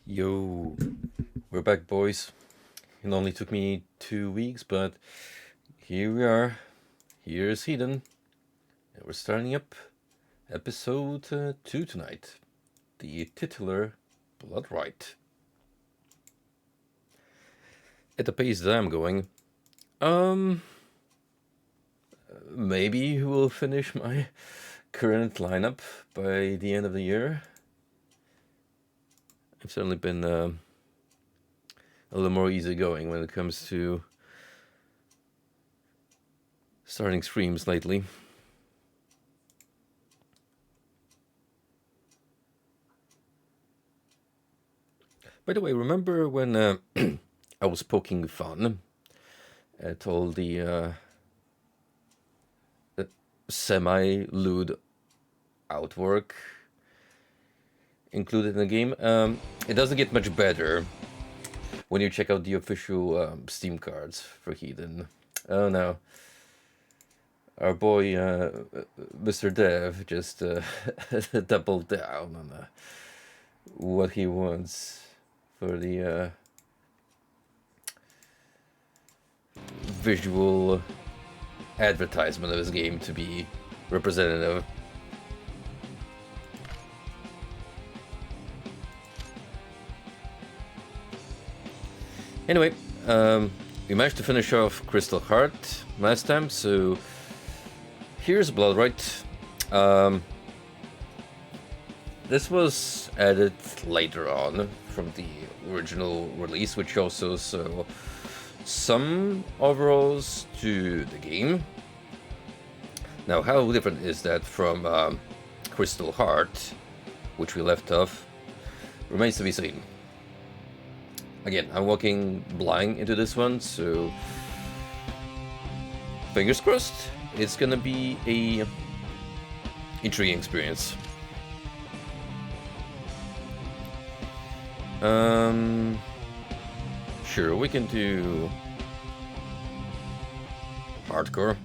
Yo, we're back, boys. It only took me 2 weeks, but here we are. Here's Hedon, and we're starting up episode 2 tonight. The titular Bloodrite. At the pace that I'm going, maybe we'll finish my current lineup by the end of the year. I've certainly been a little more easygoing when it comes to starting streams lately. By the way, remember when I was poking fun at all the semi-lewd outwork included in the game? It doesn't get much better when you check out the official Steam cards for Hedon. Oh no. Our boy, Mr. Dev, just doubled down on what he wants for the visual advertisement of his game to be representative. Anyway, we managed to finish off Crystal Heart last time, so here's Bloodrite. This was added later on from the original release, which also saw some overalls to the game. Now, how different is that from Crystal Heart, which we left off, remains to be seen. Again, I'm walking blind into this one, so fingers crossed, it's gonna be a intriguing experience. Sure, we can do hardcore.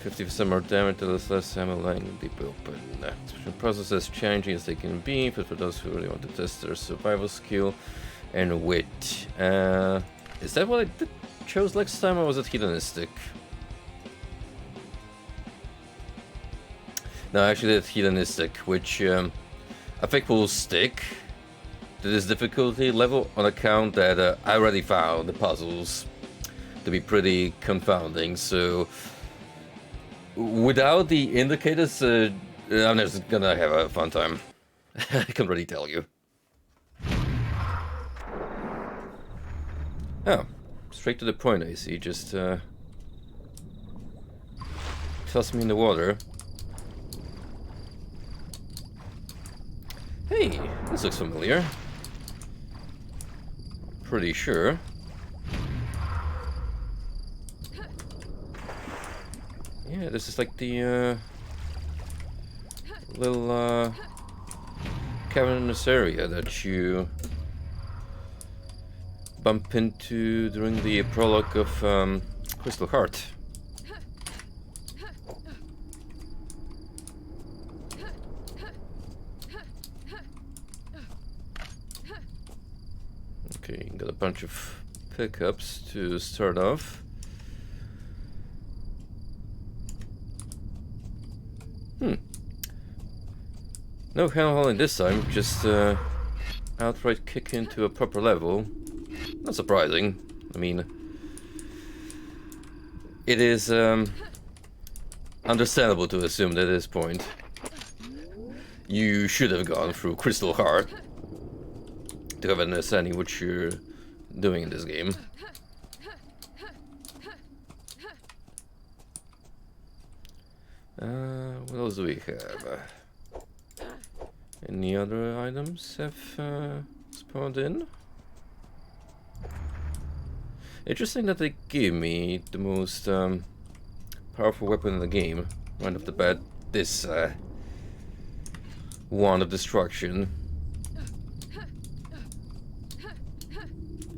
50% more damage to this less ammo lying deep open. The process is changing as they can be, but for those who really want to test their survival skill and wit. Is that what I chose last time, or was it hedonistic? No, actually it's hedonistic, which I think will stick to this difficulty level on account that I already found the puzzles to be pretty confounding, so without the indicators, I'm just gonna have a fun time. I can already tell you. Oh, straight to the point, I see. Just toss me in the water. Hey, this looks familiar. Pretty sure. Yeah, this is like the little cavernous area that you bump into during the prologue of Crystal Heart. Okay, got a bunch of pickups to start off. No handholding this time, just outright kick into a proper level. Not surprising. I mean, it is understandable to assume that at this point you should have gone through Crystal Heart to have an understanding what you're doing in this game. What else do we have? Any other items have spawned in? Interesting that they gave me the most powerful weapon in the game right off the bat. This wand of destruction,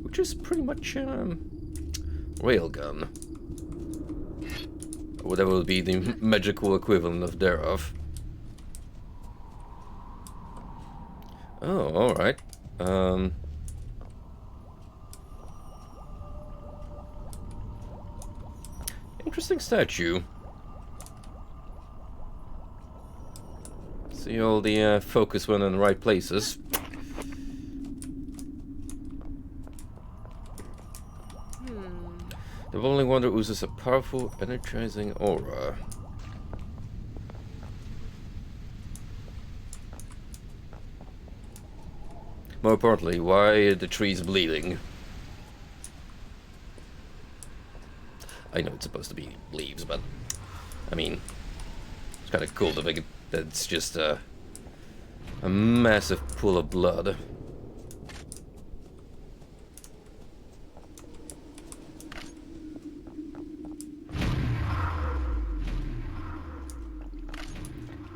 which is pretty much railgun, or whatever will be the magical equivalent of thereof. Oh, alright. Interesting statue. See, all the focus went in the right places. The Rolling Wonder oozes a powerful, energizing aura. More importantly, why are the trees bleeding? I know it's supposed to be leaves, but I mean, it's kind of cool to think that it's just a massive pool of blood.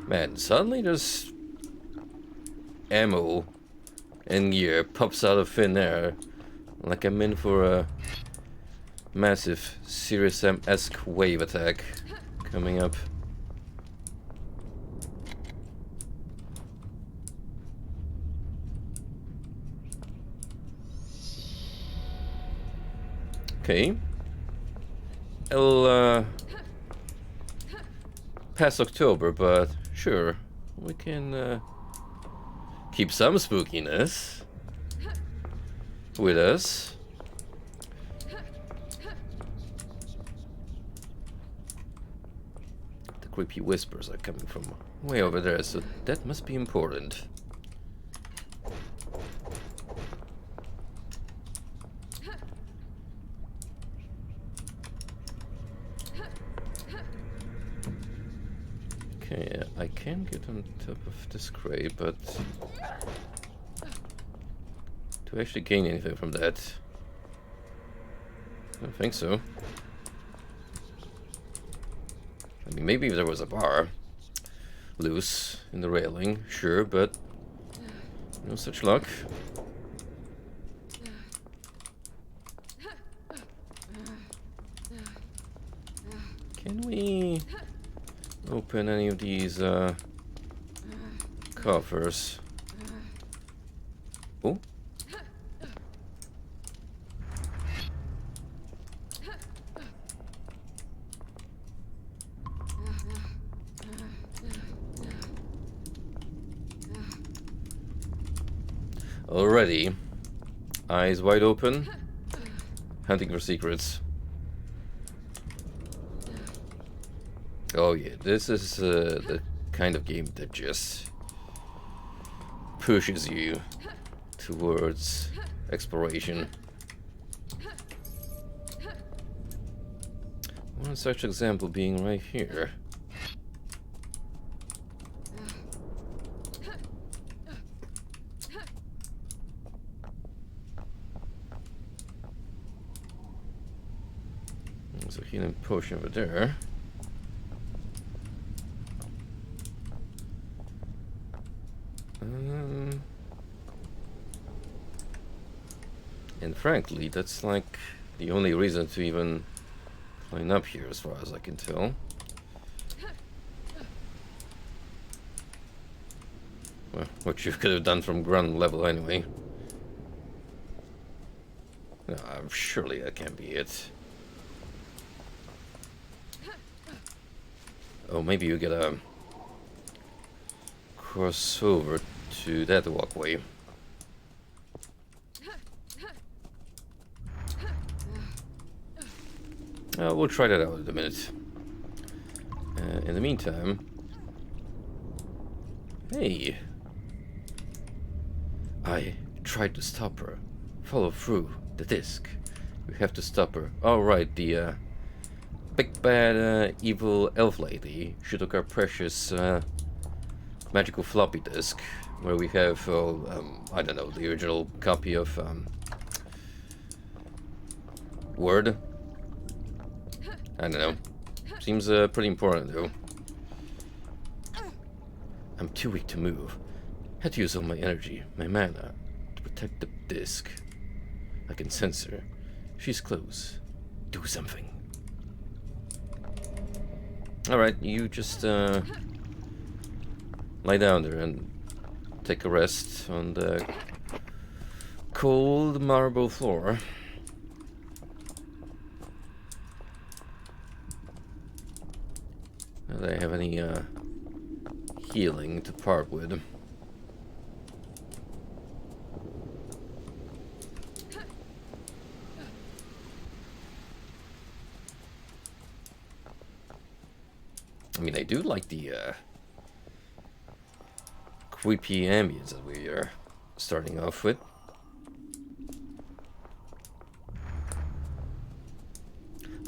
Man, suddenly there's ammo in gear pops out of thin air, like I'm in for a massive Serious Sam-esque wave attack coming up. Okay. It'll past October, but sure, we can keep some spookiness with us. The creepy whispers are coming from way over there, so that must be important. Okay, I can get on top of this crate, but do I actually gain anything from that? I don't think so. I mean, maybe if there was a bar loose in the railing, sure, but no such luck. Can we open any of these coffers? Oh. Already, eyes wide open, hunting for secrets. Oh yeah, this is the kind of game that just pushes you towards exploration. One such example being right here. There's a healing potion over there. And frankly, that's like the only reason to even line up here, as far as I can tell. Well, what you could have done from ground level anyway. No, surely that can't be it. Oh, maybe you gotta cross over to that walkway. We'll try that out in a minute. In the meantime... Hey! I tried to stop her. Follow through the disc. We have to stop her. Oh, right, the big bad evil elf lady. She took our precious magical floppy disk, where we have, I don't know, the original copy of Word. I don't know. Seems pretty important though. I'm too weak to move. Had to use all my energy, my mana, to protect the disc. I can sense her. She's close. Do something. Alright, you just lie down there and take a rest on the cold marble floor. Do they have any healing to part with? I mean, I do like the creepy ambience that we are starting off with.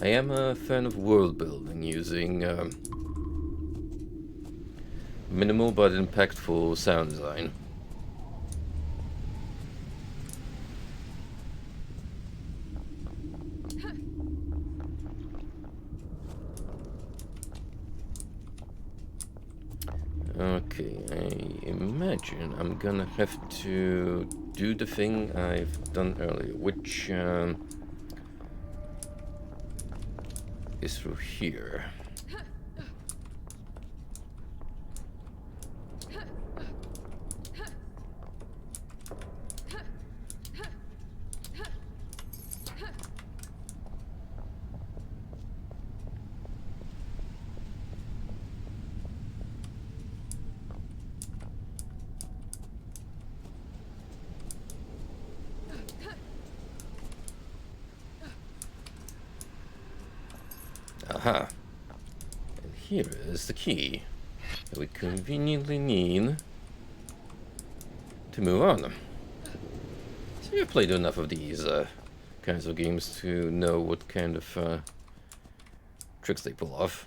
I am a fan of world building using minimal but impactful sound design. Okay, I imagine I'm gonna have to do the thing I've done earlier, which is through here. Aha. And here is the key that we conveniently need to move on. So you've played enough of these kinds of games to know what kind of tricks they pull off.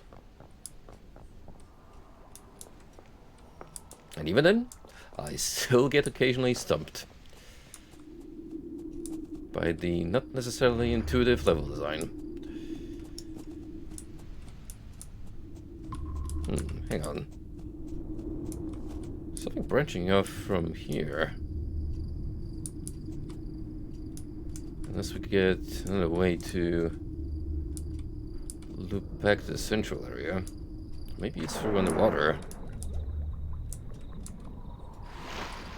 And even then, I still get occasionally stumped by the not necessarily intuitive level design. Hang on. Something branching off from here. Unless we get another way to loop back to the central area. Maybe it's through underwater.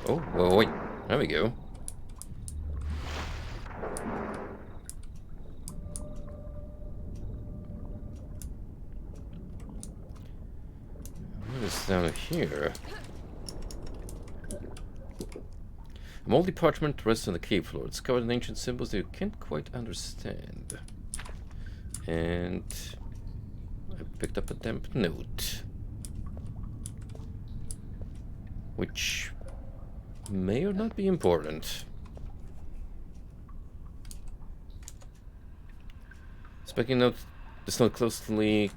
Oh, well, wait. There we go. What is down here? A moldy parchment rests on the cave floor. It's covered in ancient symbols that you can't quite understand. And I picked up a damp note, which may or not be important. Speaking note, this note closely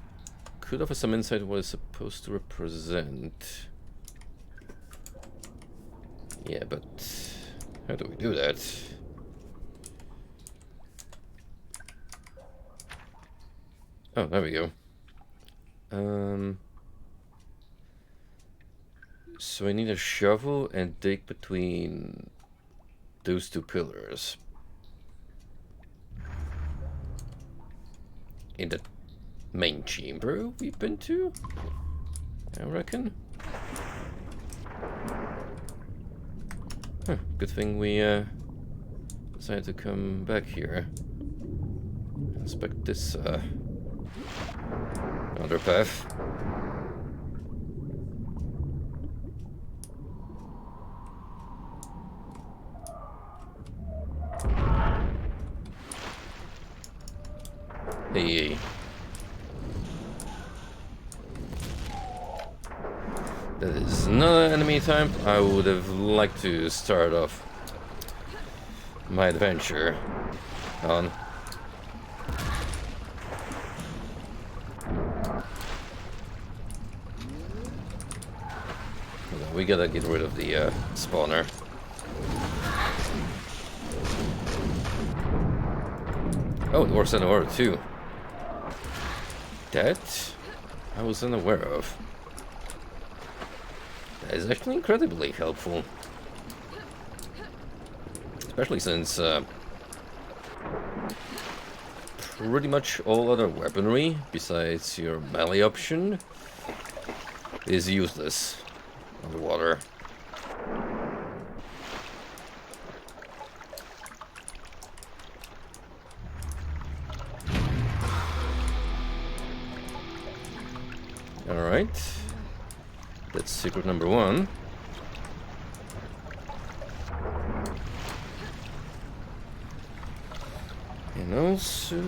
could offer some insight on what it's supposed to represent. Yeah, but how do we do that? Oh, there we go. So I need a shovel and dig between those two pillars. In the main chamber we've been to, I reckon. Huh, good thing we decided to come back here. Inspect this other path. Hey. That is not enemy time. I would have liked to start off my adventure on. We gotta get rid of the spawner. Oh, the Orcs in order too. That I was unaware of. That is actually incredibly helpful. Especially since pretty much all other weaponry, besides your melee option, is useless underwater. Alright. That's secret number 1. And also,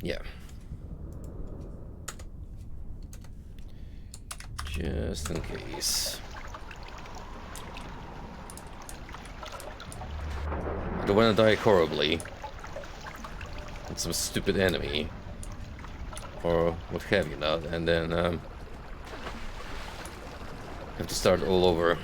yeah. Just in case. I don't want to die horribly. With some stupid enemy. Or what have you not, and then have to start all over.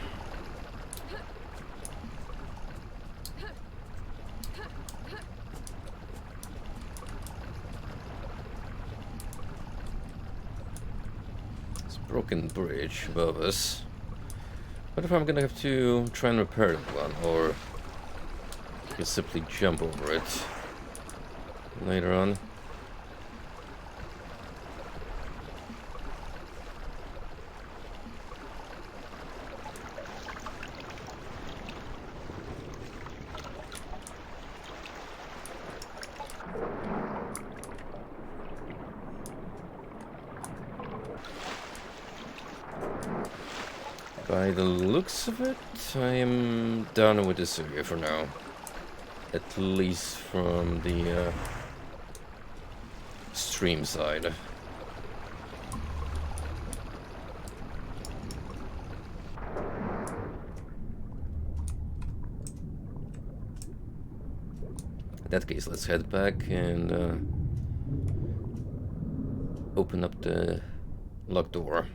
It's a broken bridge above us. What if I'm gonna have to try and repair that one, or just simply jump over it later on? By the looks of it, I am done with this area for now. At least from the stream side. In that case, let's head back and open up the locked door.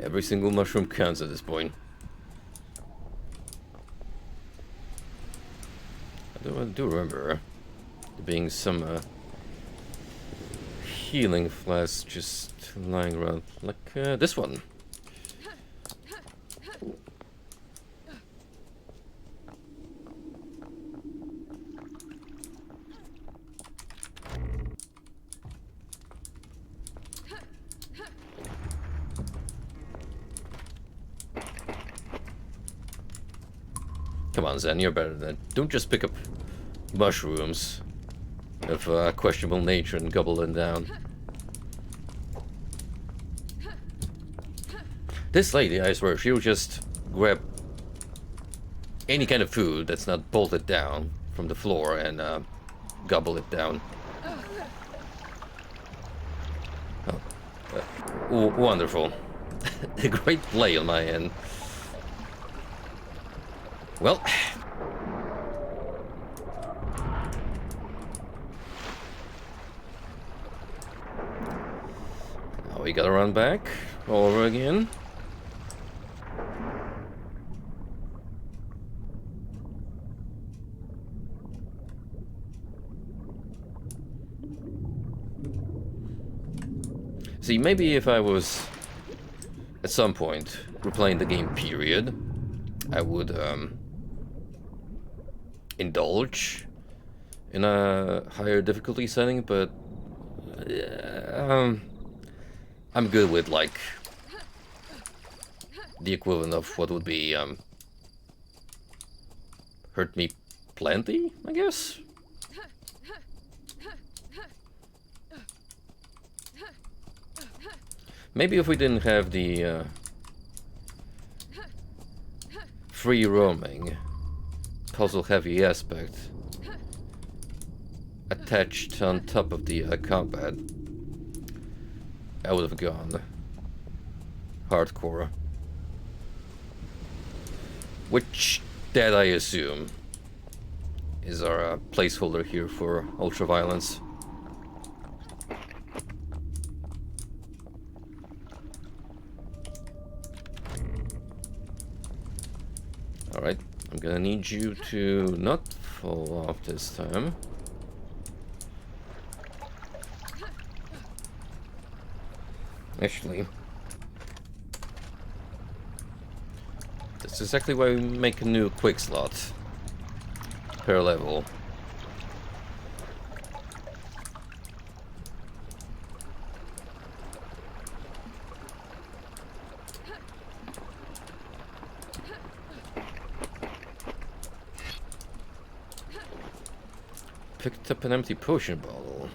Every single mushroom counts at this point. I do remember there being some healing flasks just lying around, like this one. Come on, Zen, you're better than that. Don't just pick up mushrooms of questionable nature and gobble them down. This lady, I swear, she'll just grab any kind of food that's not bolted down from the floor and gobble it down. Oh, wonderful. A great play on my end. Well, now we gotta run back all over again. See, maybe if I was at some point replaying the game period, I would indulge in a higher difficulty setting, but I'm good with like the equivalent of what would be hurt me plenty, I guess. Maybe if we didn't have the free roaming, puzzle-heavy aspect attached on top of the combat, I would have gone hardcore. Which, that I assume, is our placeholder here for ultra-violence. Alright, I'm gonna need you to not fall off this time. Actually, that's exactly why we make a new quick slot per level. Picked up an empty potion bottle.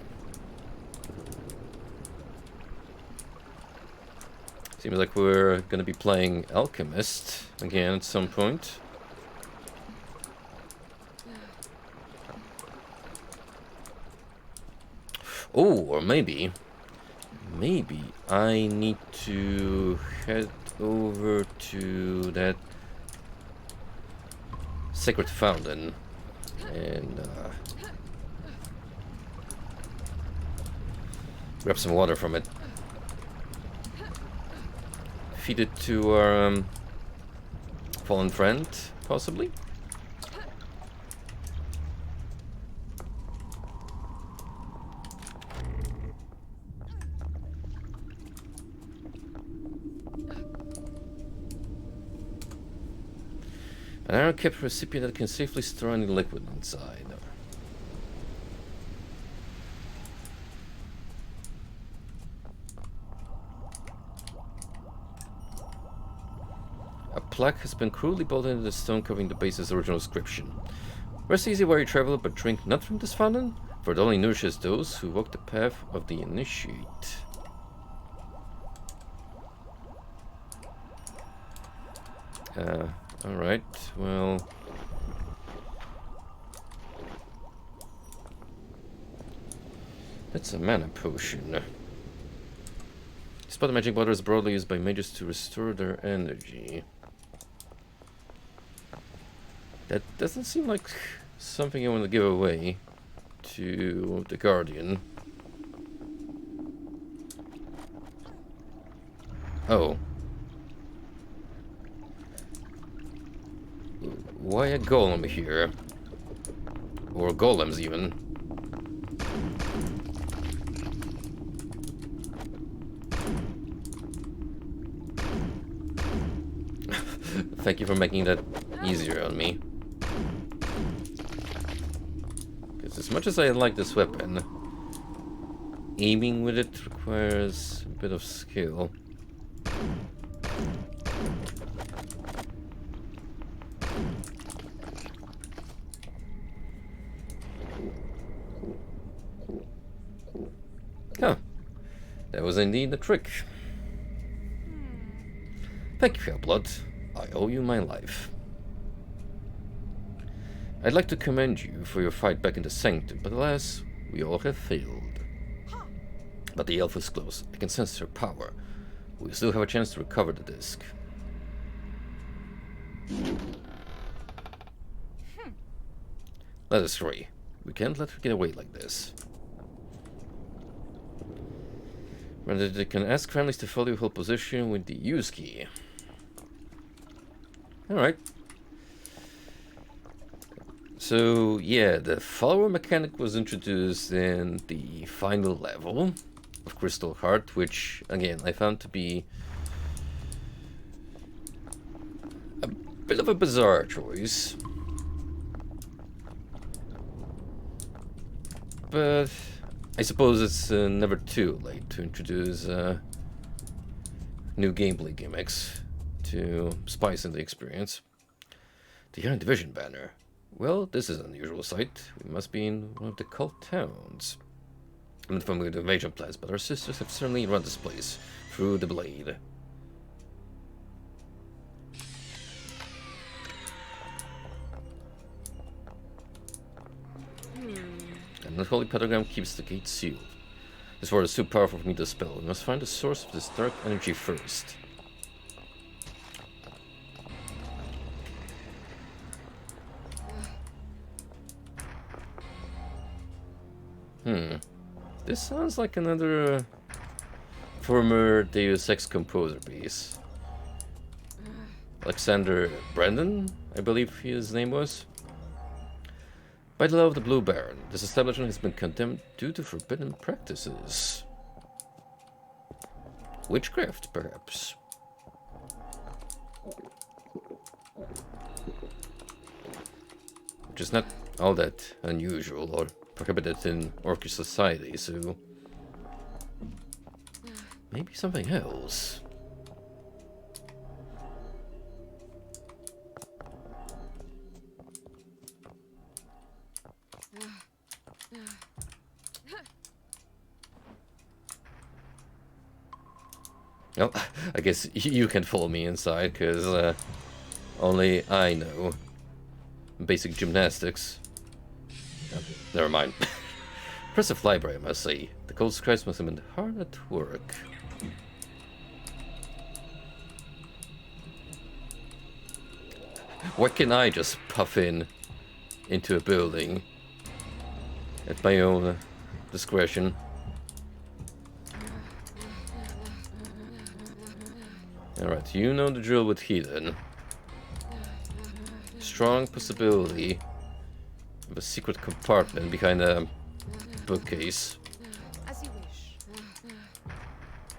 Seems like we're gonna be playing Alchemist again at some point. Oh, or maybe I need to head over to that sacred fountain and grab some water from it. Feed it to our fallen friend, possibly? An iron capped recipient that can safely store any liquid inside. A plaque has been cruelly bolted into the stone covering the base's original inscription. Rest easy while you travel, but drink not from this fountain, for it only nourishes those who walk the path of the initiate. Alright, well... That's a mana potion. Spot magic water is broadly used by mages to restore their energy. That doesn't seem like something I want to give away to the Guardian. Oh. Why a golem here? Or golems even. Thank you for making that easier on me. Because as much as I like this weapon, aiming with it requires a bit of skill. Huh. That was indeed the trick. Thank you, Blood. I owe you my life. I'd like to commend you for your fight back in the Sanctum, but alas, we all have failed. But the elf is close. I can sense her power. We still have a chance to recover the disc. Let us hurry. We can't let her get away like this. Rather, they can ask families to follow your whole position with the use key. Alright. So, yeah, the follower mechanic was introduced in the final level of Crystal Heart, which, again, I found to be a bit of a bizarre choice. But I suppose it's never too late to introduce new gameplay gimmicks to spice in the experience. The Iron Division banner. Well, this is an unusual sight. We must be in one of the cult towns. I'm not familiar with invasion plans, but our sisters have certainly run this place through the blade. An unholy pentagram keeps the gate sealed. This word is too powerful for me to spell. We must find the source of this dark energy first. This sounds like another former Deus Ex composer piece. Alexander Brandon, I believe his name was. By the law of the Blue Baron, this establishment has been condemned due to forbidden practices. Witchcraft, perhaps. Which is not all that unusual or prohibited in Orcish society, so maybe something else. Well, I guess you can follow me inside, because only I know basic gymnastics. Oh, never mind. Impressive library, I must say. The cold scribes must have been hard at work. Why can I just puff into a building at my own discretion? Alright, you know the drill with Hedon. Strong possibility of a secret compartment behind a bookcase. As you wish.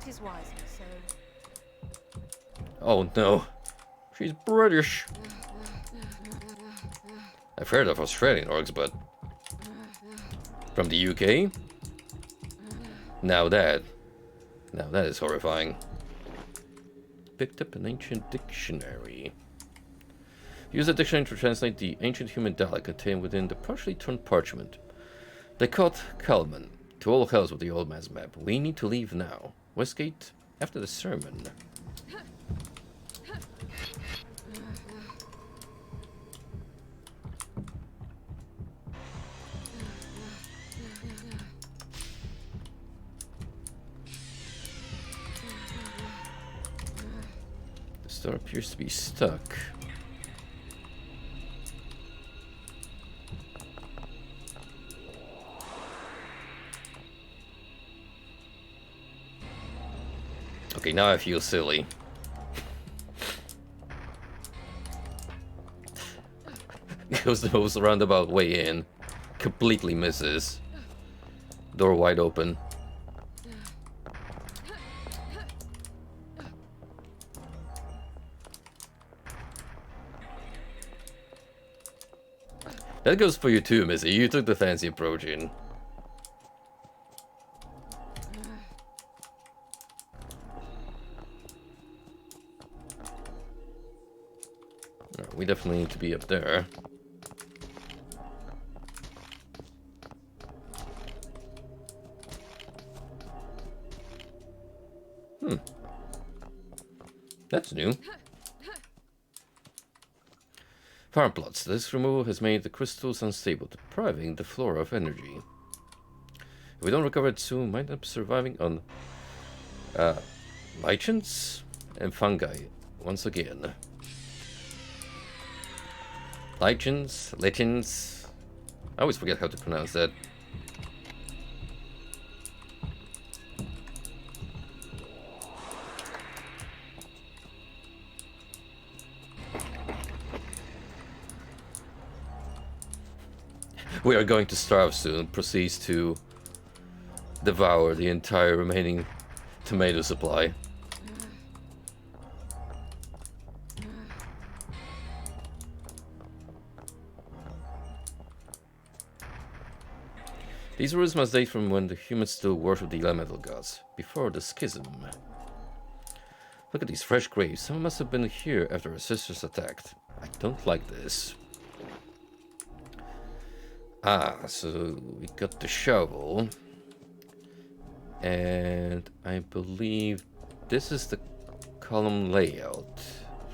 'Tis wisely so. Oh no, she's British. I've heard of Australian orcs, but from the UK? Now that is horrifying. Picked up an ancient dictionary. Use the dictionary to translate the ancient human dialect contained within the partially torn parchment. They caught Kalman. To all hells with the old man's map. We need to leave now. Westgate after the sermon. The door appears to be stuck. Okay, now I feel silly. Goes the most roundabout way in. Completely misses. Door wide open. That goes for you too, Missy. You took the fancy approach in. We definitely need to be up there. That's new. Farm plots. This removal has made the crystals unstable, depriving the flora of energy. If we don't recover it soon, we might end up surviving on lichens and fungi once again. Lichens. I always forget how to pronounce that. We are going to starve soon. Proceeds to devour the entire remaining tomato supply. These ruins must date from when the humans still worshipped the elemental gods, before the schism. Look at these fresh graves. Someone must have been here after our sisters attacked. I don't like this. Ah, so we got the shovel. And I believe this is the column layout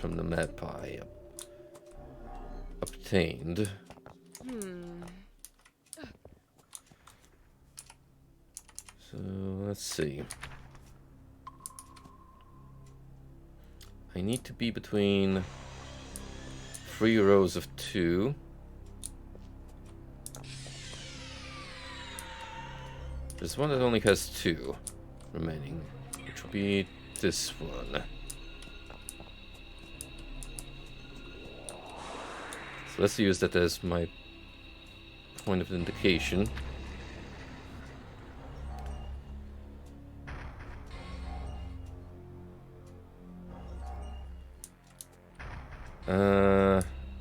from the map I obtained. So let's see. I need to be between 3 rows of 2. There's one that only has 2 remaining, which will be this one. So let's use that as my point of indication.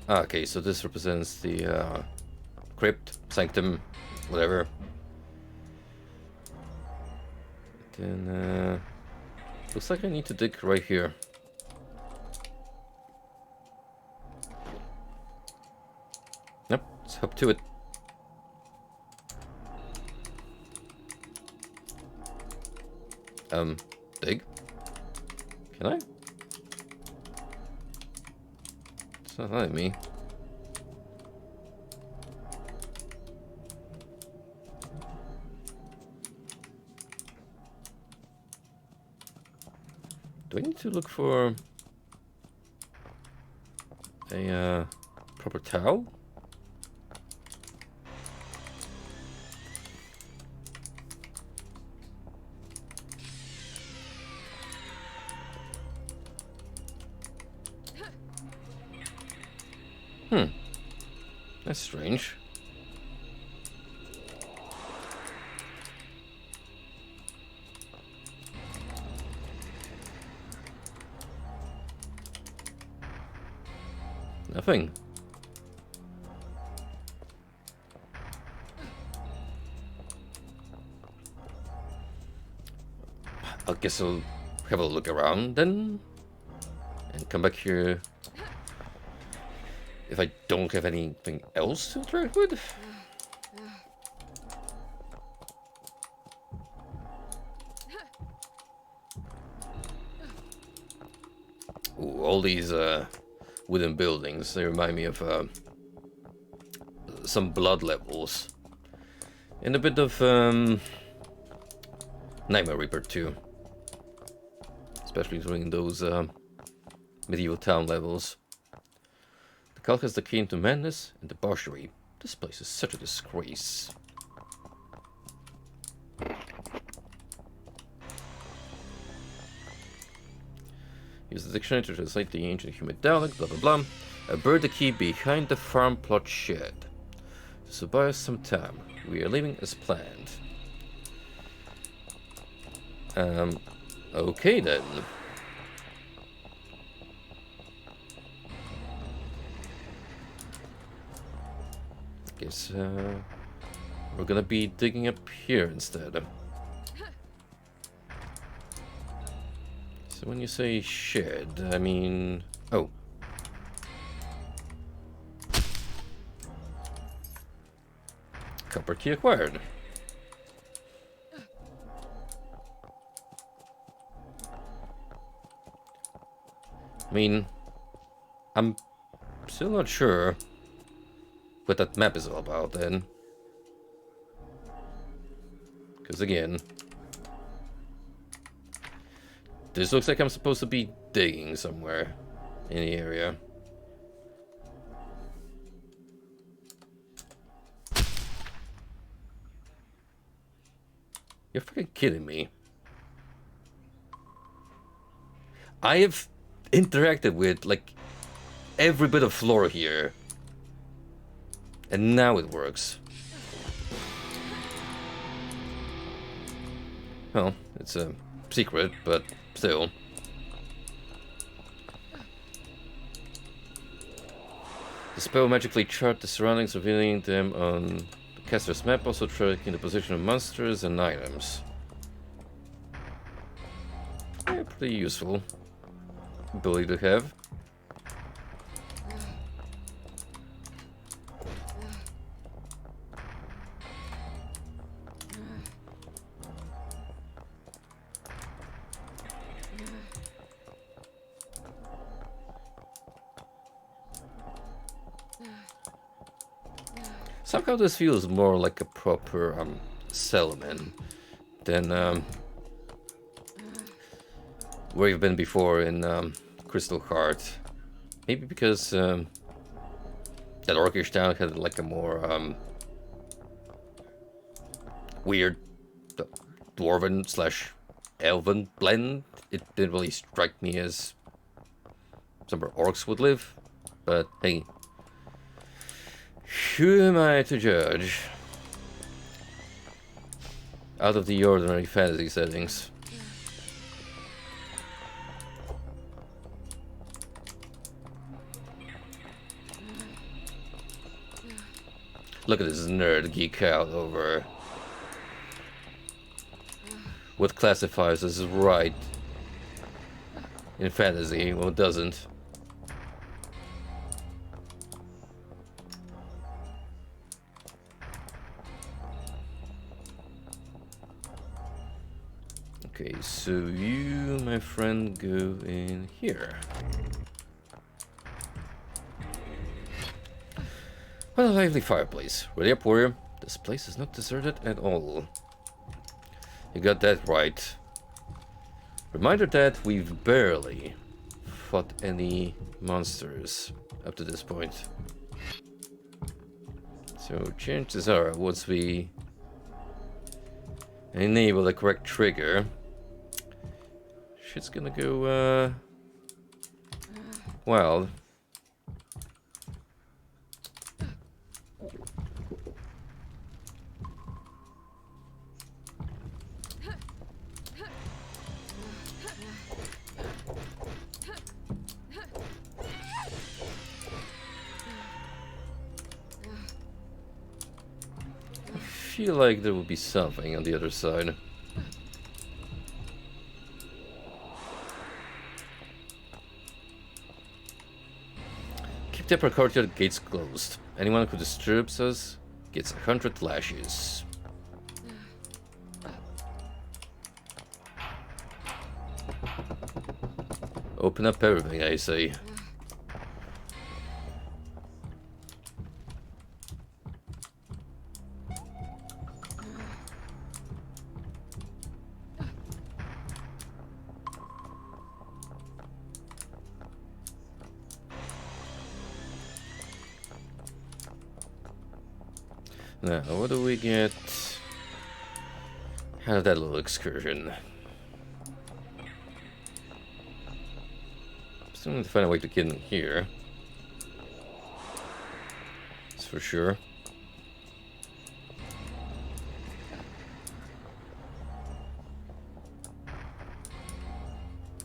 Okay, so this represents the crypt, sanctum, whatever. Then looks like I need to dig right here. Yep, let's hop to it. Dig? Can I? It's not letting me. Do I need to look for a proper towel? That's strange. Nothing. I guess I'll have a look around then and come back here if I don't have anything else to interact with. Ooh, all these wooden buildings, they remind me of some blood levels. And a bit of Nightmare Reaper too. Especially during those medieval town levels. The cult has the key to madness and debauchery. This place is such a disgrace. Use the dictionary to translate the ancient human dialect, blah blah blah. I buried the key behind the farm plot shed. This will buy us some time. We are leaving as planned. Okay then. Guess we're gonna be digging up here instead. So when you say shed, I mean... Oh. Copper key acquired. I mean, I'm still not sure what that map is all about then. Because again, this looks like I'm supposed to be digging somewhere in the area. You're freaking kidding me. I have interacted with like every bit of floor here. And now it works. Well, it's a secret, but still. The spell magically chart the surroundings, revealing them on the caster's map, also tracking the position of monsters and items. Yeah, pretty useful ability to have. Somehow this feels more like a proper settlement than where you've been before in Crystal Heart. Maybe because that Orcish town had like a more weird dwarven slash elven blend. It didn't really strike me as somewhere orcs would live, but hey. Who am I to judge? Out of the ordinary fantasy settings. Look at this nerd geek out over what classifies as right in fantasy, what doesn't. Okay, so you, my friend, go in here. What a lively fireplace. Ready up, warrior. This place is not deserted at all. You got that right. Reminder that we've barely fought any monsters up to this point. So chances are, once we enable the correct trigger, shit's gonna go wild. I feel like there will be something on the other side. Keep the upper courtyard gates closed. Anyone who disturbs us gets 100 lashes. Open up everything, I say. Now, what do we get out of that little excursion? Still need to find a way to get in here. That's for sure.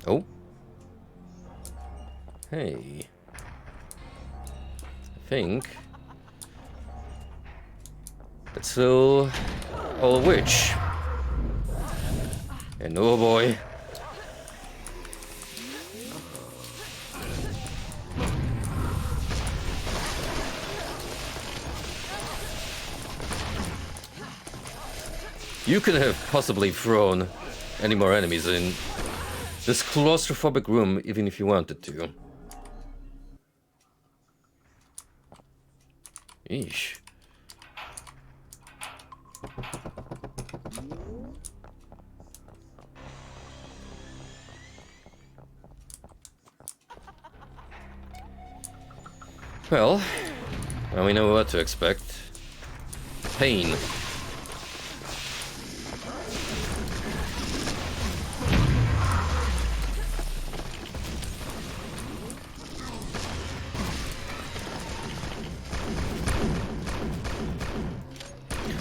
Oh. Hey. I think it's still a witch. And oh boy. You could have possibly thrown any more enemies in this claustrophobic room, even if you wanted to. Eesh. Well, now we know what to expect. Pain.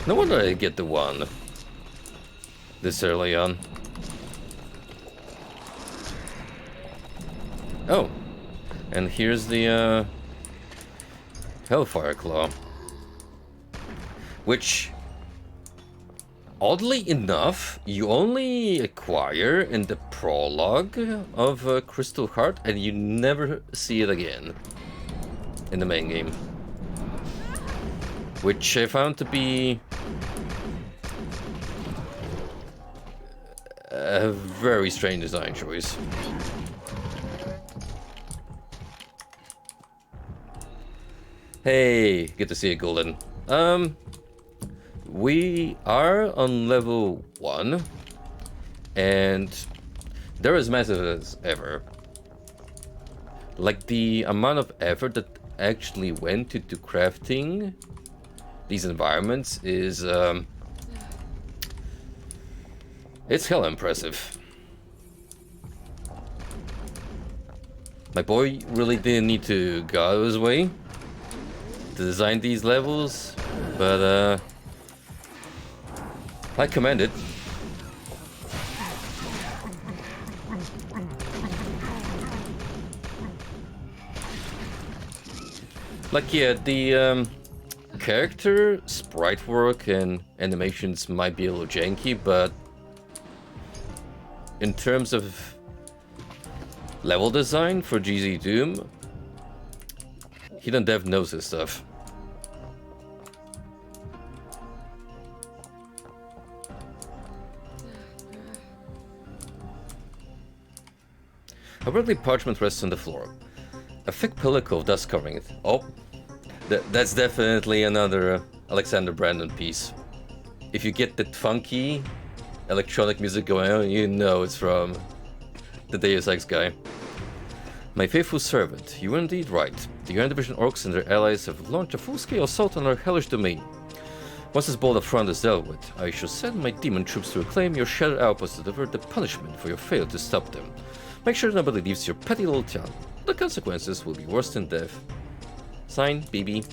No wonder I get the one this early on. Oh, and here's the Hellfire Claw, which, oddly enough, you only acquire in the prologue of Crystal Heart, and you never see it again in the main game, which I found to be a very strange design choice. Hey, good to see you, Golden. We are on level 1, and they're as massive as ever. Like, the amount of effort that actually went into crafting these environments is, it's hella impressive. My boy really didn't need to go out of his way to design these levels, but I commend it. Like, yeah, the character sprite work and animations might be a little janky, but in terms of level design for GZ Doom, Hedon Dev knows his stuff. A worldly parchment rests on the floor. A thick pellicle of dust covering it. Oh, that's definitely another Alexander Brandon piece. If you get that funky electronic music going on, you know it's from the Deus Ex guy. My faithful servant, you were indeed right. The Grand Division Orcs and their allies have launched a full-scale assault on our hellish domain. Once this bold affront is dealt with, I shall send my demon troops to reclaim your shattered outposts to divert the punishment for your failure to stop them. Make sure nobody leaves your petty little town. The consequences will be worse than death. Signed, BB.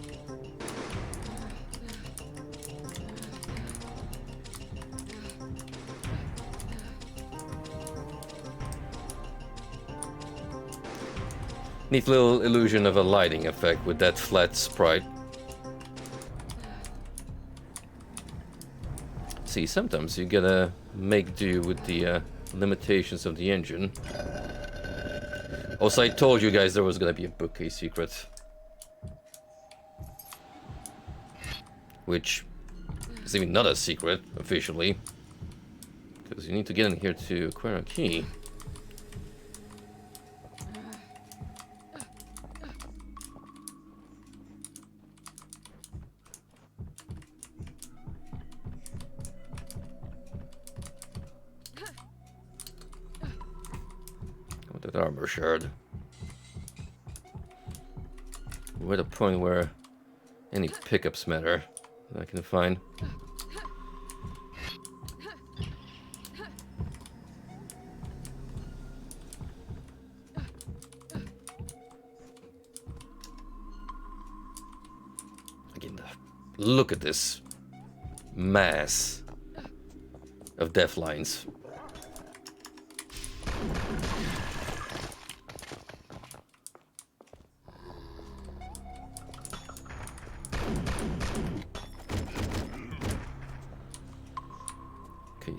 Neat little illusion of a lighting effect with that flat sprite. See, sometimes you gotta make do with the limitations of the engine. Also, I told you guys there was gonna be a bookcase secret. Which is even not a secret, officially. Because you need to get in here to acquire a key. That armor shard. We're at a point where any pickups matter that I can find. Again, look at this mass of death lines.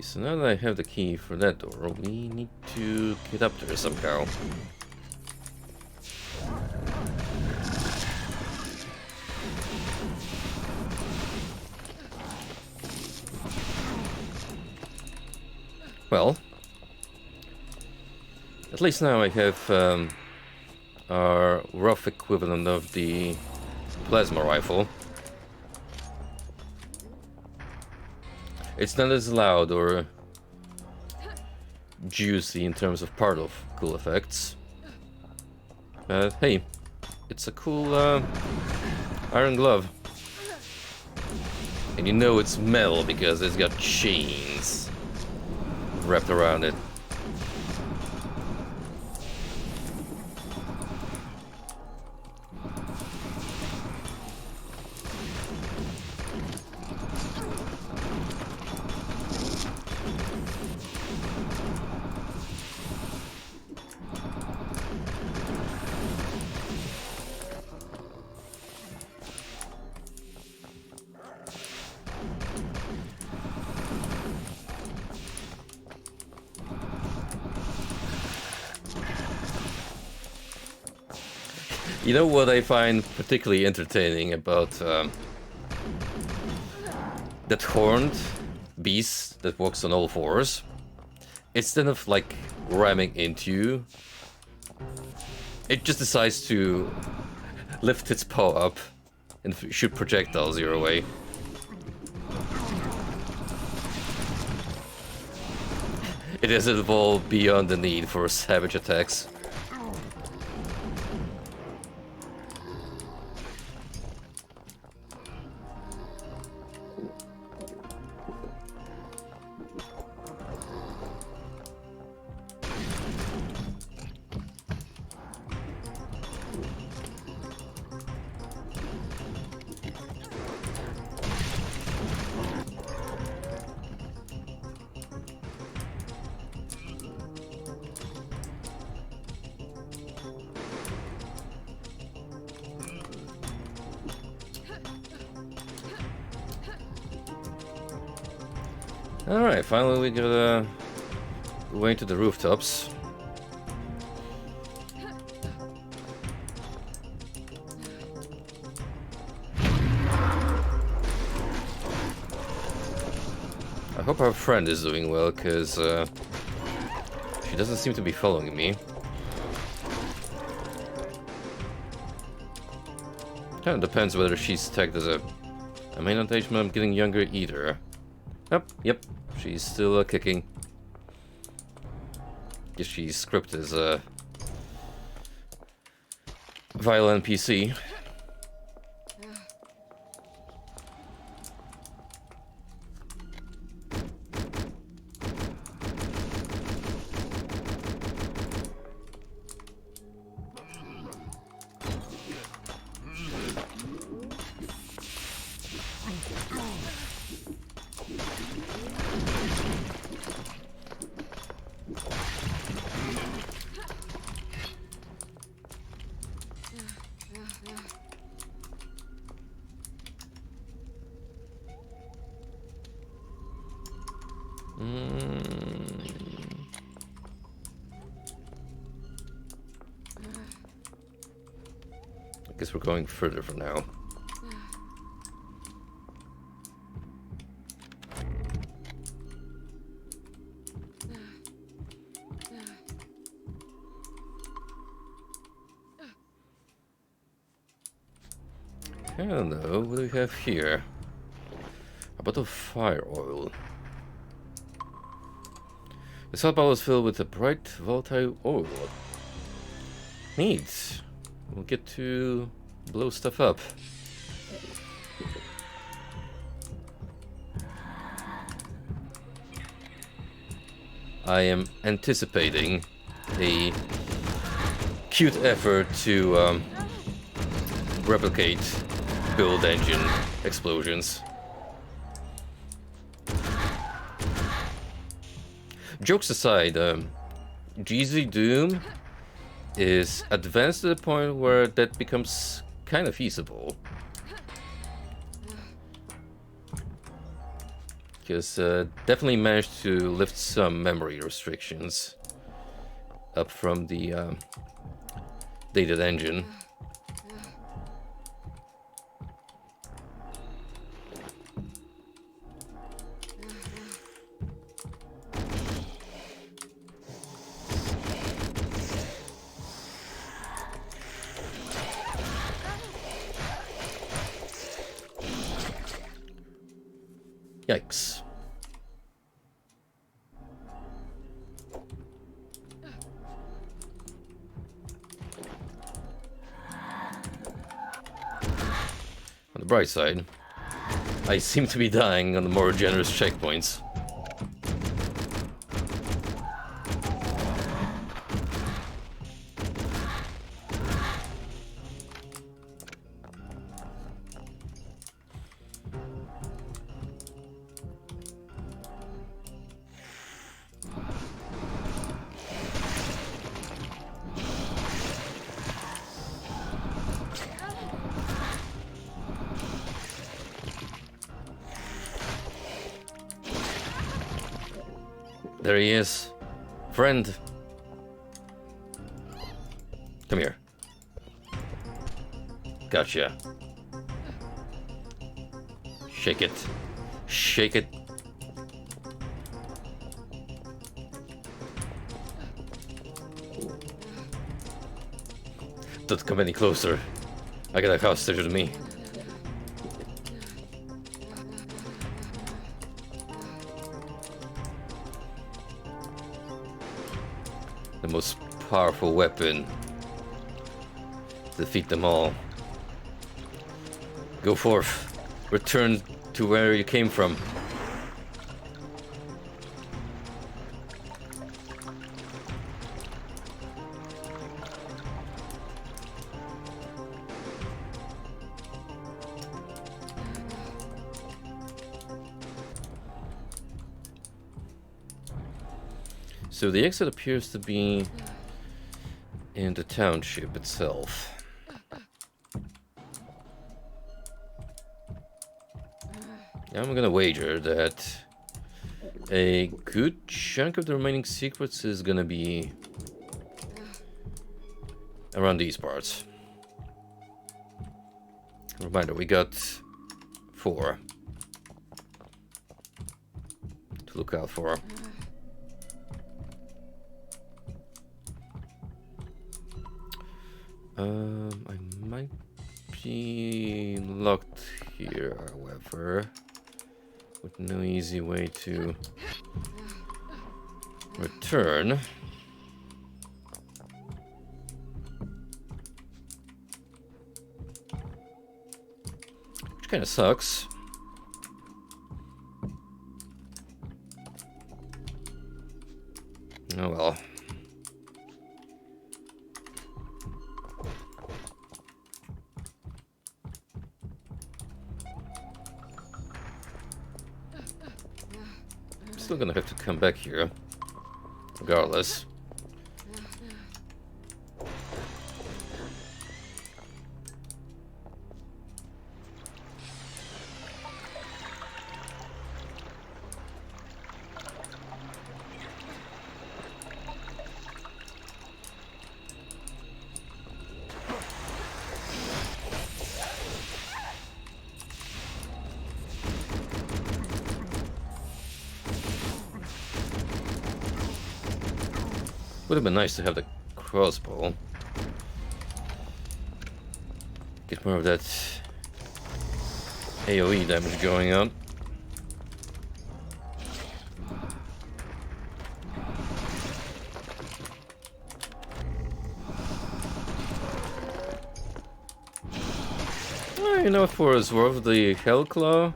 So now that I have the key for that door, we need to get up there somehow. Well, at least now I have our rough equivalent of the plasma rifle. It's not as loud or juicy in terms of particle effects. But hey, it's a cool iron glove. And you know it's metal because it's got chains wrapped around it. You know what I find particularly entertaining about that horned beast that walks on all fours? Instead of like ramming into you, it just decides to lift its paw up and shoot projectiles your way. It has evolved beyond the need for savage attacks. Alright, finally we got way to the rooftops. I hope our friend is doing well, because she doesn't seem to be following me. Kind of depends whether she's tagged as a... I may not age, but I'm getting younger either. Yep, she's still kicking. Guess she's scripted as a vile NPC. I guess we're going further for now. I don't know, what do we have here? A bottle of fire oil. The salt bottle is filled with a bright, volatile oil. Neat. We'll get to blow stuff up. I am anticipating a cute effort to replicate build engine explosions. Jokes aside, GZ Doom is advanced to the point where that becomes kind of feasible. Because definitely managed to lift some memory restrictions up from the dated engine. Yikes. On the bright side, I seem to be dying on the more generous checkpoints. There he is. Friend. Come here. Gotcha. Shake it. Shake it. Don't come any closer. I got a hostage with me. The most powerful weapon. Defeat them all. Go forth. Return to where you came from. So the exit appears to be in the township itself. I'm gonna wager that a good chunk of the remaining secrets is gonna be around these parts. Reminder, we got 4 to look out for. I might be locked here, however, with no easy way to return. Which kind of sucks. Oh well. Still gonna have to come back here, regardless. Would have been nice to have the crossbow. Get more of that AoE damage going on. Well, you know, for as worth, the Hellclaw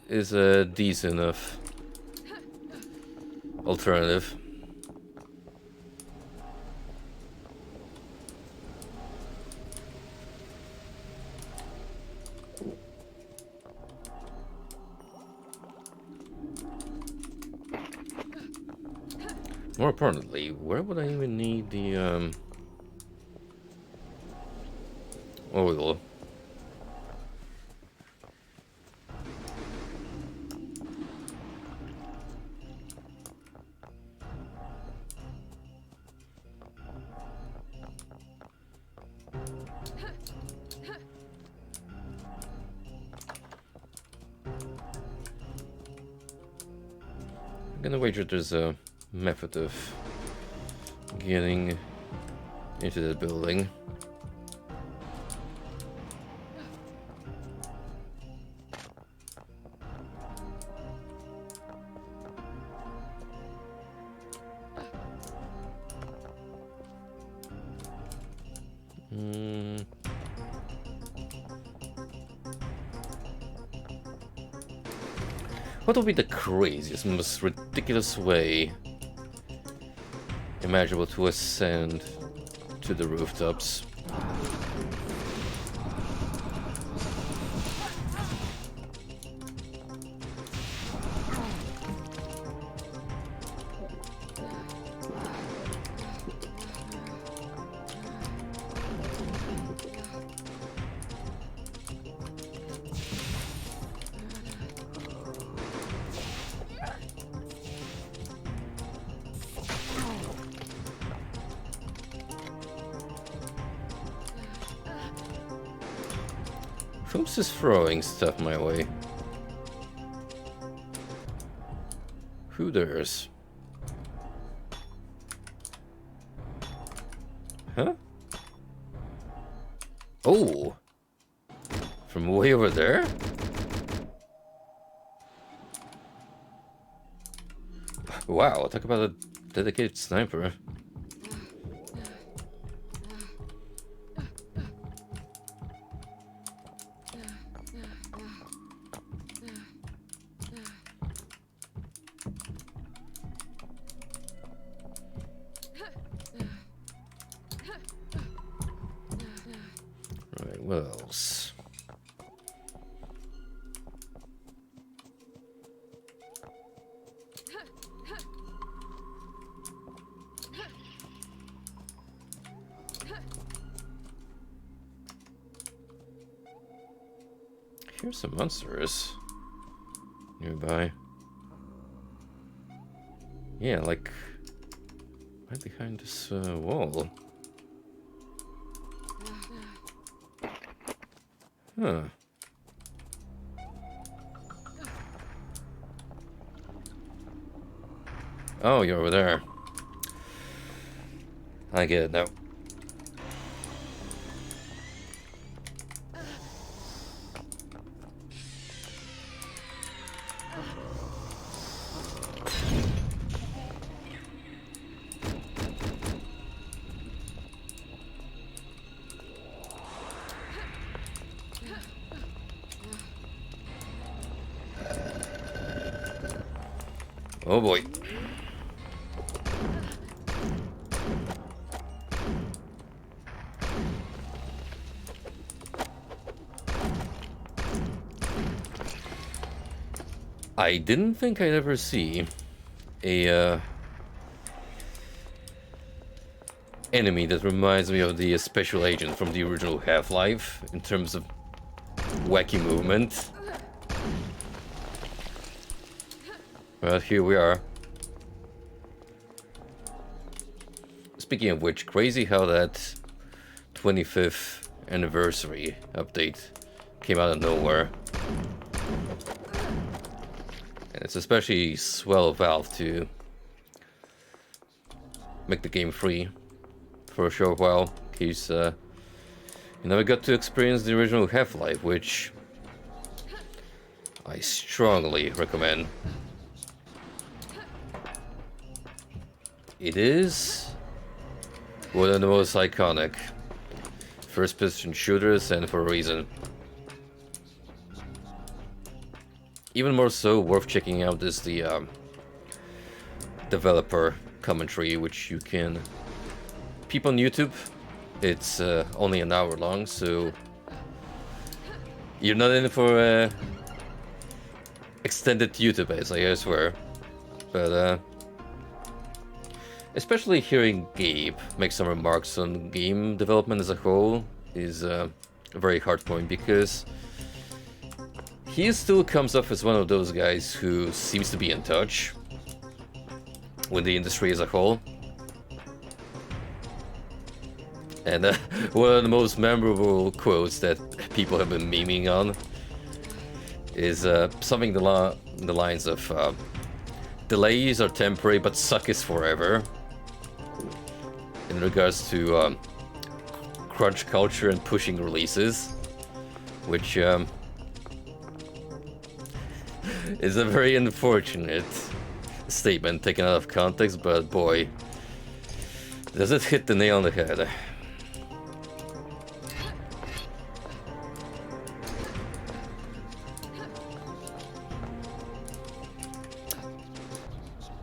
is a decent enough alternative. More importantly, where would I even need the oil? I'm gonna wager there's a method of getting into the building. What would be the craziest, most ridiculous way imaginable to ascend to the rooftops? Who's just throwing stuff my way? Who dares? Huh? Oh! From way over there? Wow, talk about a dedicated sniper. Right, what else? Here's some monsters nearby. Yeah, like right behind this wall. Huh. Oh, you're over there. I get it now. Oh boy. I didn't think I'd ever see a enemy that reminds me of the special agent from the original Half-Life in terms of wacky movement. Well, here we are. Speaking of which, crazy how that 25th anniversary update came out of nowhere. And it's especially swell of Valve to make the game free for a short while, in case you never got to experience the original Half-Life, which I strongly recommend. It is one of the most iconic first-person shooters, and for a reason. Even more so, worth checking out is the developer commentary, which you can peep on YouTube. It's only an hour long, so you're not in for extended YouTube ads, I swear. But especially hearing Gabe make some remarks on game development as a whole is a very hard point, because he still comes off as one of those guys who seems to be in touch with the industry as a whole. And one of the most memorable quotes that people have been memeing on is something along the lines of delays are temporary but suck is forever, in regards to crunch culture and pushing releases, which is a very unfortunate statement taken out of context, but boy, does it hit the nail on the head.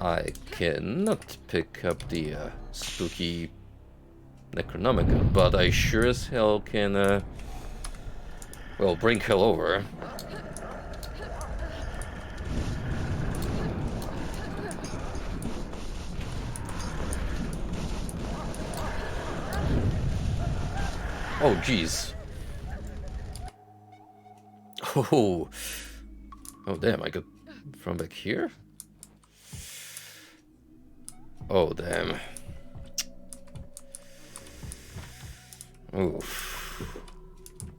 I cannot pick up the spooky Necronomicon, but I sure as hell can, well, bring hell over. Oh, jeez. Oh. Oh, damn, I got from back here? Oh, damn. Oof.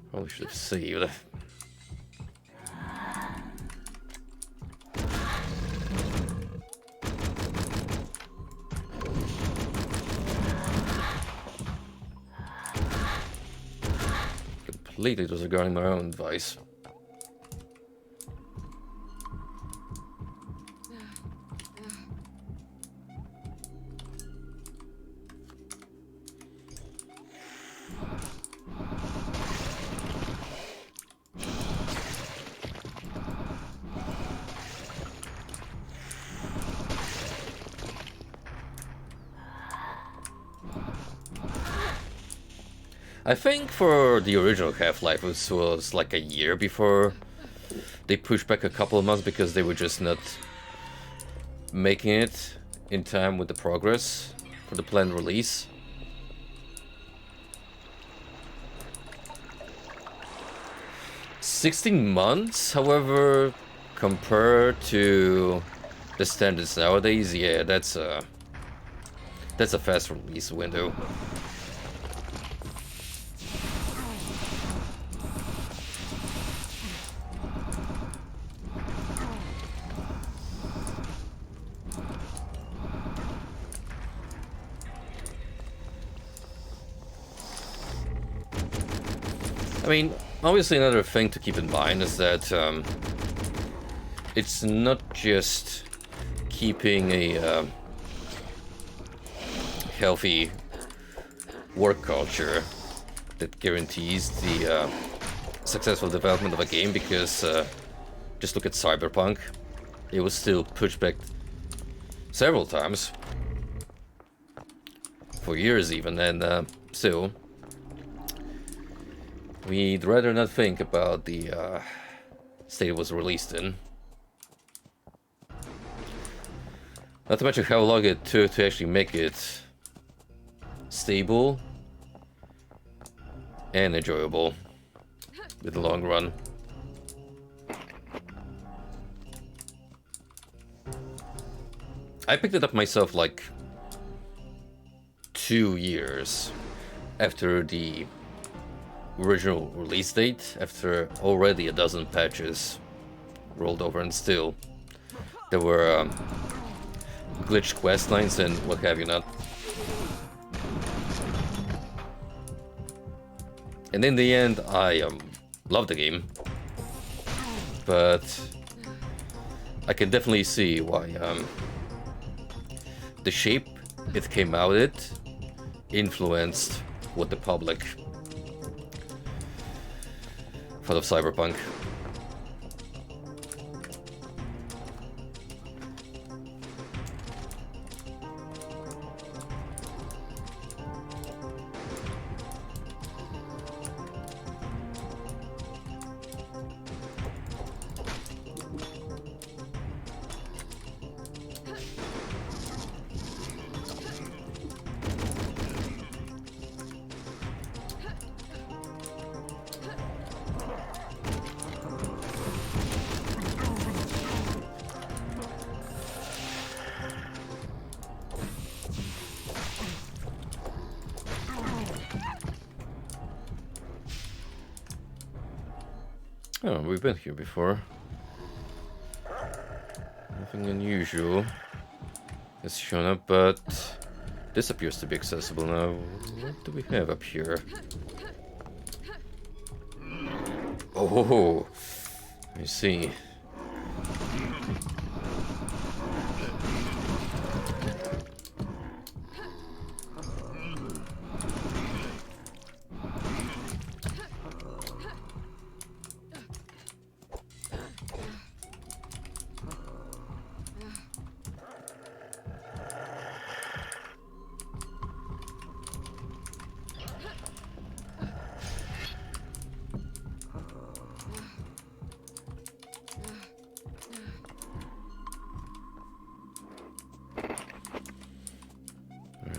Probably should have saved. Completely disregarding my own advice. I think for the original Half-Life it was like a year before they pushed back a couple of months, because they were just not making it in time with the progress for the planned release. "16 months, however, compared to the standards nowadays, yeah, that's a fast release window. I mean, obviously another thing to keep in mind is that it's not just keeping a healthy work culture that guarantees the successful development of a game, because just look at Cyberpunk. It was still pushed back several times, for years even, and still we'd rather not think about the state it was released in. Not to mention how long it took to actually make it stable and enjoyable in the long run. I picked it up myself like 2 years after the original release date, after already a dozen patches rolled over, and still there were glitched questlines and what have you not. And in the end, I love the game, but I can definitely see why the shape it came out it influenced what the public thought of Cyberpunk. Oh, we've been here before. Nothing unusual has shown up, but this appears to be accessible now. What do we have up here? Oh, I see.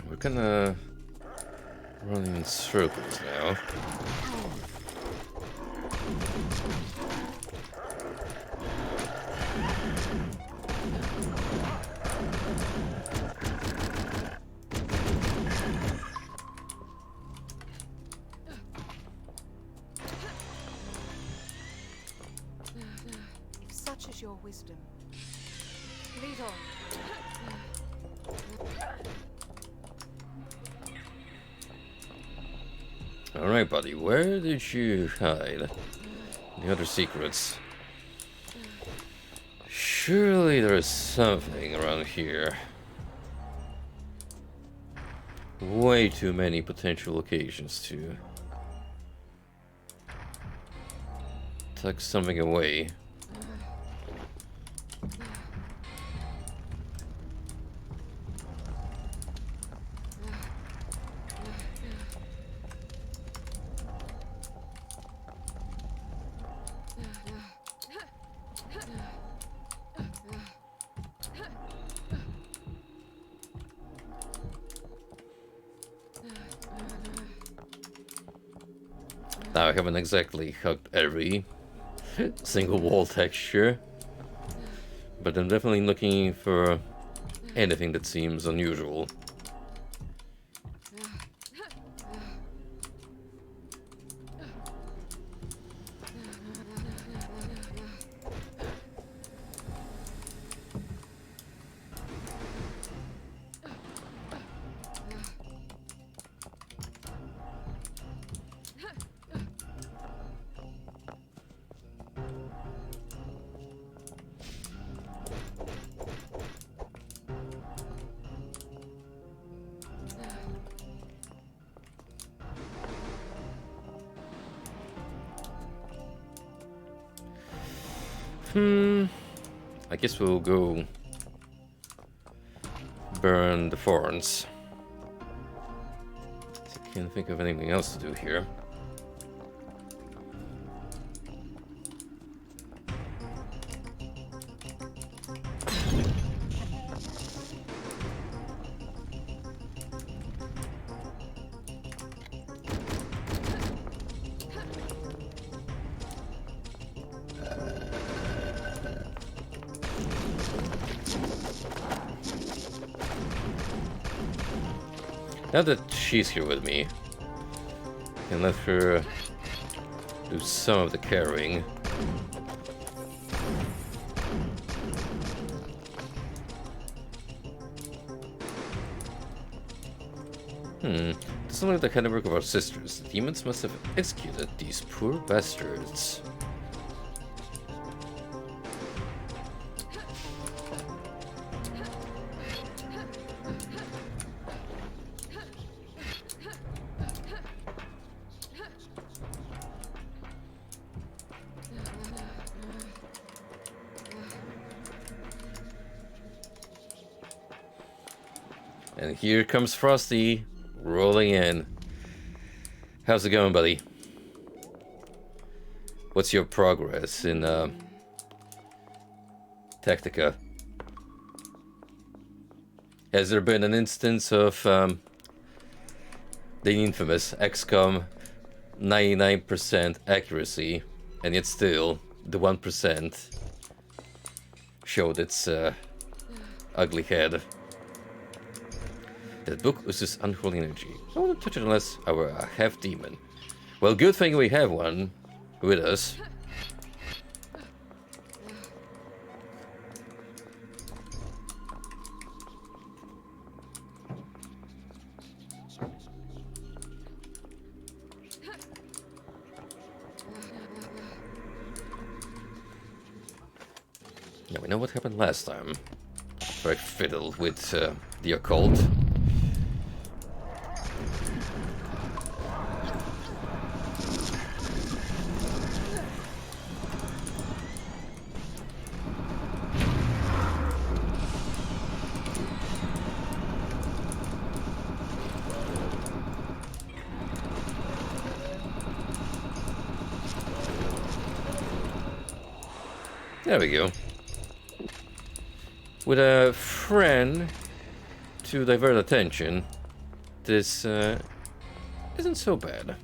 We're gonna run in circles now. If such is your wisdom, lead on. Alright, buddy, where did you hide the other secrets? Surely there's something around here. Way too many potential locations to tuck something away. Now I haven't exactly hugged every single wall texture, But I'm definitely looking for anything that seems unusual. I guess we'll go burn the thorns. I can't think of anything else to do here. Now that she's here with me, I can let her do some of the carrying. Doesn't look like the kind of work of our sisters. The demons must have executed these poor bastards. And here comes Frosty, rolling in. How's it going, buddy? What's your progress in Tactica? Has there been an instance of the infamous XCOM 99% accuracy, and yet still the 1% showed its ugly head? That book was this unholy energy. I won't touch it unless I were a half-demon. Well, good thing we have one with us. Now we know what happened last time. Where I fiddled with the occult. There we go. With a friend to divert attention, this isn't so bad.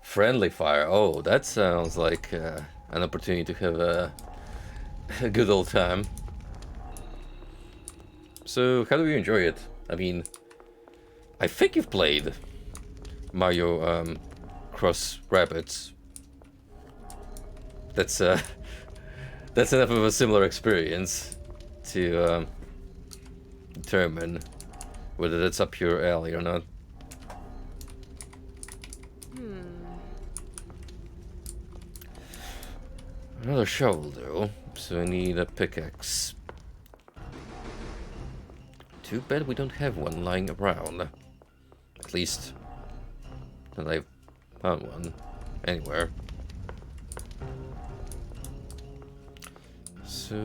Friendly fire. Oh, that sounds like an opportunity to have a good old time. So, how do you enjoy it? I mean, I think you've played Mario Cross Rapids. That's that's enough of a similar experience to determine whether that's up your alley or not. Another shovel, though, so I need a pickaxe. Too bad we don't have one lying around. At least, that I've found one anywhere. So,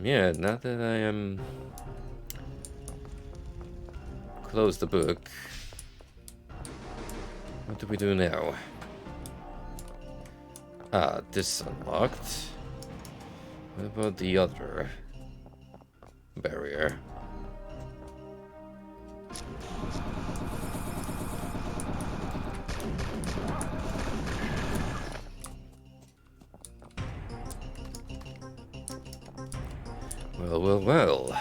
yeah, now that I am close the book, what do we do now? Ah, this unlocked. What about the other barrier? Well, well, well.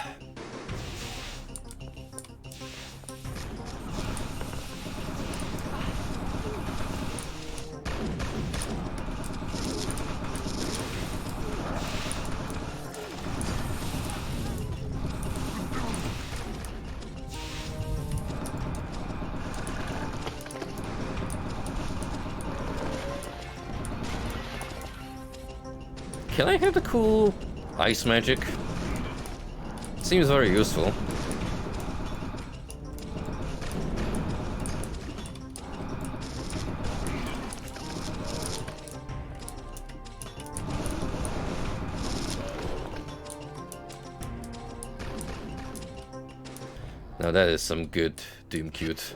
Can I have the cool ice magic? Seems very useful. Now that is some good Doom cute.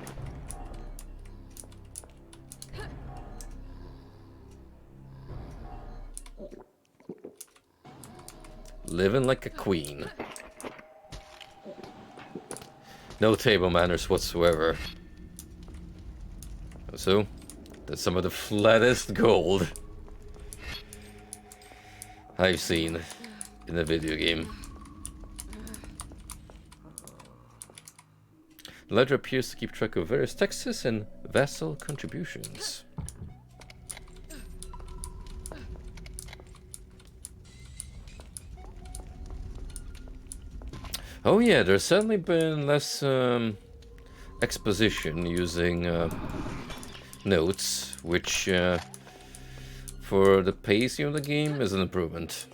Living like a queen. No table manners whatsoever. So, that's some of the flattest gold I've seen in a video game. The ledger appears to keep track of various taxes and vassal contributions. Oh yeah, there's certainly been less exposition using notes, which for the pacing of the game is an improvement.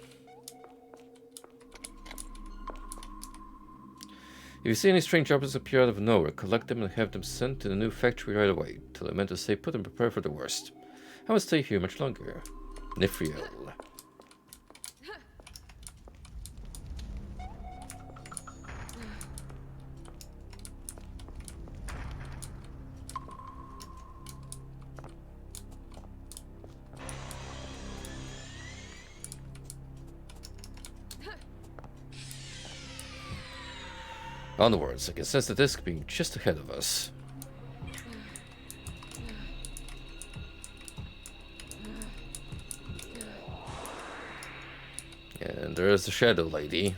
If you see any strange objects appear out of nowhere, collect them and have them sent to the new factory right away. Tell the men to stay put and prepare for the worst. I won't stay here much longer. Nifriel. Onwards, I can sense the disc being just ahead of us. And there's the Shadow Lady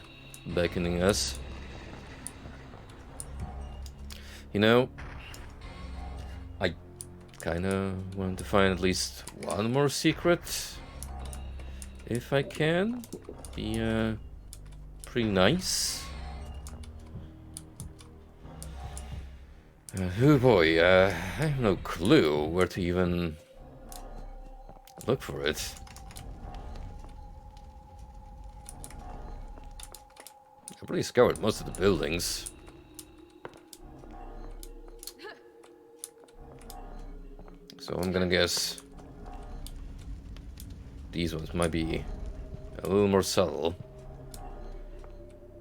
beckoning us. You know, I kinda want to find at least one more secret. If I can. Be pretty nice. Oh boy, I have no clue where to even look for it. I've already scoured most of the buildings. So I'm gonna guess these ones might be a little more subtle.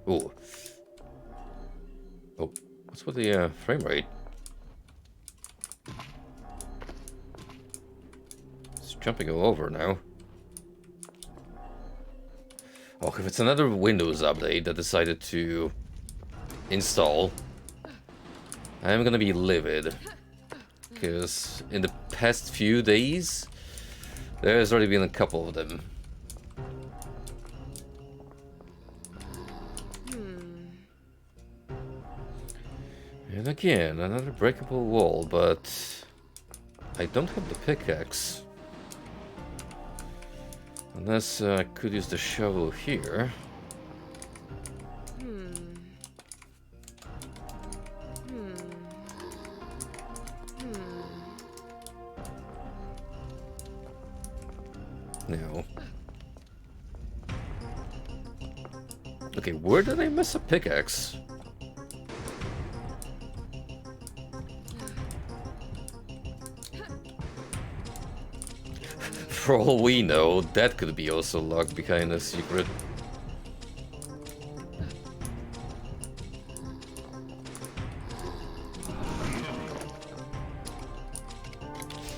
Ooh. Oh, what's with the frame rate? Jumping all over now. Oh, if it's another Windows update that decided to install, I'm gonna be livid. Because in the past few days, there's already been a couple of them. And again, another breakable wall, but I don't have the pickaxe. Unless I could use the shovel here. No. Okay, where did I miss a pickaxe? For all we know, that could be also locked behind a secret.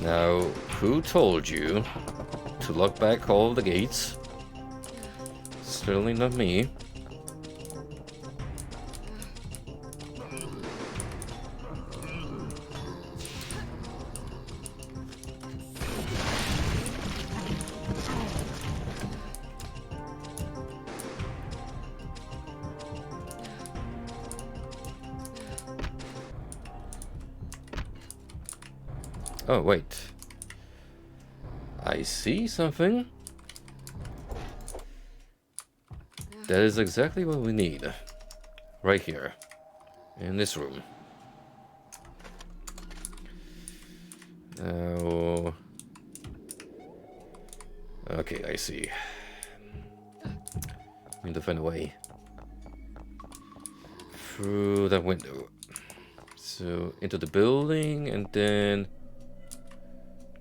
Now, who told you to lock back all of the gates? certainly not me. Oh, wait. I see something. That is exactly what we need. Right here. In this room. Now... Okay, I see. Need to find a way. Through that window. So, into the building, and then...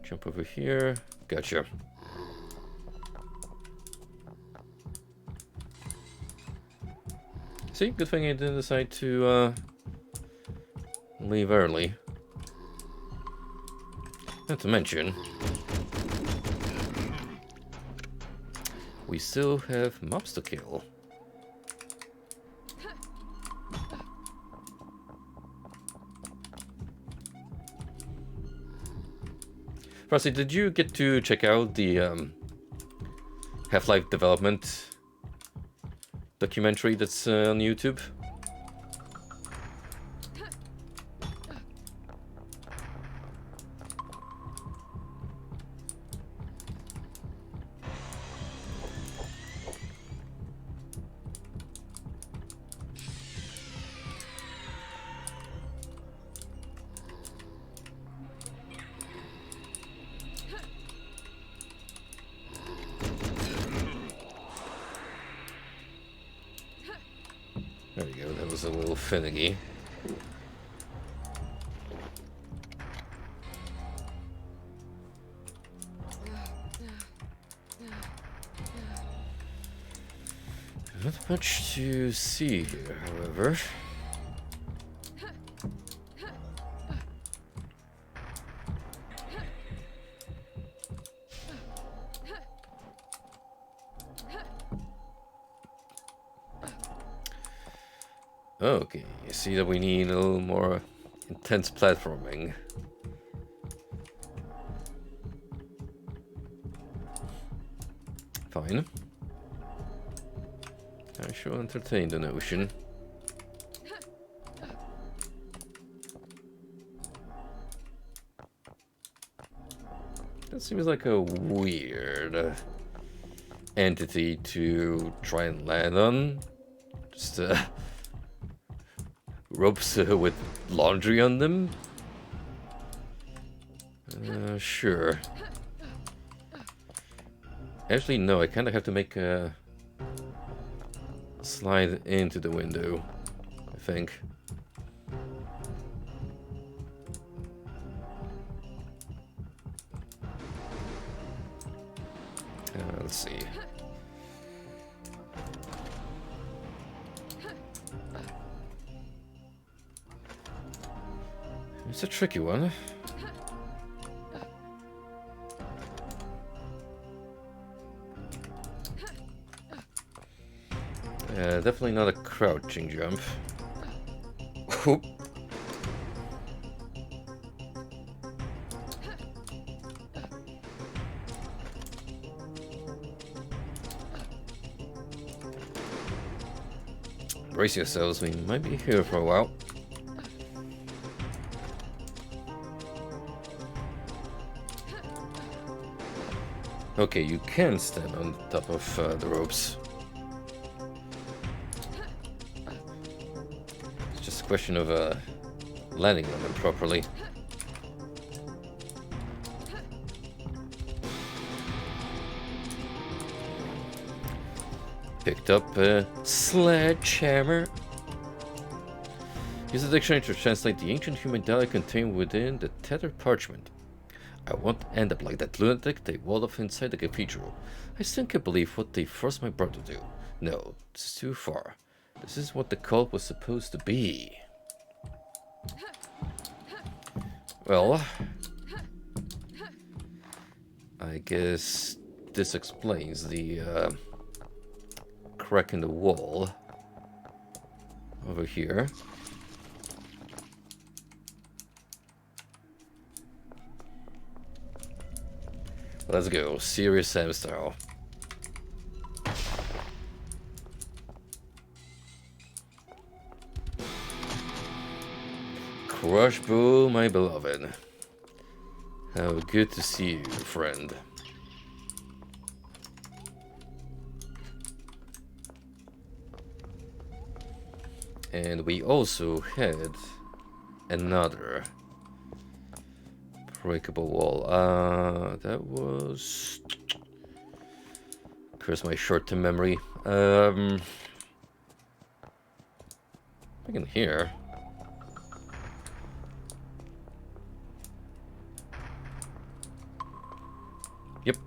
jump over here. Gotcha. See, good thing I didn't decide to leave early. Not to mention, we still have mobs to kill. Frosty, did you get to check out the Half-Life development documentary that's on YouTube? There we go, that was a little finicky. Not much to see here, however. Okay, you see that we need a little more intense platforming. Fine. I shall entertain the notion. That seems like a weird entity to try and land on. Just ropes with laundry on them? Sure. Actually, no, I kind of have to make a slide into the window, I think. Let's see. It's a tricky one. Definitely not a crouching jump. Oop. Brace yourselves, we might be here for a while. Okay, you can stand on top of the ropes. It's just a question of landing on them properly. Picked up a sledgehammer. Use the dictionary to translate the ancient human dialect contained within the tethered parchment. I won't end up like that lunatic they walled off inside the cathedral. I still can't believe what they forced my brother to do. No, this is too far. This is what the cult was supposed to be. Well, I guess this explains the crack in the wall over here. Let's go, serious Sam style. Crush Bull, my beloved. How good to see you, friend. And we also had another breakable wall. That was... Curse my short-term memory. I can hear. Yep.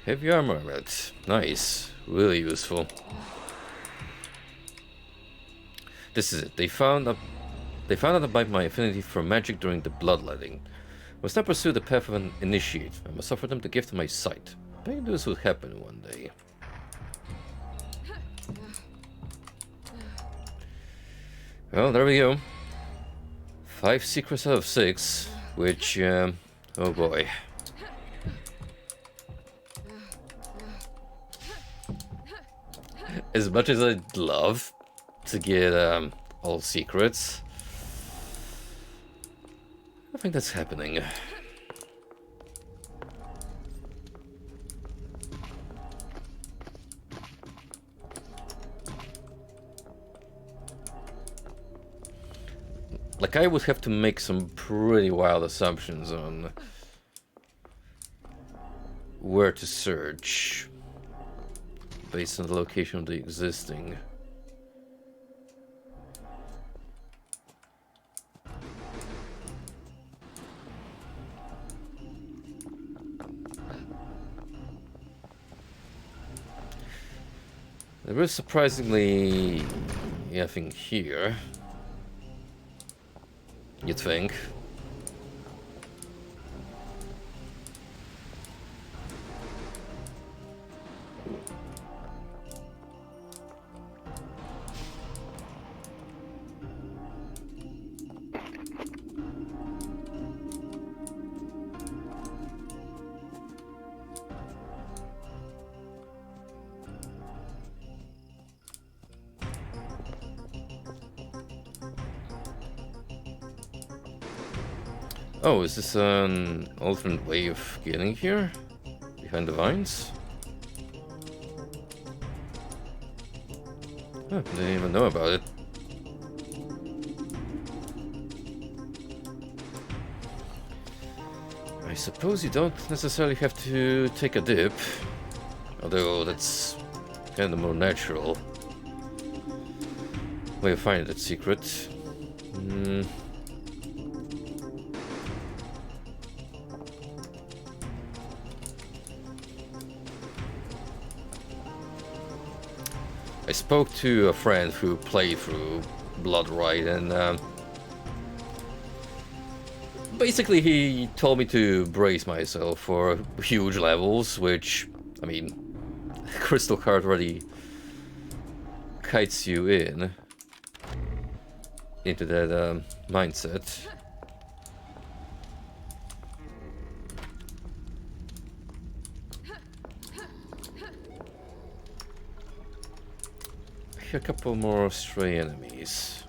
Heavy armor, right? Nice. Really useful. This is it. They found out about my affinity for magic during the bloodletting. I must not pursue the path of an initiate. I must offer them the gift of my sight. Maybe this would happen one day. Well, there we go. 5 secrets out of 6, which, oh boy. As much as I'd love to get all secrets, I think that's happening. Like, I would have to make some pretty wild assumptions on where to search based on the location of the existing. There is surprisingly nothing here, you'd think. Oh, is this an alternate way of getting here? Behind the vines? Huh, didn't even know about it. I suppose you don't necessarily have to take a dip, although that's kind of more natural way of finding that secret. I spoke to a friend who played through Bloodrite, and basically he told me to brace myself for huge levels, which, I mean, Crystal Card already kites you into that mindset. A couple more stray enemies.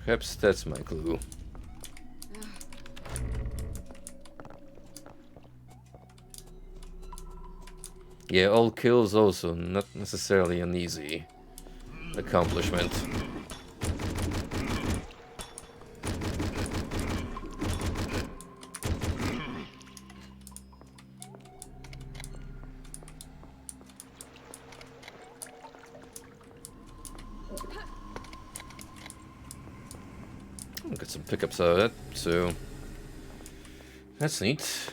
Perhaps that's my clue. Yeah, all kills also not necessarily an easy accomplishment. Got some pickups out of that, so that's neat.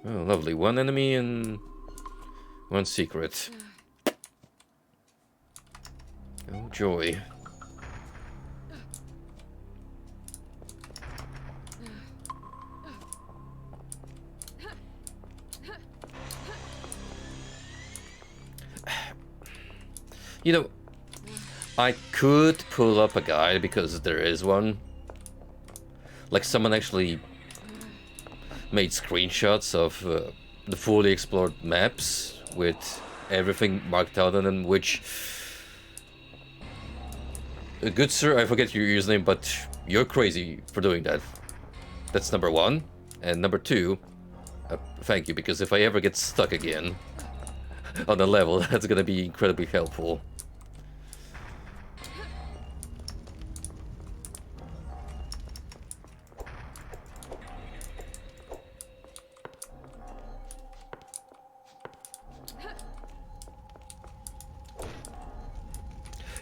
Oh, lovely. One enemy in One secret. Oh joy. You know, I could pull up a guide because there is one. Like someone actually made screenshots of the fully explored maps with everything marked out on them, which... Good sir, I forget your username, but you're crazy for doing that. That's number one. And number two, thank you, because if I ever get stuck again on a level, that's gonna be incredibly helpful.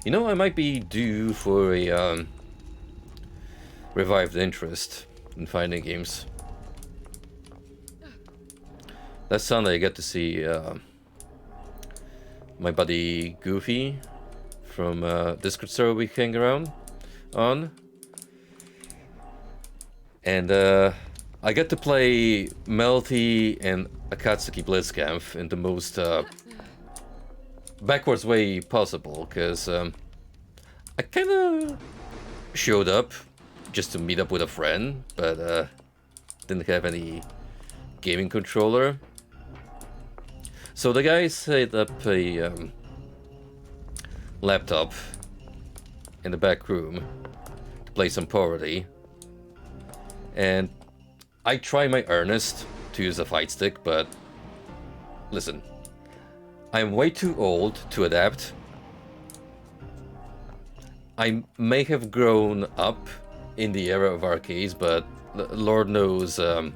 You know, I might be due for a revived interest in fighting games. Last Sunday I got to see my buddy Goofy from Discord server we hang around on. And I got to play Melty and Akatsuki Blitzcamp in the most backwards way possible, because I kind of showed up just to meet up with a friend, but didn't have any gaming controller. So the guy set up a laptop in the back room to play some Poverty, and I try my earnest to use a fight stick, but listen, I'm way too old to adapt. I may have grown up in the era of arcades, but Lord knows I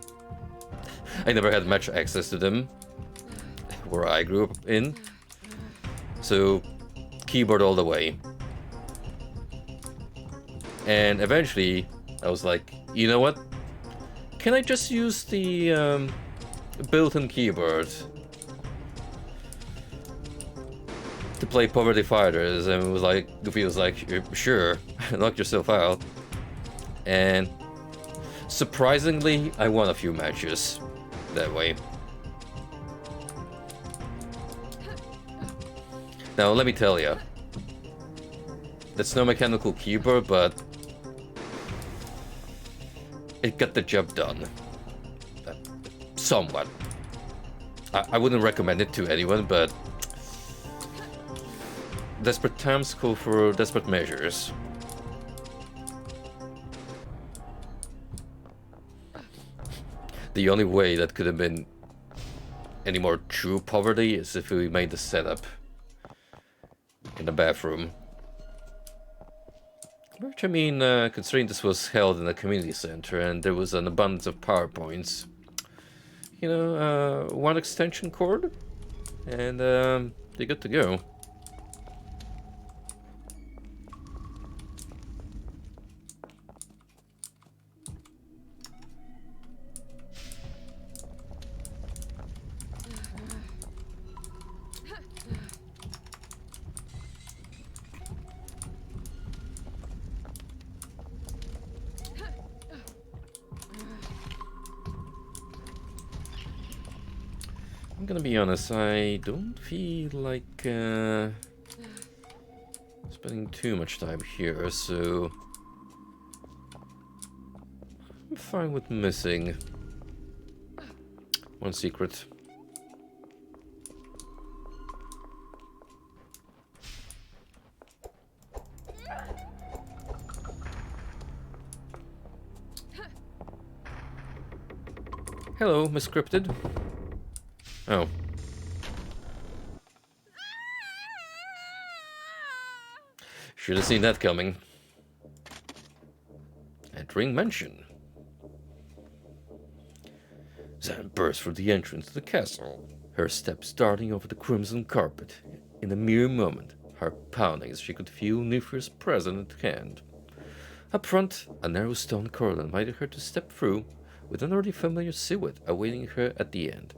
never had much access to them where I grew up in. So, keyboard all the way. And eventually, I was like, you know what? Can I just use the built-in keyboard to play Poverty Fighters? And it was like, Goofy was like, sure, knock yourself out. And surprisingly, I won a few matches that way. Now, let me tell you, that's no mechanical keyboard, but it got the job done. Somewhat. I wouldn't recommend it to anyone, but desperate times call for desperate measures. The only way that could have been any more true poverty is if we made the setup in the bathroom. Which, I mean, considering this was held in a community center and there was an abundance of PowerPoints, you know, one extension cord, and you're good to go. I'm gonna be honest, I don't feel like spending too much time here, so I'm fine with missing one secret. Hello, Miss Cryptid. Oh. Should have seen that coming. Entering mansion. Zan burst through the entrance to the castle, her steps darting over the crimson carpet. In a mere moment, heart pounding as she could feel Nifir's presence at hand. Up front, a narrow stone corridor invited her to step through, with an already familiar silhouette awaiting her at the end.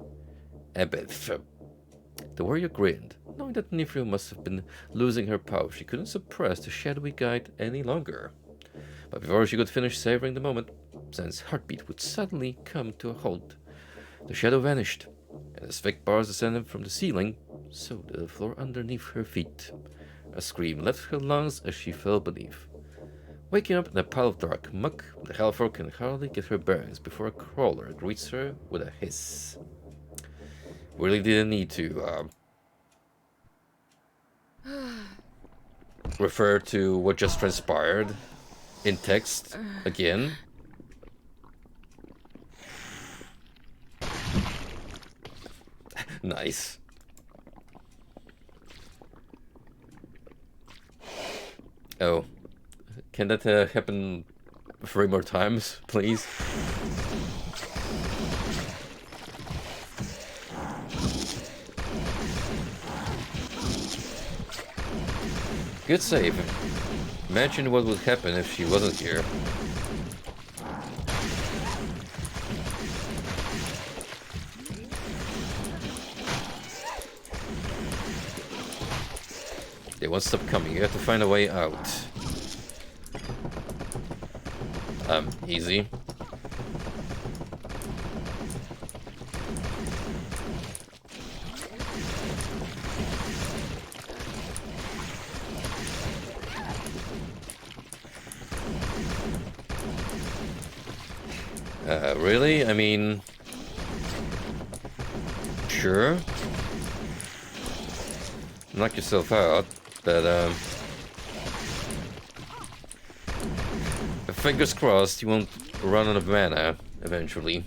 Ebeth. The warrior grinned, knowing that Nifrio must have been losing her power. She couldn't suppress the shadowy guide any longer. But before she could finish savoring the moment, Zen's heartbeat would suddenly come to a halt. The shadow vanished, and as thick bars descended from the ceiling, so did the floor underneath her feet. A scream left her lungs as she fell beneath. Waking up in a pile of dark muck, the Halfor can hardly get her bearings before a crawler greets her with a hiss. Really didn't need to refer to what just transpired in text again. Nice. Oh, can that happen 3 more times, please? Good save. Imagine what would happen if she wasn't here. They won't stop coming. You have to find a way out. Easy. Really? I mean... Sure. Knock yourself out, but, fingers crossed you won't run out of mana, eventually.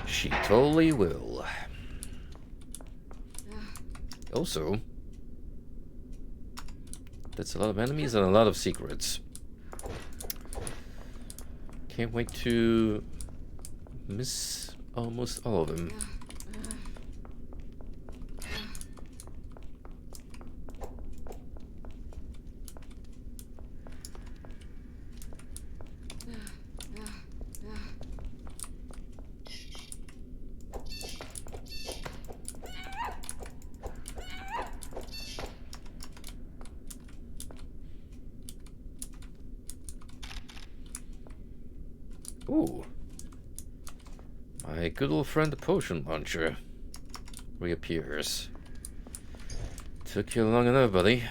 She totally will. Also, that's a lot of enemies and a lot of secrets. Can't wait to miss almost all of them. Ooh. My good old friend the potion launcher reappears. Took you long enough, buddy.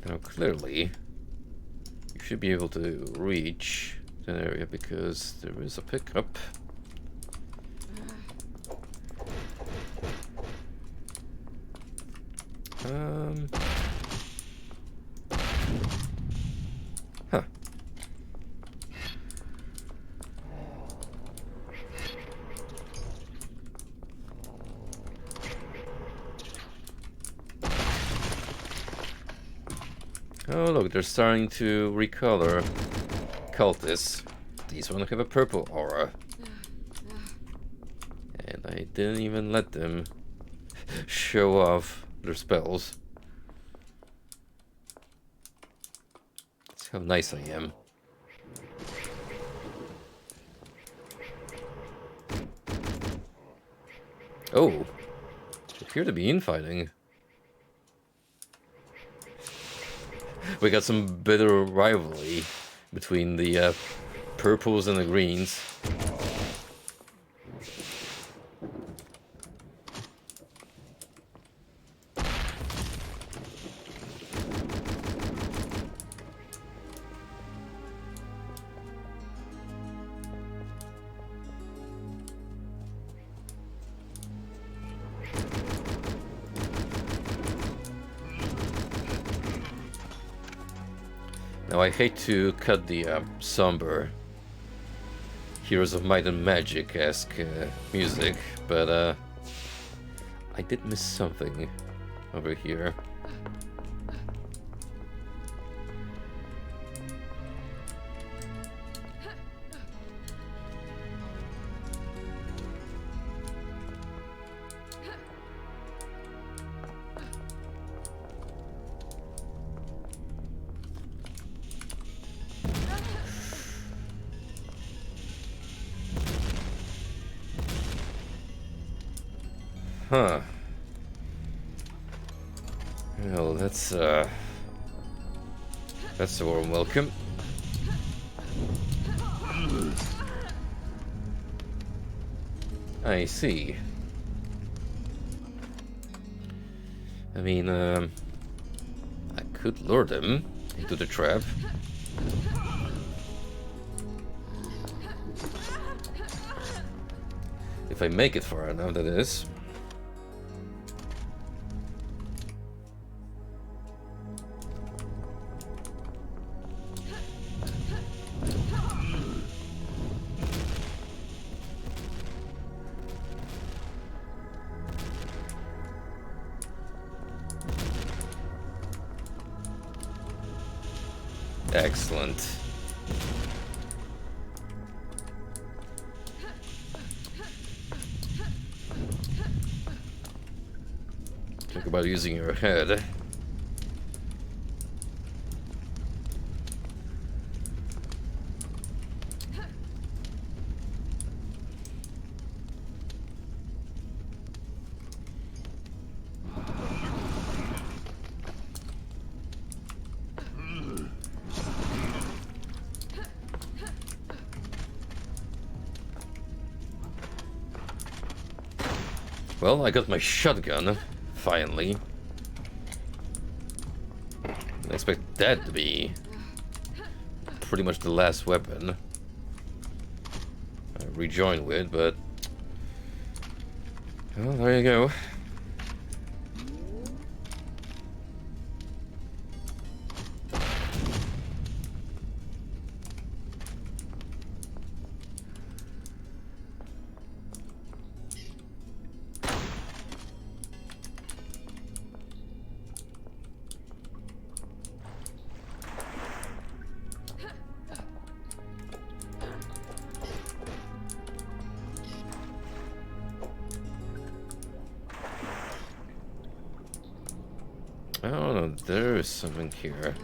Now clearly, you should be able to reach that area because there is a pickup. Huh. Oh look, they're starting to recolor cultists. These ones have a purple aura. And I didn't even let them show off their spells. That's how nice I am. Oh, they appear to be infighting. We got some bitter rivalry between the purples and the greens. Now I hate to cut the somber Heroes of Might and Magic-esque music, but I did miss something over here. Huh. Well, that's a warm welcome. I see. I mean, I could lure them into the trap. If I make it far enough, that is. Excellent. Talk about using your head. Well, I got my shotgun, finally. I expect that to be pretty much the last weapon I rejoin with, but... well, there you go. Oh no, there is something here.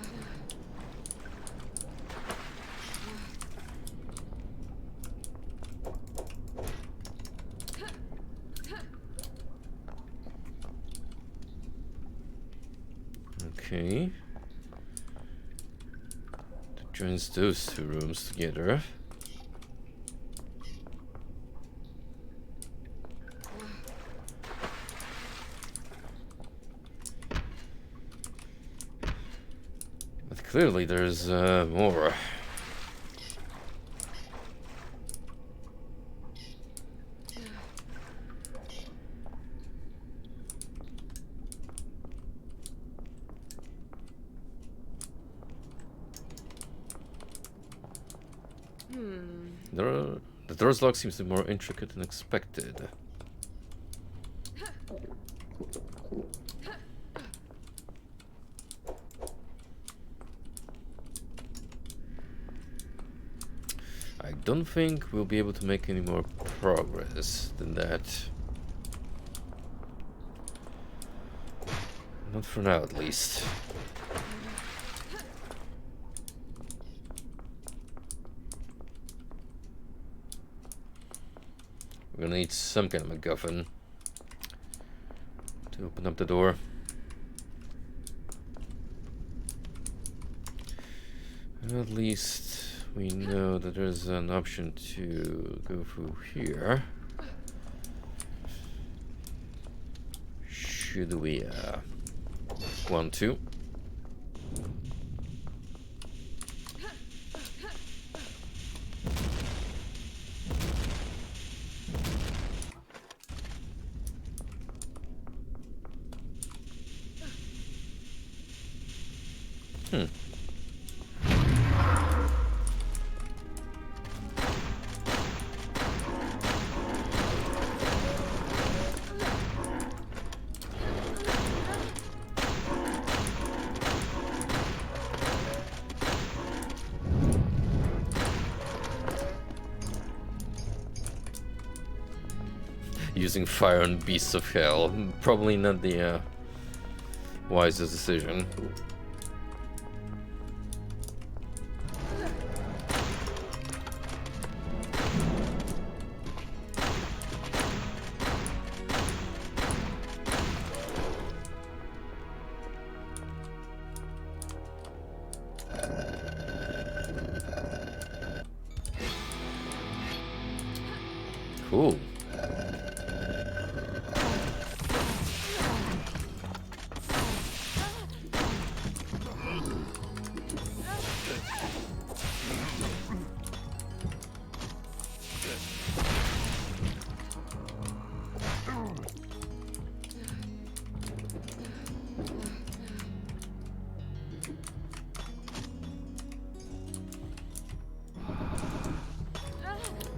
Okay. That joins those two rooms together. Clearly there's more. The door's lock seems to be more intricate than expected. I don't think we'll be able to make any more progress than that. Not for now, at least. We're gonna need some kind of MacGuffin to open up the door. At least we know that there's an option to go through here. Should we want to? Using fire on beasts of hell. Probably not the wisest decision. Cool.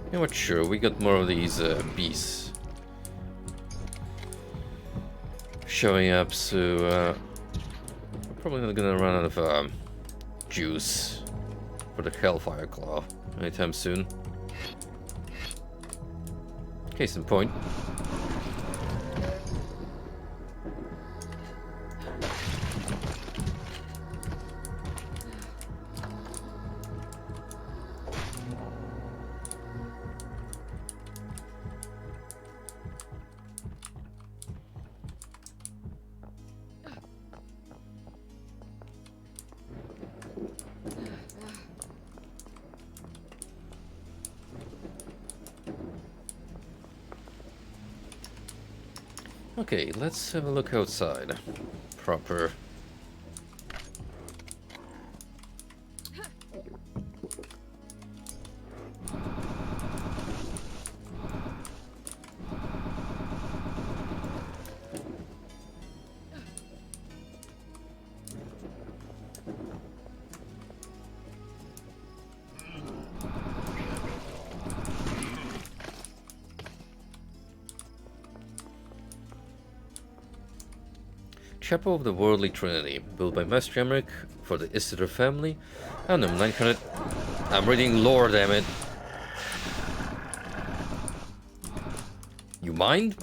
You know what, sure, we got more of these beasts showing up, so we're probably not gonna run out of juice for the Hellfire Claw anytime soon. Case in point. Okay, let's have a look outside. Proper. Chapel of the Worldly Trinity, built by Master Emmerich for the Isidore family. Annum 900. I'm reading lore, damn it. You mind?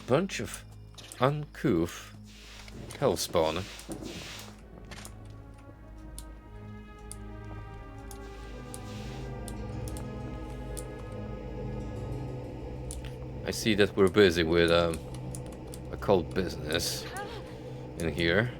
Bunch of uncouth hellspawn. I see that we're busy with occult business in here.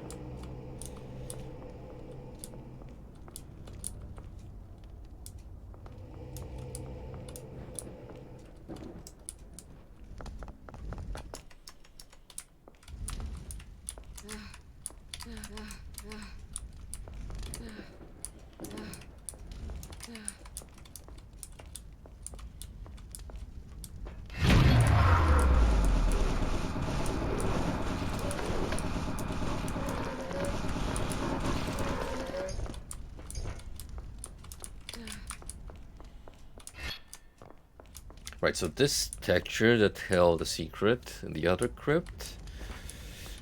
Right, so this texture that held a secret in the other crypt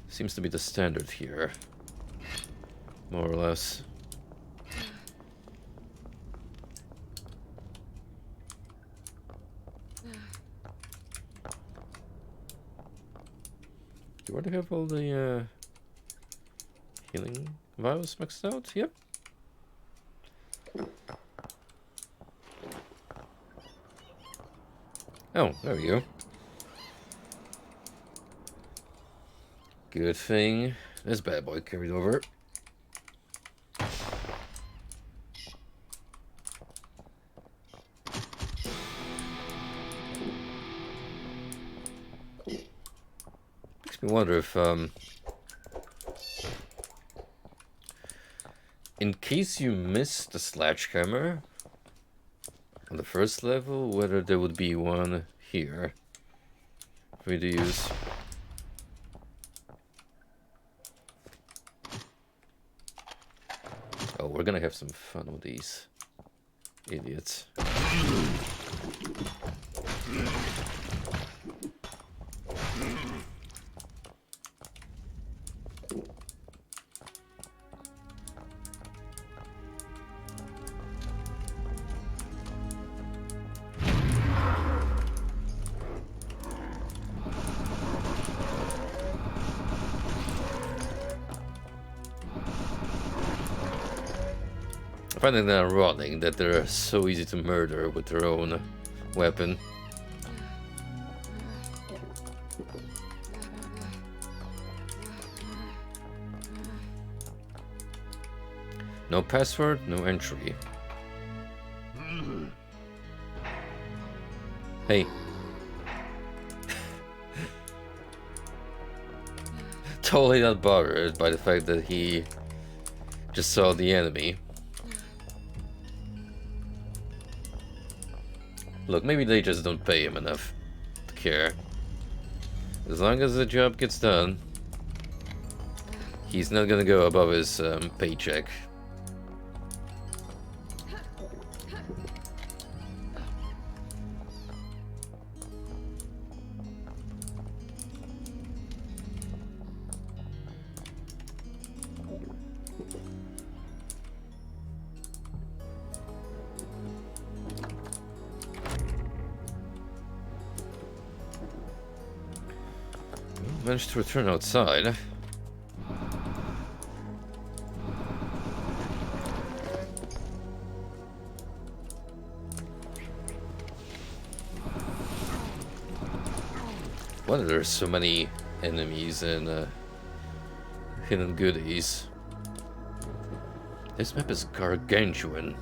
seems to be the standard here, more or less. Do you already have all the healing vials maxed out? Yep. Oh, there we go. Good thing this bad boy carried over. Makes me wonder if, in case you missed the sledgehammer on the first level, whether there would be one here for you to use. Oh, we're gonna have some fun with these idiots. I find it ironic that they're so easy to murder with their own weapon. No password, no entry. Hey. Totally not bothered by the fact that he just saw the enemy. Look, maybe they just don't pay him enough to care. As long as the job gets done, he's not gonna go above his paycheck. Managed to return outside. Why are there so many enemies and hidden goodies? This map is gargantuan.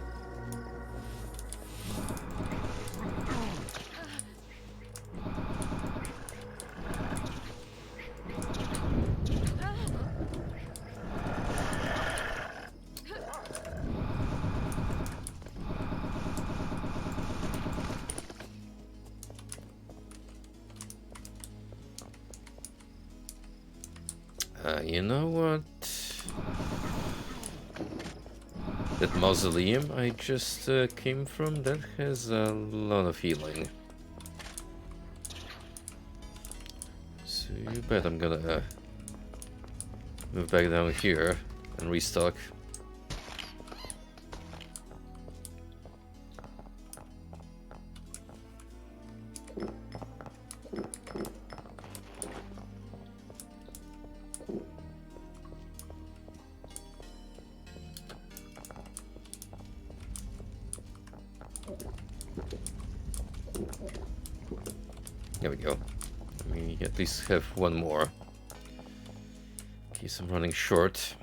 You know what? That mausoleum I just came from, that has a lot of healing. So you bet I'm gonna move back down here and restock. There we go. We at least have one more. In case I'm running short.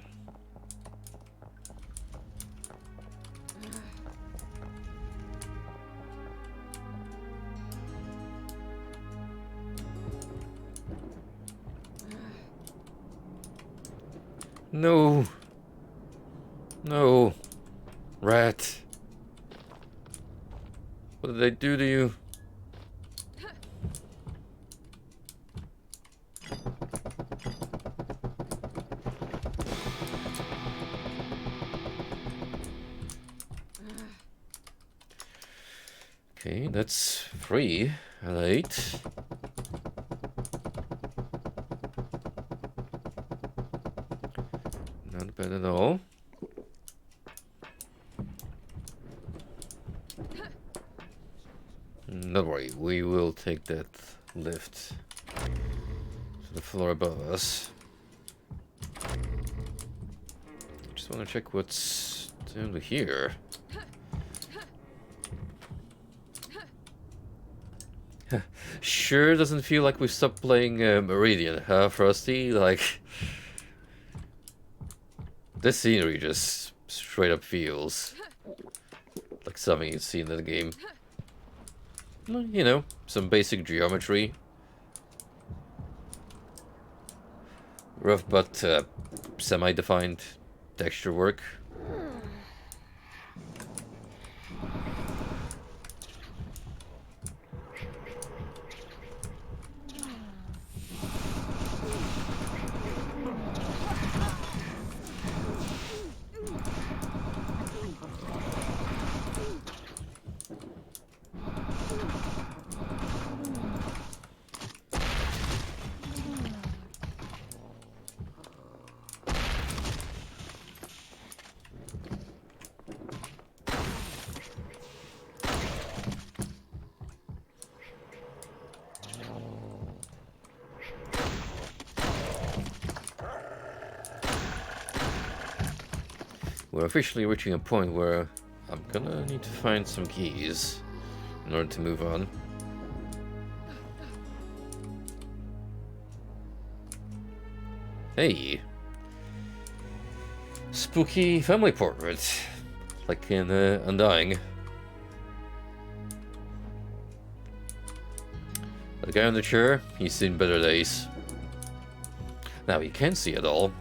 No. No. Rat. What did they do to you? Okay, that's 3 and 8. Not bad at all. Don't worry, we will take that lift to the floor above us. Just want to check what's down here. Sure doesn't feel like we stopped playing Meridian, huh, Frosty? Like, this scenery just straight up feels like something you've seen in the game. You know, some basic geometry. Rough but semi-defined texture work. We're officially reaching a point where I'm gonna need to find some keys in order to move on. Hey! Spooky family portrait, like in Undying. The guy on the chair, he's seen better days. Now he can't see it all.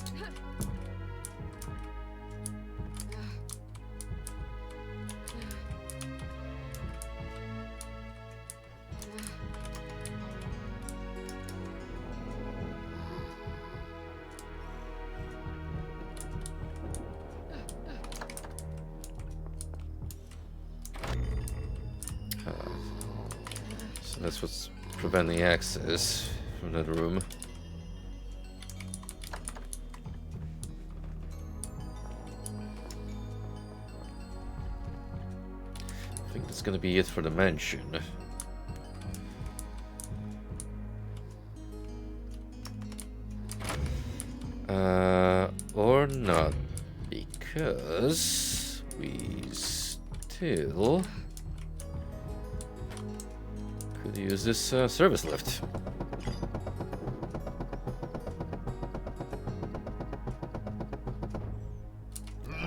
So that's what's preventing access from that room. I think that's gonna be it for the mansion. Or not, because we still could use this service lift.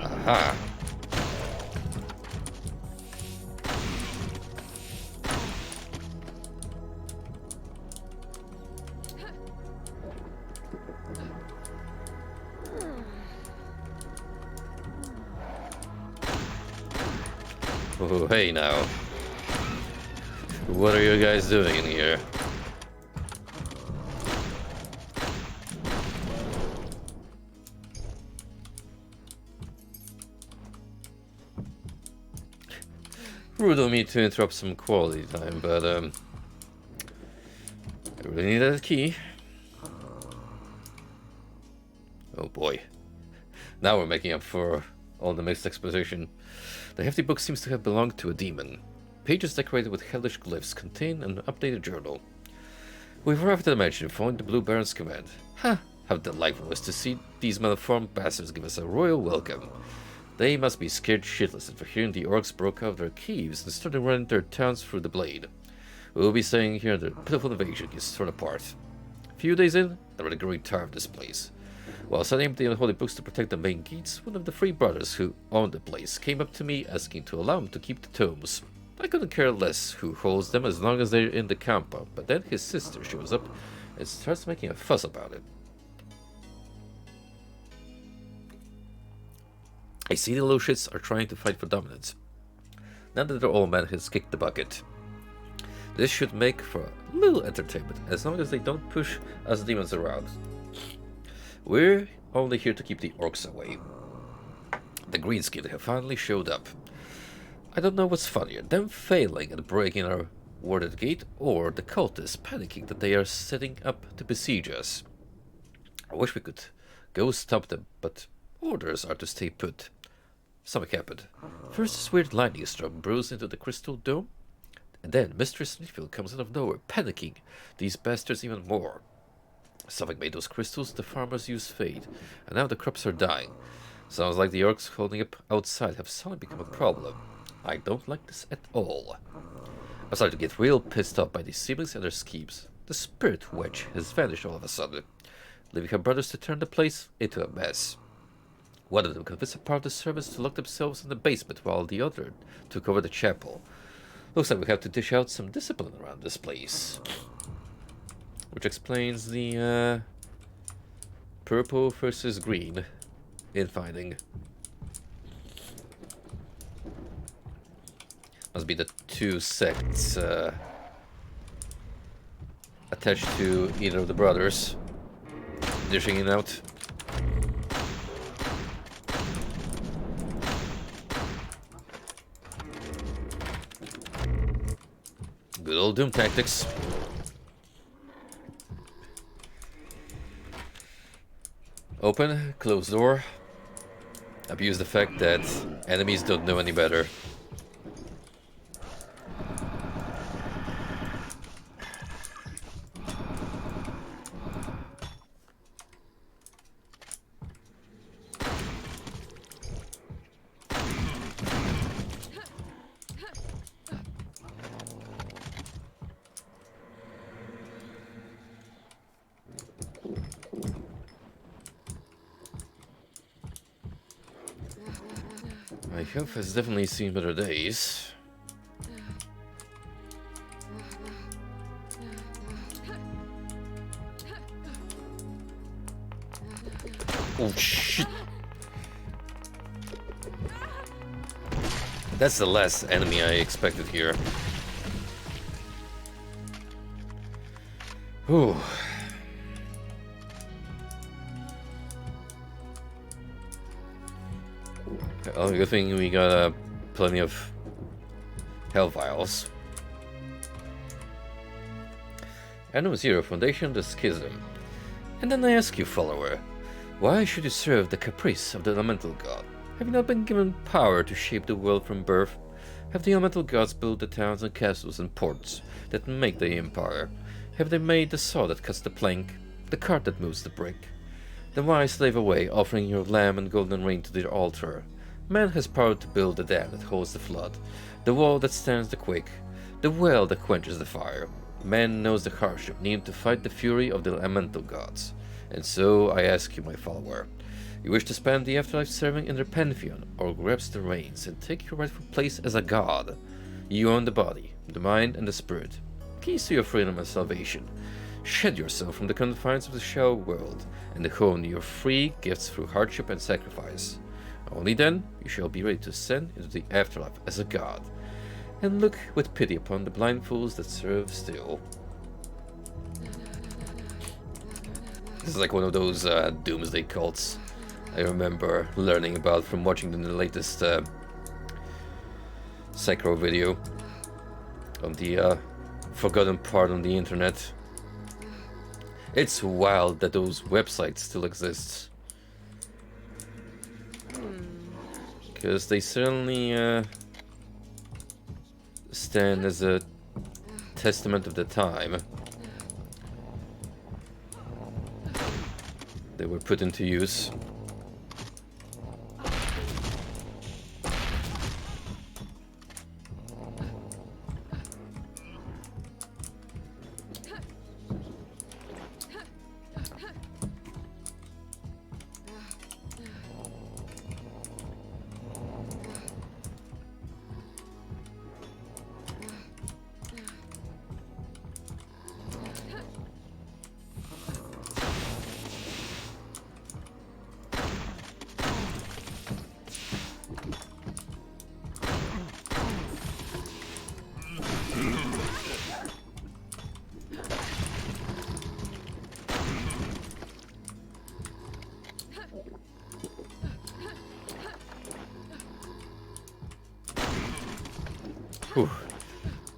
Aha. Oh, hey now. What are you guys doing in here? Rude of me to interrupt some quality time, but I really need that key. Oh boy. Now we're making up for all the mixed exposition. The hefty book seems to have belonged to a demon. Pages decorated with hellish glyphs contain an updated journal. We've arrived at the mansion following the Blue Baron's command. Ha! How delightful it was to see these malformed bastards give us a royal welcome. They must be scared shitless after hearing the Orcs broke out their caves and started running their towns through the blade. We'll be staying here until the pitiful invasion gets torn apart. A few days in, I'm already growing tired of this place. While setting up the unholy books to protect the main gates, one of the three brothers who owned the place came up to me asking to allow him to keep the tomes. I couldn't care less who holds them as long as they're in the compound, but then his sister shows up and starts making a fuss about it. I see the little shits are trying to fight for dominance. Now that their old man has kicked the bucket. This should make for a little entertainment, as long as they don't push us demons around. We're only here to keep the orcs away. The Greenskin have finally showed up. I don't know what's funnier, them failing at breaking our warded gate, or the cultists panicking that they are setting up to besiege us. I wish we could go stop them, but orders are to stay put. Something happened. First this weird lightning storm brews into the crystal dome, and then Mistress Needfield comes out of nowhere, panicking these bastards even more. Something made those crystals the farmers use fade, and now the crops are dying. Sounds like the orcs holding up outside have suddenly become a problem. I don't like this at all. I'm starting to get real pissed off by these siblings and their schemes. The spirit wedge has vanished all of a sudden, leaving her brothers to turn the place into a mess. One of them convinced a part of the servants to lock themselves in the basement while the other took over the chapel. Looks like we have to dish out some discipline around this place. Which explains the purple versus green infighting. Must be the two sects attached to either of the brothers dishing it out. Good old Doom tactics. Open, close door. Abuse the fact that enemies don't know any better. My health has definitely seen better days. Oh shit! That's the last enemy I expected here. Whew. Well, good thing we got plenty of hell vials. Animal Zero, Foundation of the Schism. And then I ask you, follower, why should you serve the caprice of the elemental god? Have you not been given power to shape the world from birth? Have the elemental gods built the towns and castles and ports that make the empire? Have they made the saw that cuts the plank, the cart that moves the brick? Then why slave away, offering your lamb and golden rain to their altar? Man has power to build the dam that holds the flood, the wall that stands the quake, the well that quenches the fire. Man knows the hardship needed to fight the fury of the elemental gods. And so I ask you, my follower, you wish to spend the afterlife serving in their pantheon, or grasp the reins and take your rightful place as a god? You own the body, the mind, and the spirit, keys to your freedom and salvation. Shed yourself from the confines of the shallow world, and hone your free gifts through hardship and sacrifice. Only then you shall be ready to ascend into the afterlife as a god, and look with pity upon the blind fools that serve still. This is like one of those doomsday cults I remember learning about from watching the latest Psycho video on the forgotten part on the internet. It's wild that those websites still exist, because they certainly stand as a testament of the time they were put into use. Whew.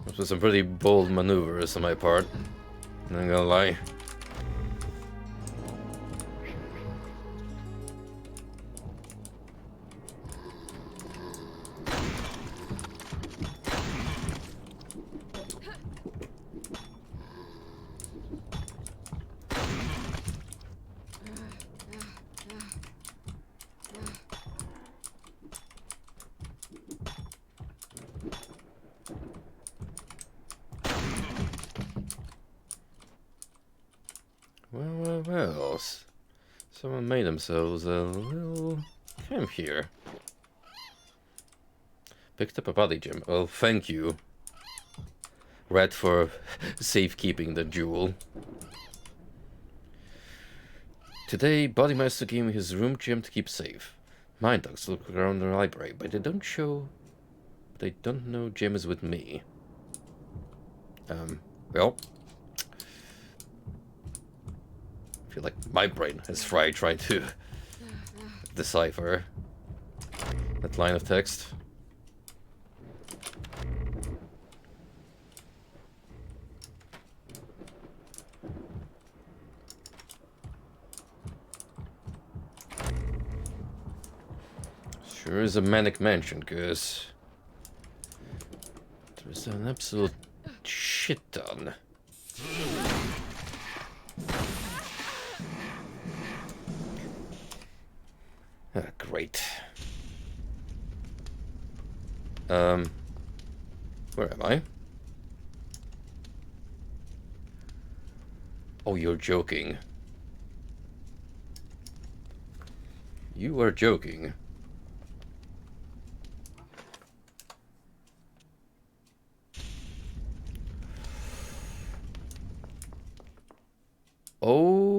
Those were some pretty bold maneuvers on my part, not gonna lie. Well, someone made themselves a little camp here. Picked up a body gem. Oh, thank you, Red, for safekeeping the jewel. Today, Bodymaster gave me his room gem to keep safe. My dogs look around the library, but they don't know gem is with me. Well, I feel like my brain is fried trying to decipher that line of text. Sure is a manic mansion, cause there's an absolute shit ton. Ah, great. Where am I? Oh, you're joking. You are joking. Oh.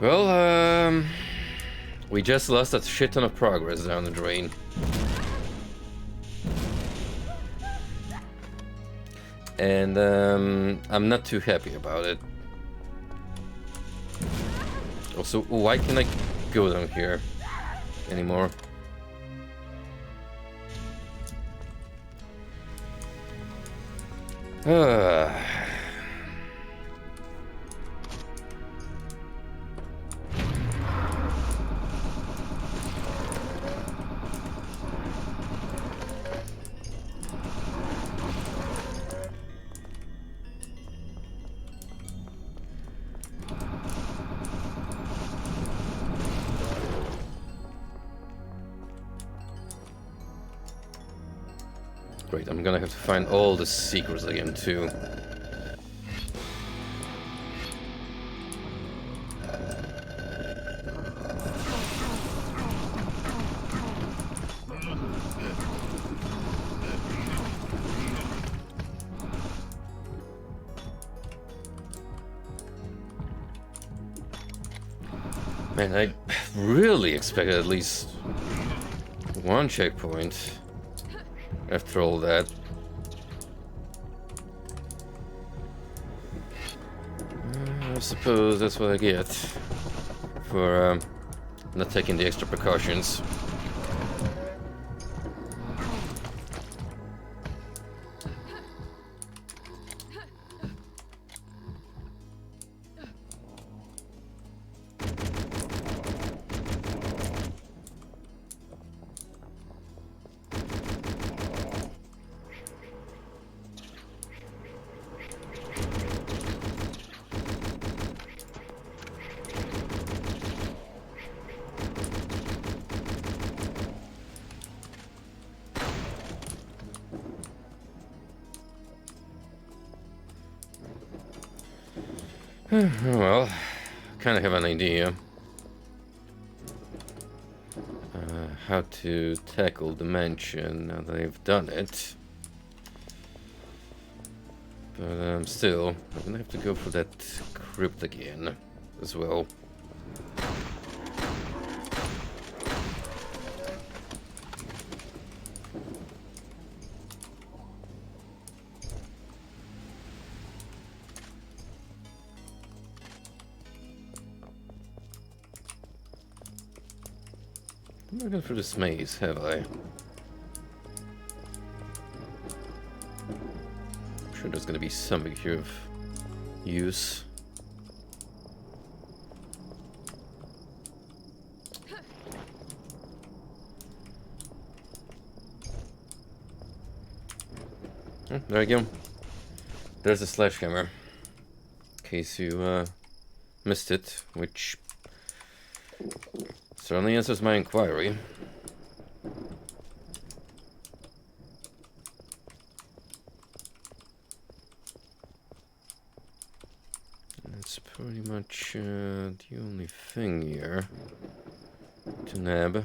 Well, we just lost a shit ton of progress down the drain. And I'm not too happy about it. Also, why can't I go down here anymore? Great, I'm gonna have to find all the secrets again, too. Man, I really expected at least one checkpoint after all that. I suppose that's what I get for not taking the extra precautions. Well, kind of have an idea how to tackle the mansion now that I've done it. But still, I'm gonna have to go for that crypt again as well. I'm not going for this maze, have I? I'm sure there's going to be something here of use. Oh, there you go. There's a sledgehammer. In case you missed it, which certainly answers my inquiry. That's pretty much the only thing here to nab.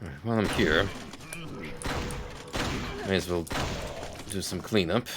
Alright, while I'm here, may as well do some cleanup.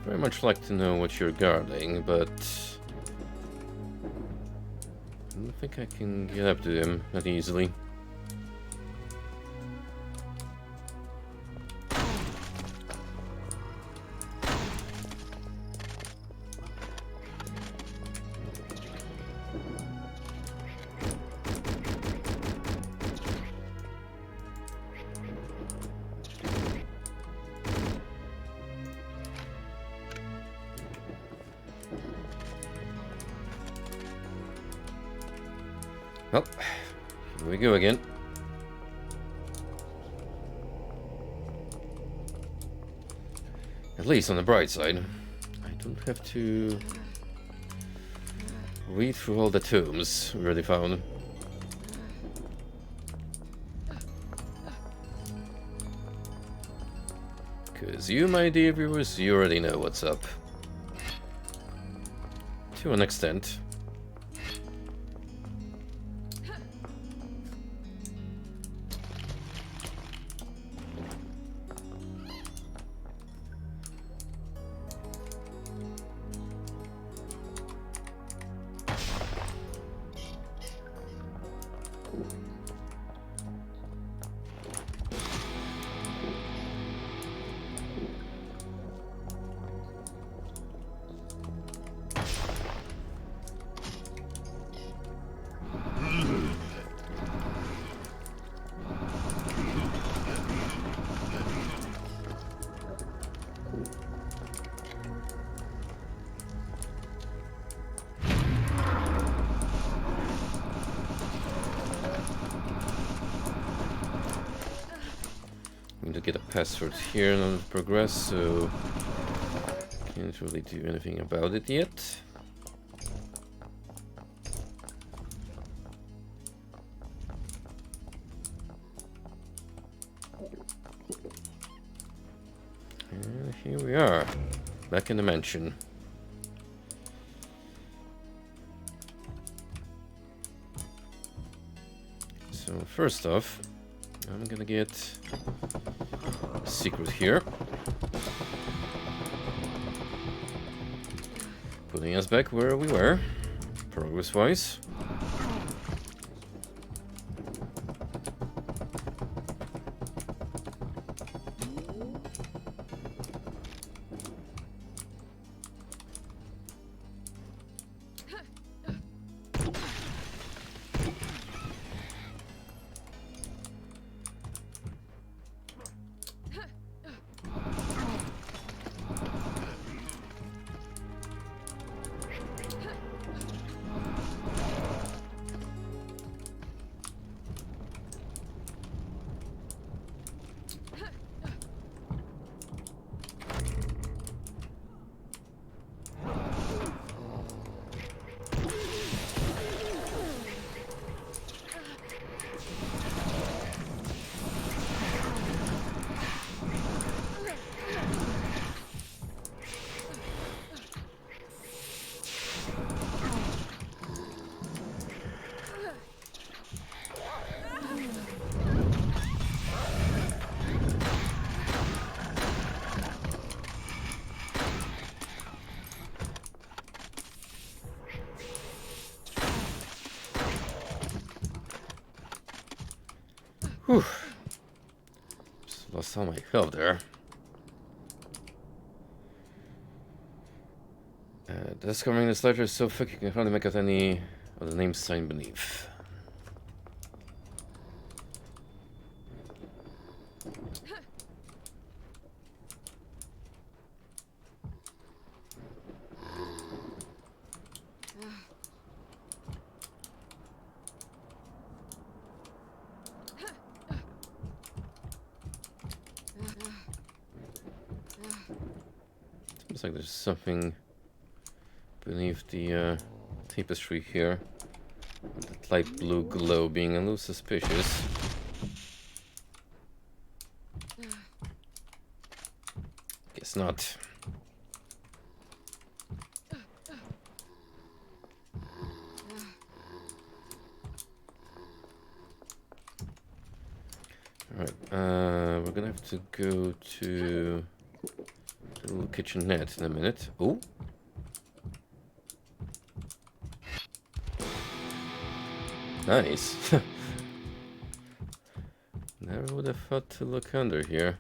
very much like to know what you're guarding, but I don't think I can get up to him that easily. Well, here we go again. At least on the bright side, I don't have to read through all the tomes we already found. Because you, my dear viewers, you already know what's up. To an extent. To get a password here in order to progress, so can't really do anything about it yet. And here we are, back in the mansion. So first off, I'm gonna get a secret here. Putting us back where we were, progress-wise. Whew. Just lost all my health there. Discovering this letter is so thick you can hardly make out any of the names signed beneath. Seems like there's something beneath the tapestry here. That light blue glow being a little suspicious. Guess not. Alright, we're gonna have to go to A little kitchenette in a minute. Oh. Nice. Never would have thought to look under here.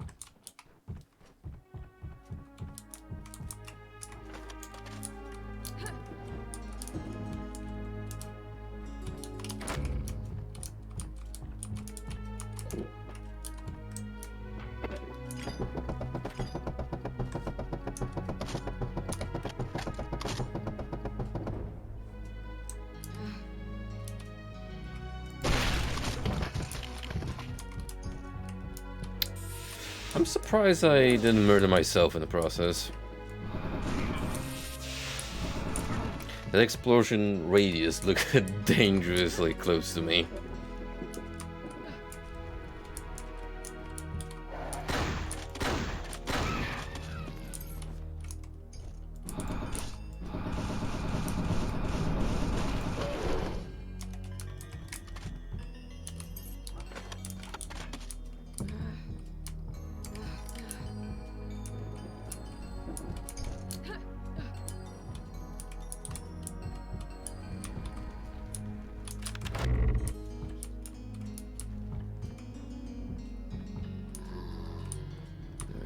I'm surprised I didn't murder myself in the process. That explosion radius looked dangerously close to me.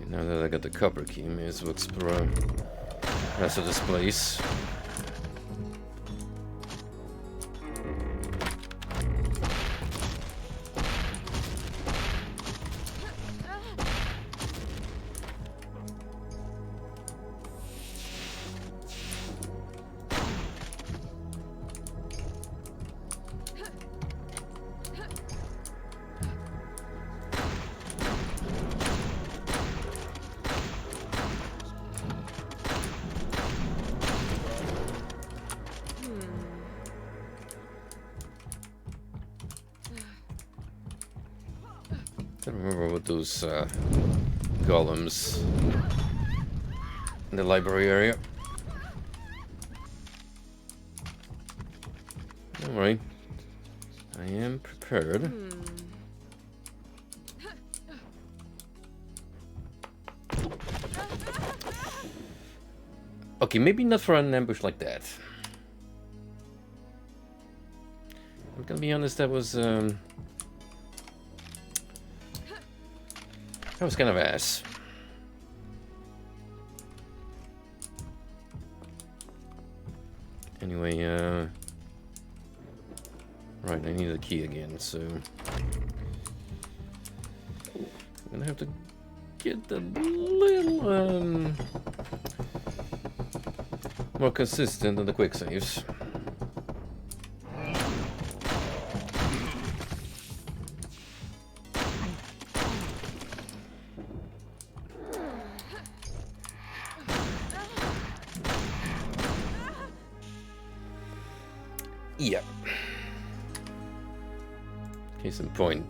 Now that I got the copper key, may as well explore the rest of this place. I don't remember what those golems in the library area. Alright. I am prepared. Okay, maybe not for an ambush like that. I'm gonna be honest, that was kind of ass. Anyway, right, I need a key again, so I'm gonna have to get a little more consistent on the quick saves. Yeah. Case in point.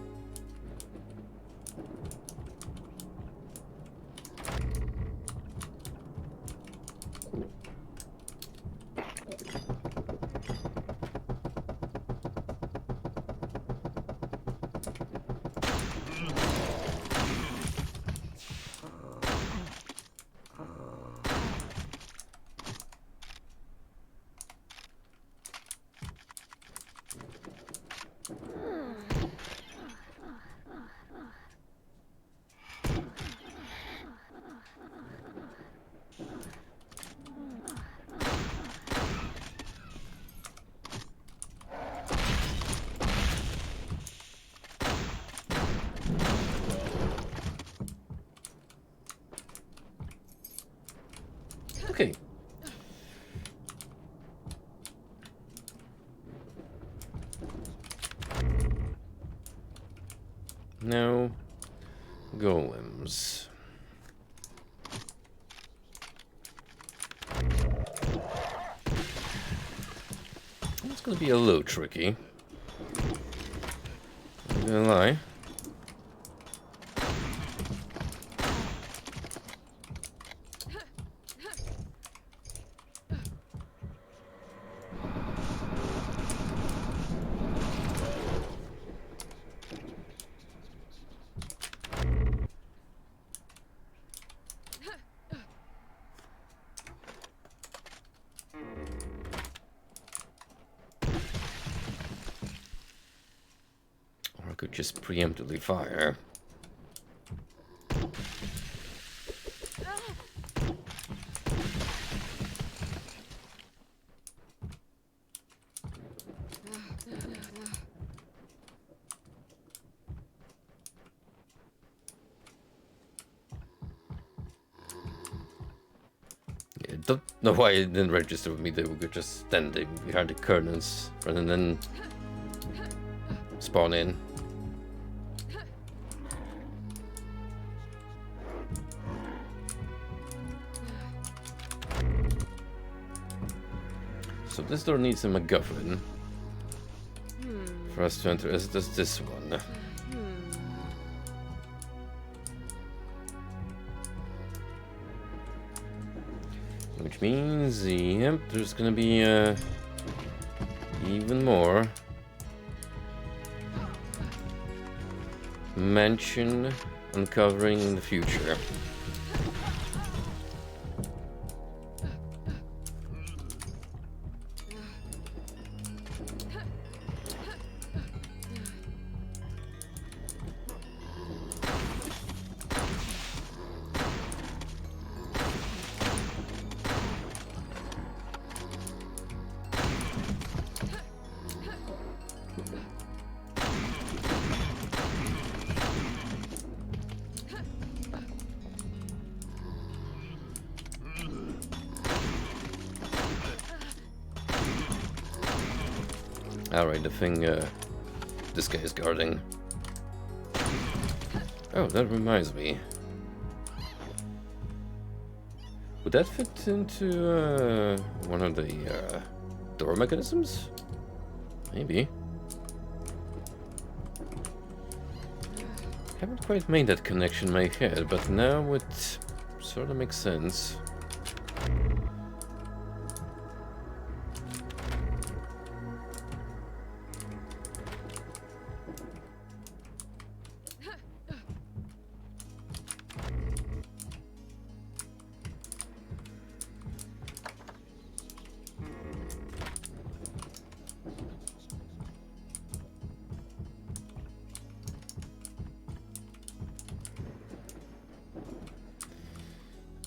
Okay. Now, golems. It's gonna be a little tricky. I'm not gonna lie. Could just preemptively fire. Yeah, don't know why it didn't register with me. They were just standing behind the curtains rather than spawn in. So this door needs a MacGuffin for us to enter. As does this one. Which means, yep, there's gonna be even more mansion uncovering in the future. Alright, the thing this guy is guarding. Oh, that reminds me. Would that fit into one of the door mechanisms? Maybe. Haven't quite made that connection in my head, but now it sort of makes sense.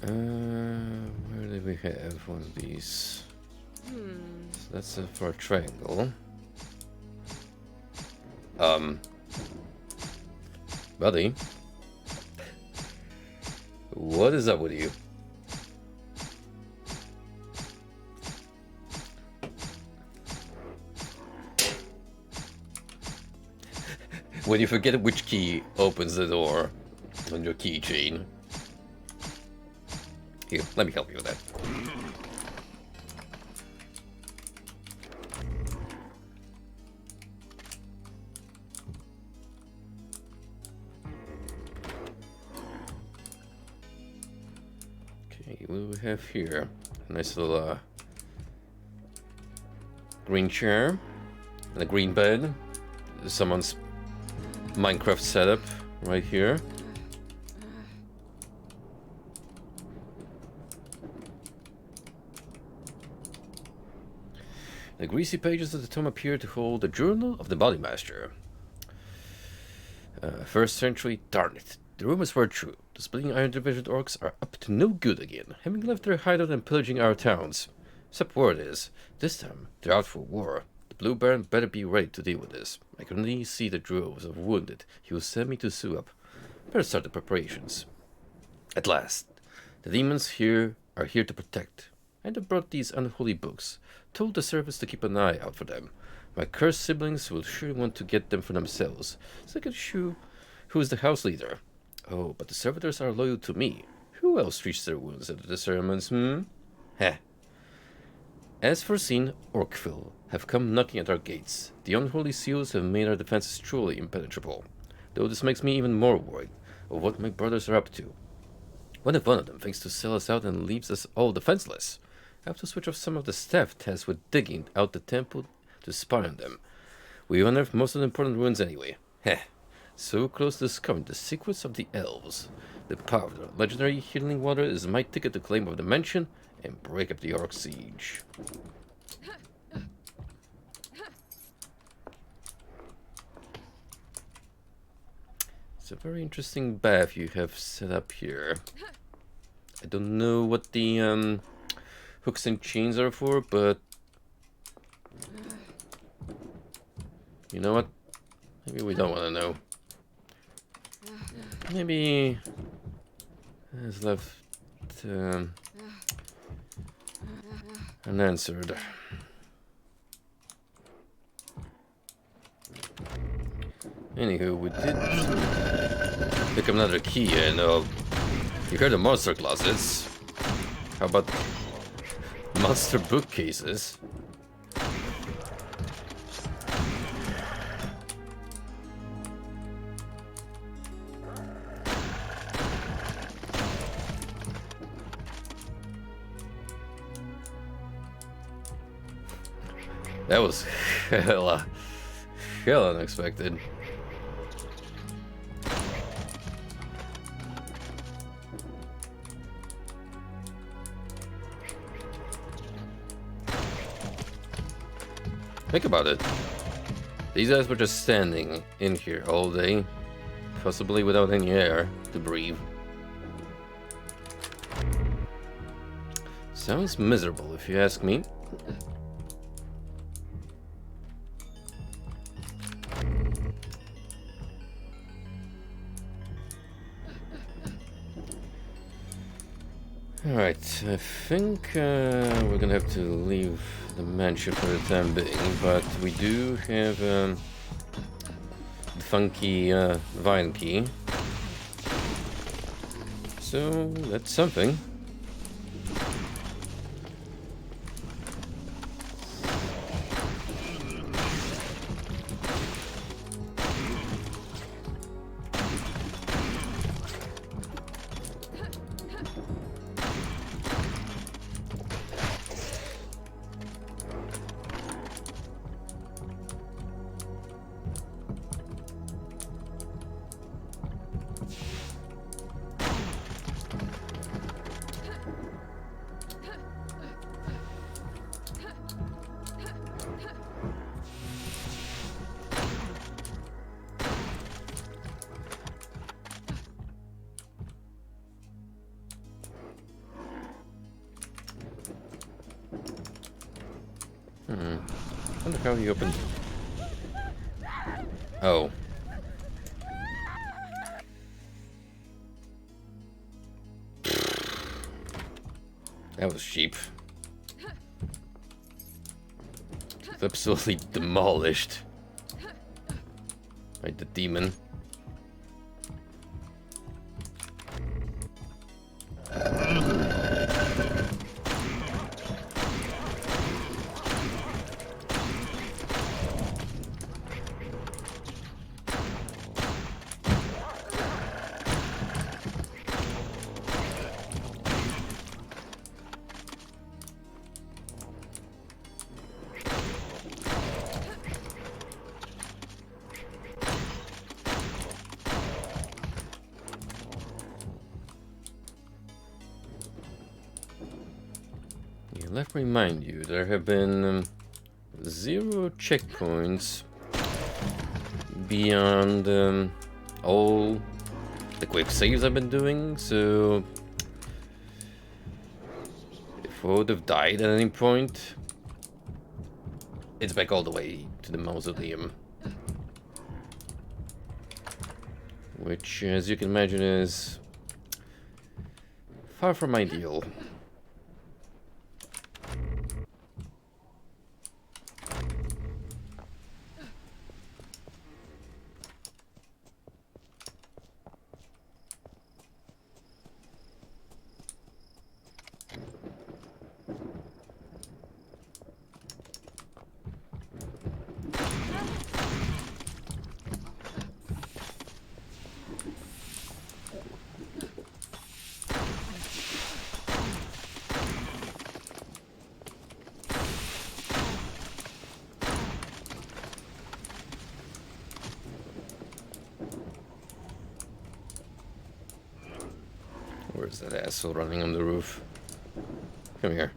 Where do we have one of these? So that's for a triangle. Buddy, what is up with you? When you forget which key opens the door on your keychain. Here, let me help you with that. Okay, what do we have here? A nice little green chair and a green bed. Someone's Minecraft setup right here. The greasy pages of the tome appear to hold the Journal of the Bodymaster. 1st century, darn it. The rumors were true. The splitting Iron Division Orcs are up to no good again, having left their hideout and pillaging our towns. Except word is, this time they're out for war. The Blue Baron better be ready to deal with this. I can only see the droves of wounded he will send me to sew up. Better start the preparations. At last, the demons here are here to protect. And I brought these unholy books. Told the servants to keep an eye out for them. My cursed siblings will sure want to get them for themselves, so I can show who is the house leader. Oh, but the servitors are loyal to me. Who else treats their wounds after the ceremonies, Heh. As foreseen, Orcville have come knocking at our gates. The unholy seals have made our defenses truly impenetrable. Though this makes me even more worried of what my brothers are up to. What if one of them thinks to sell us out and leaves us all defenseless? I have to switch off some of the staff tasked with digging out the temple to spy on them. We unearthed most of the important ruins anyway. Heh. So close to discovering the secrets of the elves. The power of the legendary healing water is my ticket to claim of the mansion and break up the Orc siege. It's a very interesting bath you have set up here. I don't know what the hooks and chains are for, but you know what? Maybe we don't want to know. Maybe it's left unanswered. Anywho, we did pick up another key, and you heard the monster closets. How about monster bookcases? That was hell unexpected. Think about it. These guys were just standing in here all day, possibly without any air to breathe. Sounds miserable if you ask me. Alright, I think we're gonna have to leave the mansion for the time being, but we do have the funky vine key. So that's something. I wonder how he opened. Oh. That was cheap. It's absolutely demolished by the demon. Let me remind you, there have been 0 checkpoints beyond all the quick saves I've been doing, so if I would have died at any point, it's back all the way to the mausoleum. Which, as you can imagine, is far from ideal. Where's that asshole running on the roof? Come here.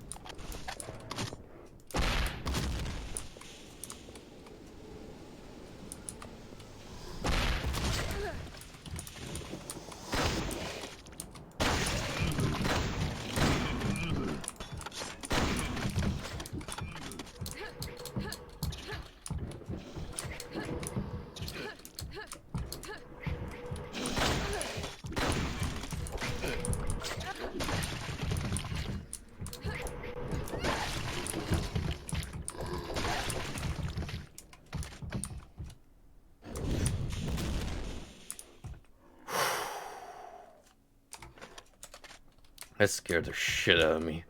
That scared the shit out of me.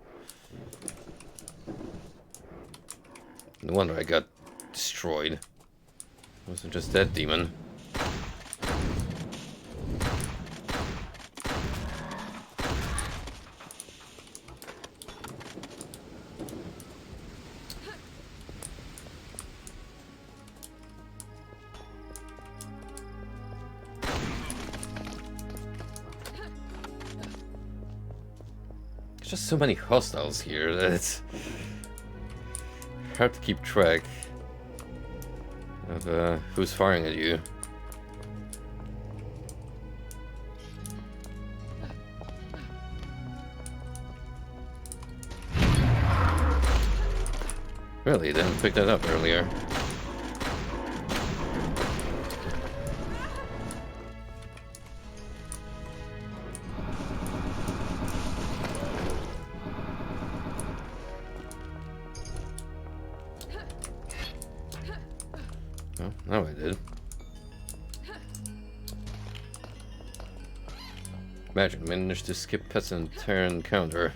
No wonder I got destroyed. It wasn't just that demon. There's just so many hostiles here that it's hard to keep track of who's firing at you. Really, didn't pick that up earlier. Oh, now I did. Imagine, managed to skip past an entire encounter.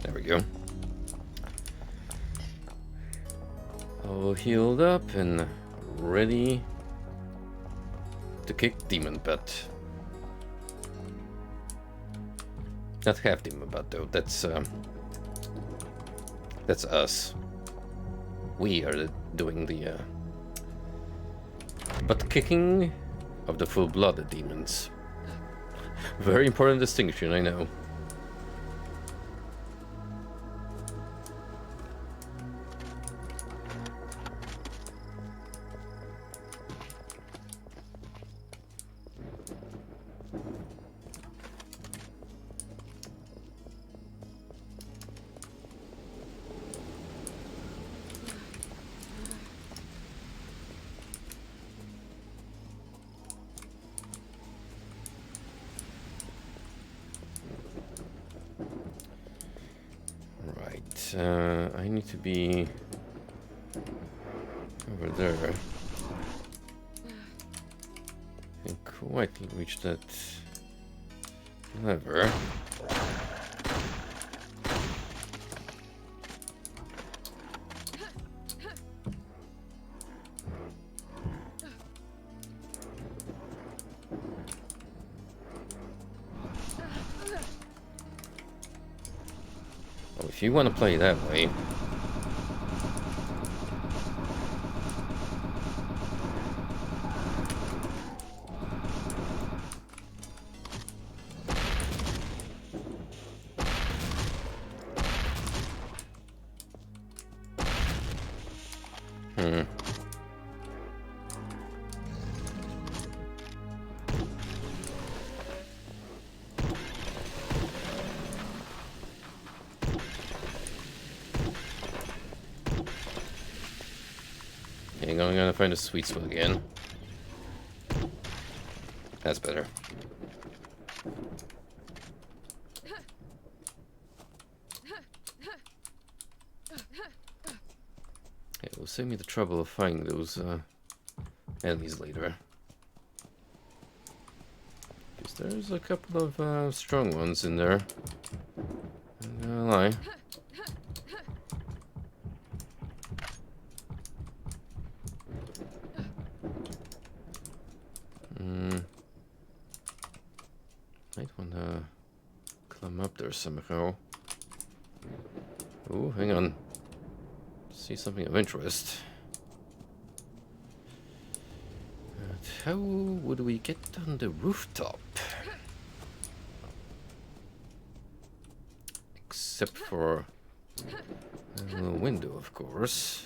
There we go. All healed up and ready to kick demon butt. Not half demon butt though. That's us. We are doing the butt kicking of the full-blooded demons. Very important distinction, I know. I need to be over there. Can't quite reach that lever. If you want to play that way. Hang on, I'm gonna find a sweet spot again. That's better. It will save me the trouble of finding those enemies later. Because there's a couple of strong ones in there. I'm not gonna lie. Might wanna climb up there somehow. Oh, hang on. See something of interest. But how would we get on the rooftop? Except for a little window, of course.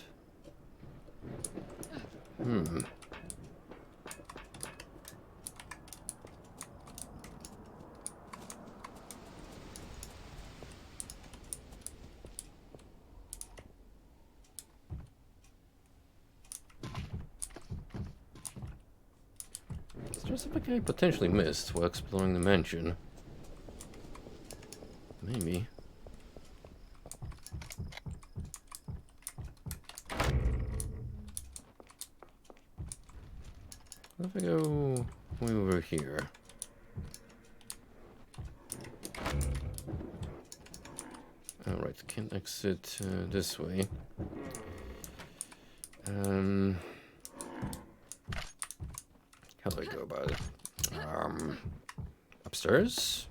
There's something I potentially missed while exploring the mansion. Maybe. What if I go way over here? Alright, can't exit this way. How do I go about it? Upstairs?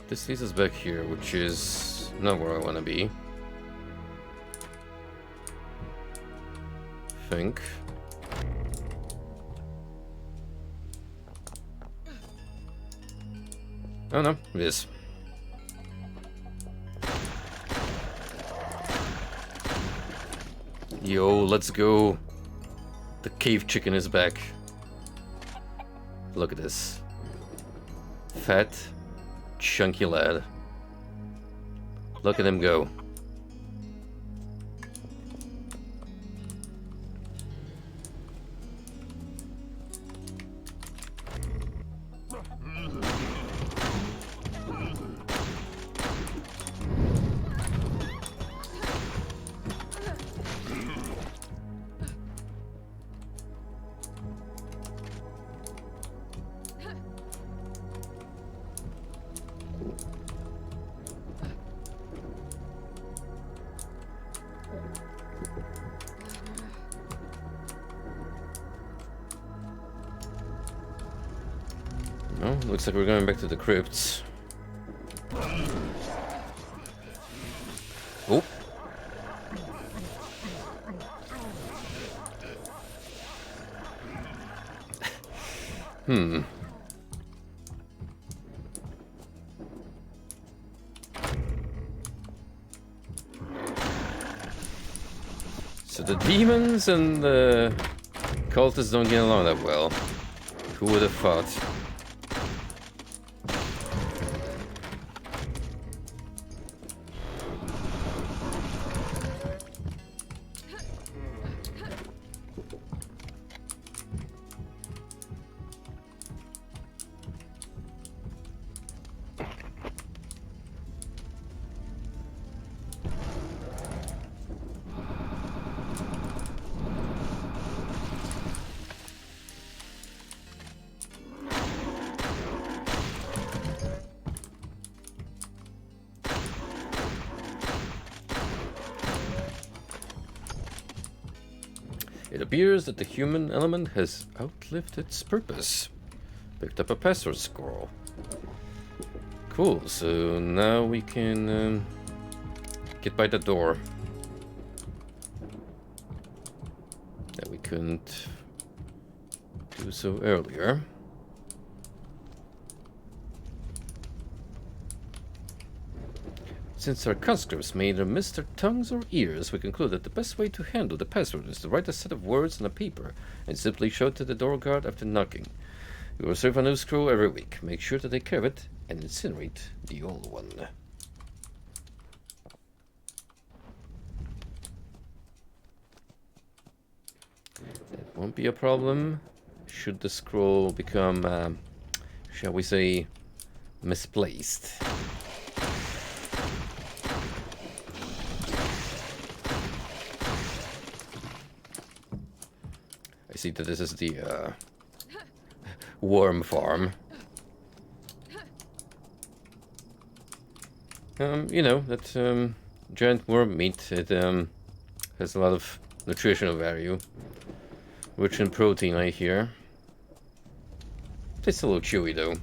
This leads us back here, which is not where I want to be. I think. Oh no, it is. Yo, let's go. The cave chicken is back. Look at this. Fat, chunky lad. Look at him go. No, looks like we're going back to the crypts. Oh. So the demons and the cultists don't get along that well. Who would have thought? It appears that the human element has outlived its purpose. Picked up a password scroll. Cool, so now we can get by the door that we couldn't do so earlier. Since our conscripts may either miss their tongues or ears, we conclude that the best way to handle the password is to write a set of words on a paper and simply show it to the door guard after knocking. We will receive a new scroll every week. Make sure to take care of it and incinerate the old one. That won't be a problem should the scroll become, shall we say, misplaced. I see that this is the worm farm. You know, that giant worm meat, it has a lot of nutritional value. Rich in protein, I hear. Tastes a little chewy though.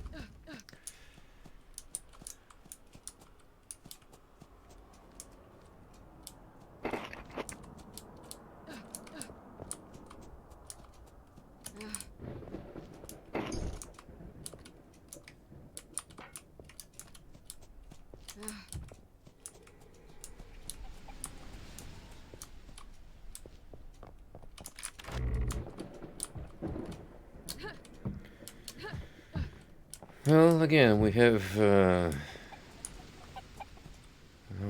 Well, again, we have no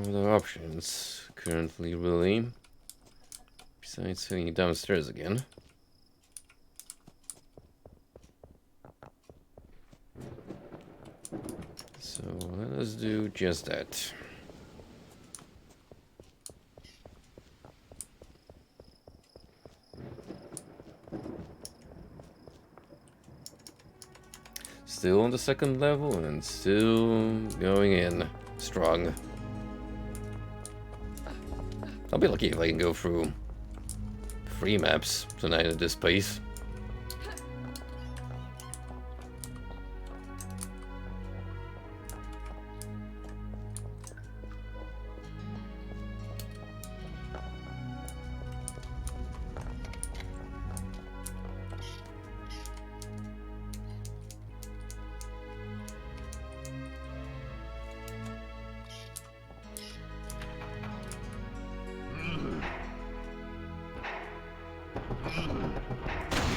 other options currently, really, besides heading downstairs again. So let us do just that. Still on the second level and still going in strong. I'll be lucky if I can go through 3 maps tonight at this pace.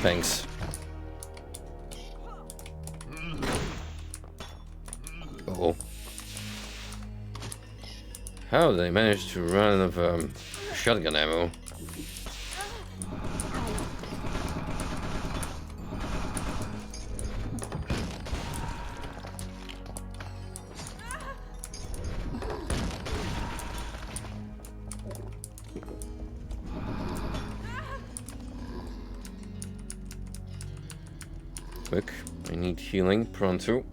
Thanks. Oh. How did they manage to run out of shotgun ammo? Quick, I need healing pronto.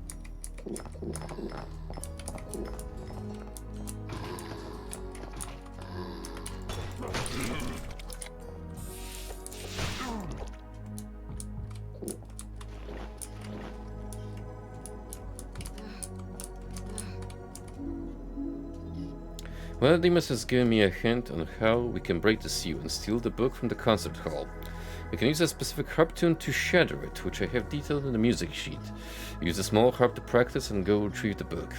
Well, Demas has given me a hint on how we can break the seal and steal the book from the concert hall. We can use a specific harp tune to shatter it, which I have detailed in the music sheet. Use a small harp to practice and go retrieve the book.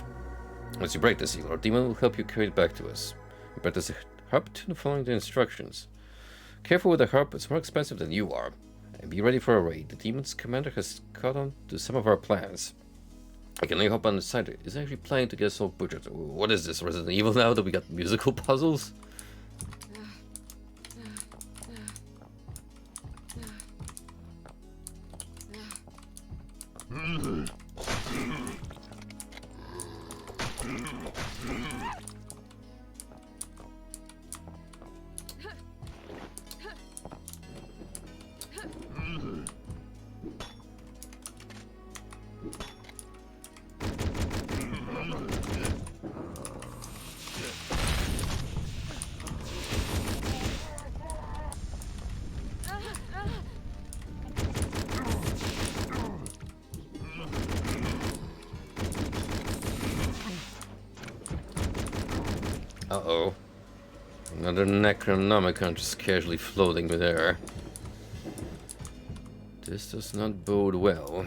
Once you break the seal, our demon will help you carry it back to us. We practice the harp tune following the instructions. Careful with the harp, it's more expensive than you are. And be ready for a raid. The demon's commander has caught on to some of our plans. I can only hope on the side is actually planning to get us all butchered. What is this, Resident Evil now that we got musical puzzles? Uh-oh. Another Necronomicon just casually floating midair. This does not bode well.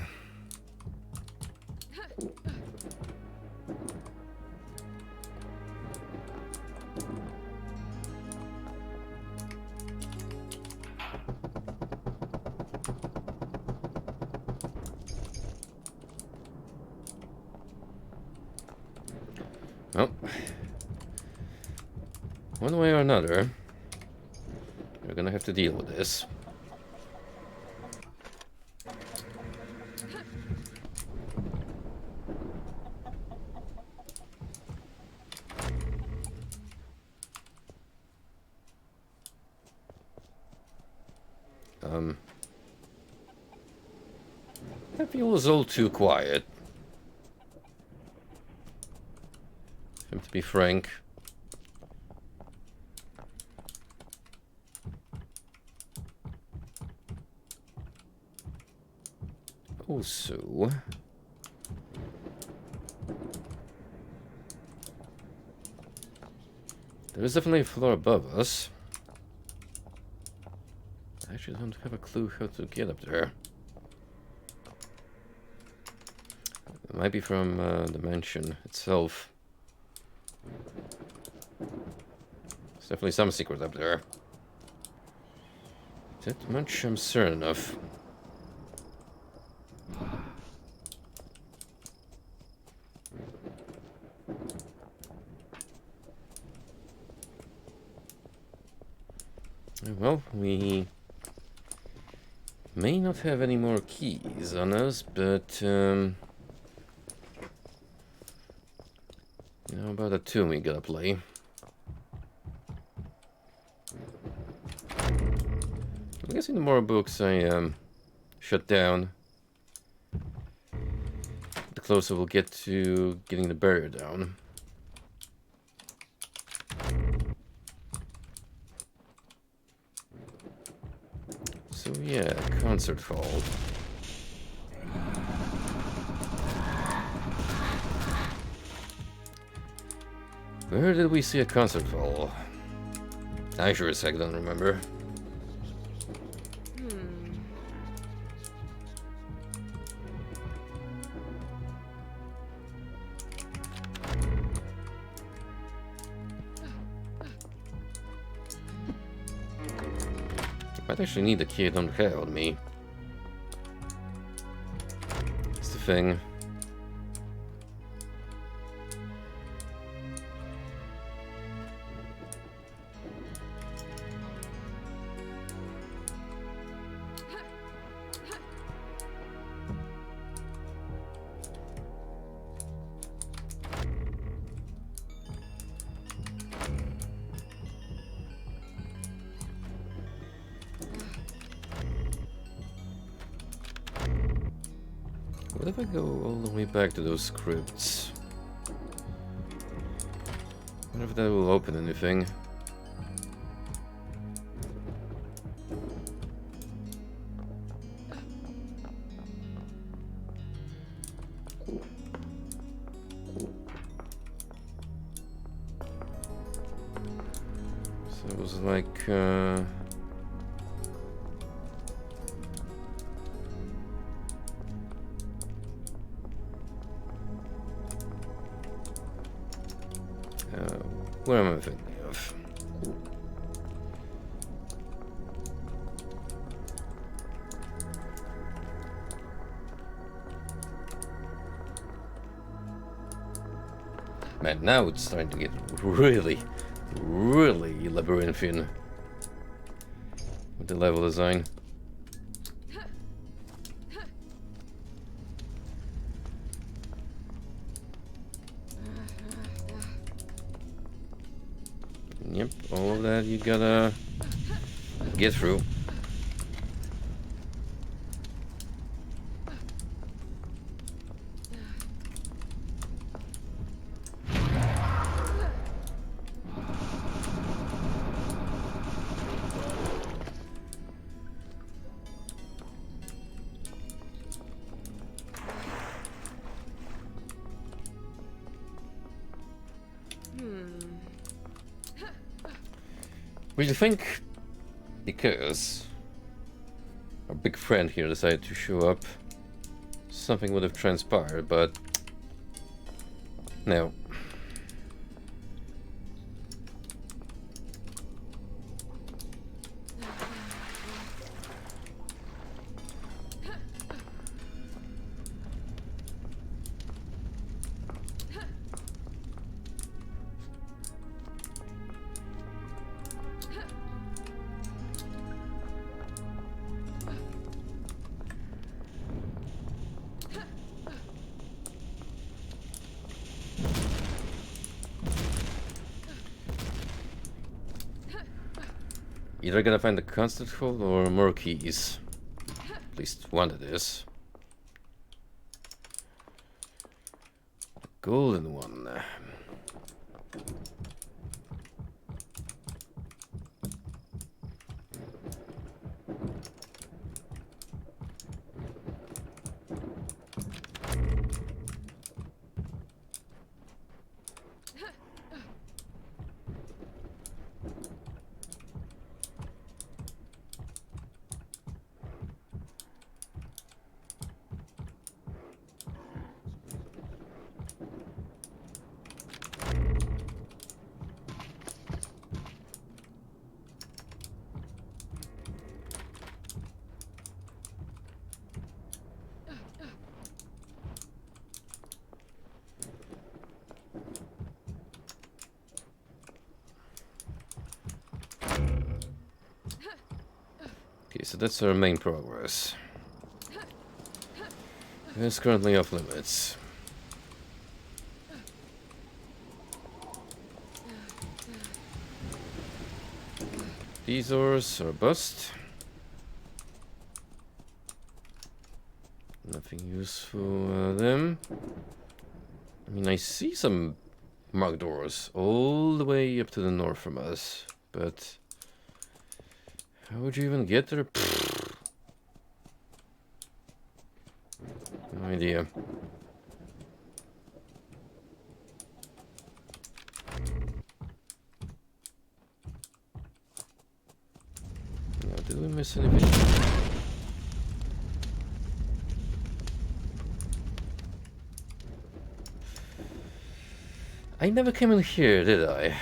Well, one way or another, we're gonna have to deal with this. That feels all too quiet. To be frank. Also, there is definitely a floor above us. I actually don't have a clue how to get up there. It might be from the mansion itself. There's definitely some secret up there. That much I'm certain of. Well, we may not have any more keys on us, but you know about a tomb we gotta play. I'm guessing the more books I shut down, the closer we'll get to getting the barrier down. So yeah, concert hall. Where did we see a concert hall? I sure as heck don't remember. Might actually need the key I don't have on me. That's the thing. What if I go all the way back to those scripts? I wonder if that will open anything. So it was like, what am I thinking of? Man, now it's starting to get really, really labyrinthian with the level design. Yep, all of that you gotta get through. Which I think, because our big friend here decided to show up, something would have transpired, but no. Either gotta find the constant hole or more keys. At least one it is. The golden one. Okay, so that's our main progress. It's currently off limits. These ores are bust. Nothing useful them. I mean, I see some marked ores all the way up to the north from us, but how would you even get there? No idea. Now, did we miss anything? I never came in here, did I?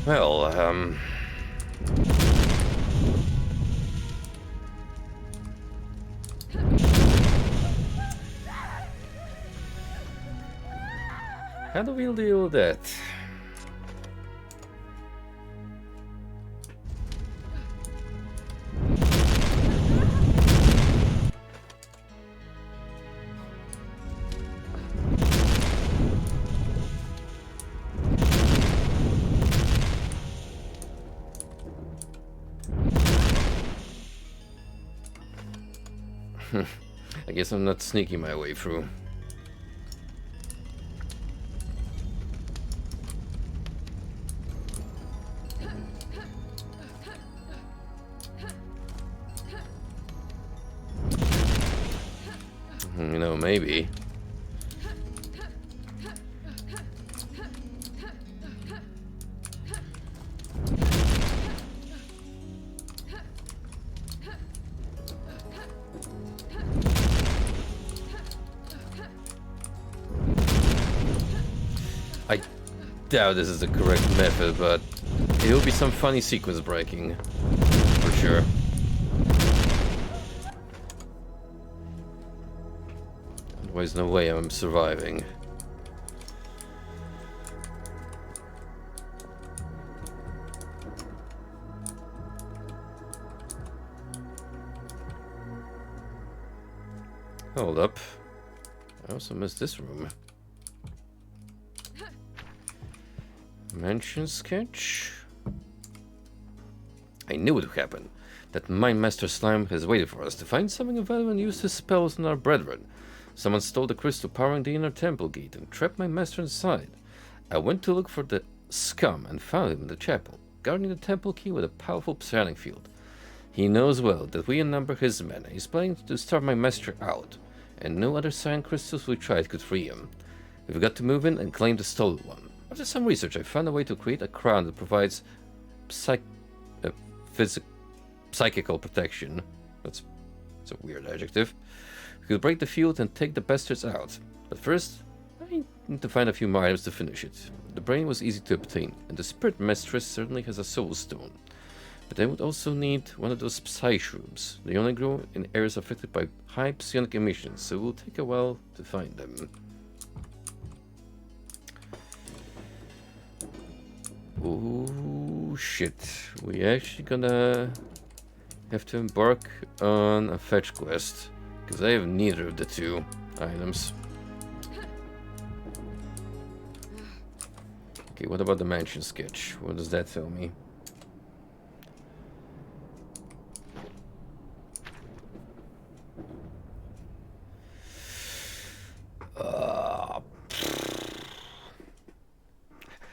Well, how do we deal with that? I guess I'm not sneaking my way through. You know, maybe. I doubt this is the correct method, but it'll be some funny sequence breaking, for sure. Otherwise, no way I'm surviving. Hold up. I also missed this room. Mansion sketch? I knew it would happen. That Mind Master Slime has waited for us to find something of value and use his spells on our brethren. Someone stole the crystal powering the inner temple gate and trapped my master inside. I went to look for the scum and found him in the chapel, guarding the temple key with a powerful psionic field. He knows well that we outnumber his men, and he's planning to starve my master out, and no other cyan crystals we tried could free him. We've got to move in and claim the stolen one. After some research, I found a way to create a crown that provides psychical protection. That's a weird adjective. We could break the field and take the bastards out. But first, I need to find a few more items to finish it. The brain was easy to obtain, and the spirit mistress certainly has a soul stone. But I would also need one of those psi shrooms. They only grow in areas affected by high psionic emissions, so it will take a while to find them. Oh shit, we actually gonna have to embark on a fetch quest, because I have neither of the two items. Okay, what about the mansion sketch? What does that tell me?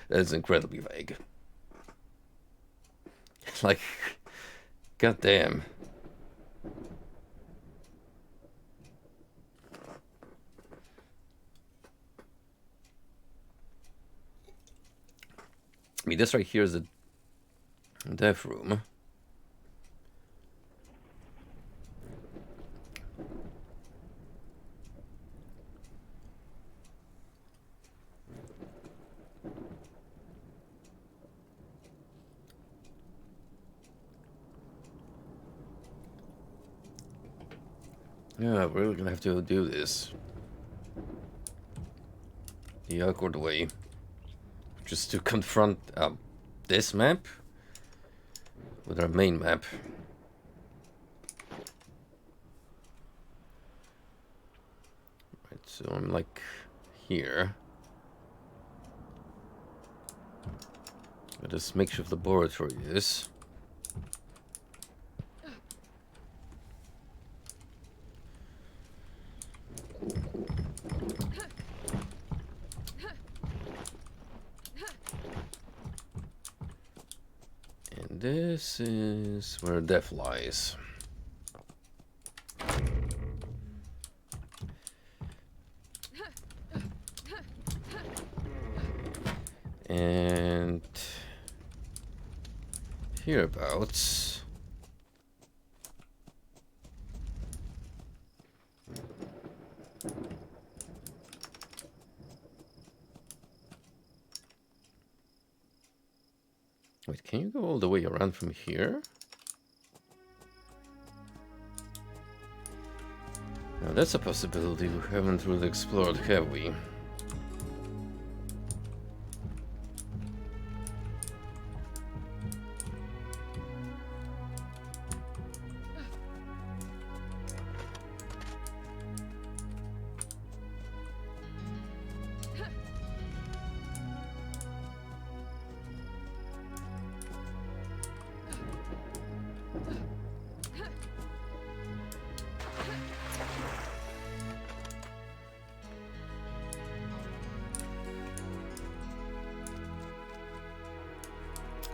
That is incredibly vague. Like, goddamn. I mean, this right here is the death room. Yeah, we're really gonna have to do this. the awkward way. Just to confront this map with our main map. Right, so I'm like here. Where this makeshift laboratory is. And this is where death lies. And hereabouts. Wait, can you go all the way around from here? Now that's a possibility we haven't really explored, have we?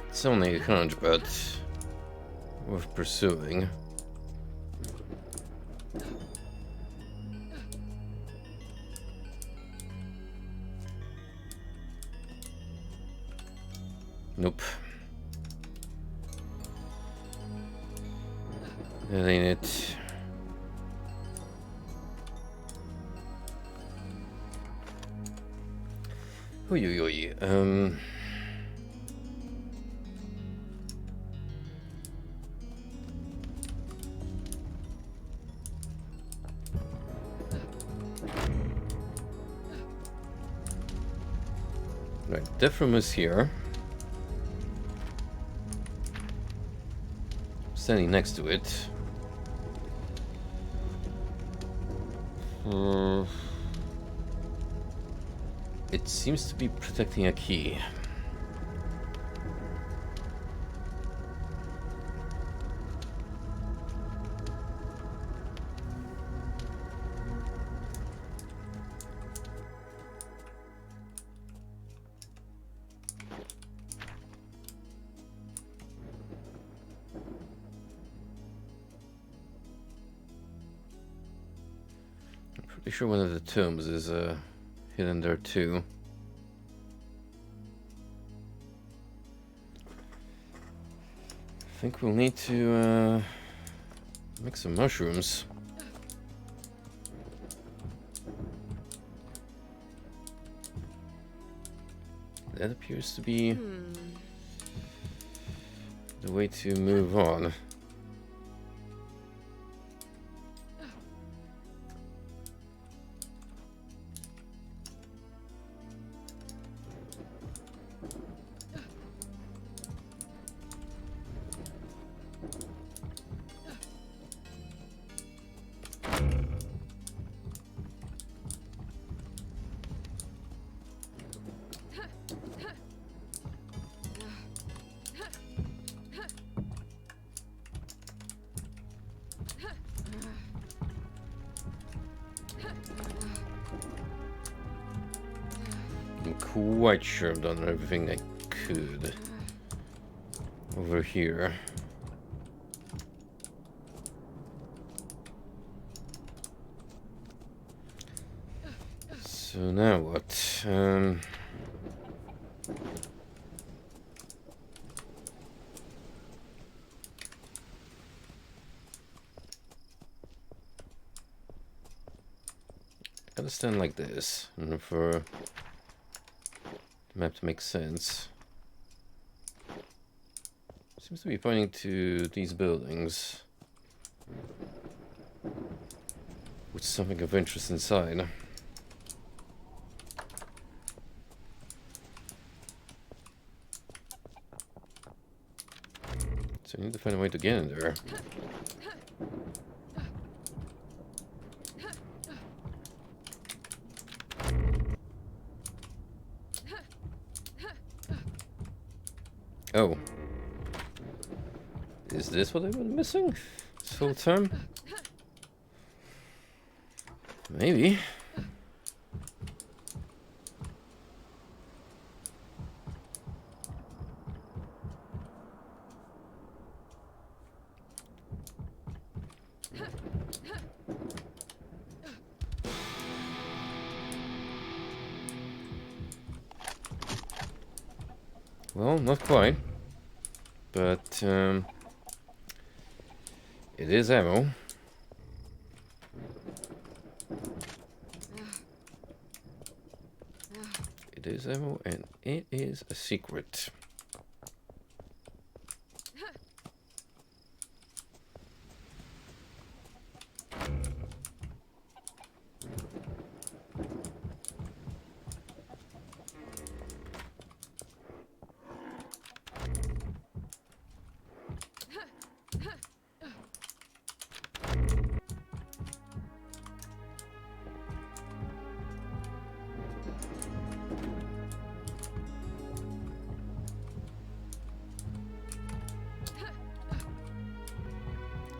It's only a hunch, but worth pursuing. Nope. That ain't it. Oy, oy, oy. Right, death room is here. Standing next to it. It seems to be protecting a key. Pretty sure one of the tombs is hidden there too. I think we'll need to make some mushrooms. That appears to be the way to move on. I'm quite sure I've done everything I could over here. So now what? Gotta stand like this, and for the map to make sense. Seems to be pointing to these buildings with something of interest inside. So I need to find a way to get in there. Oh. Is this what I've been missing this whole time? Maybe. Well, not quite. But, it is ammo. It is ammo, and it is a secret.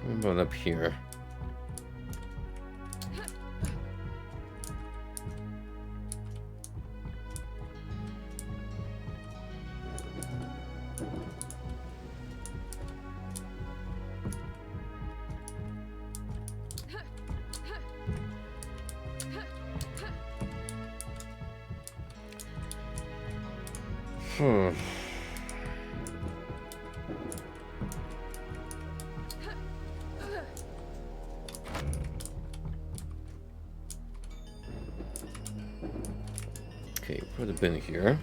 What about up here? Hmm. Okay, put a bin here.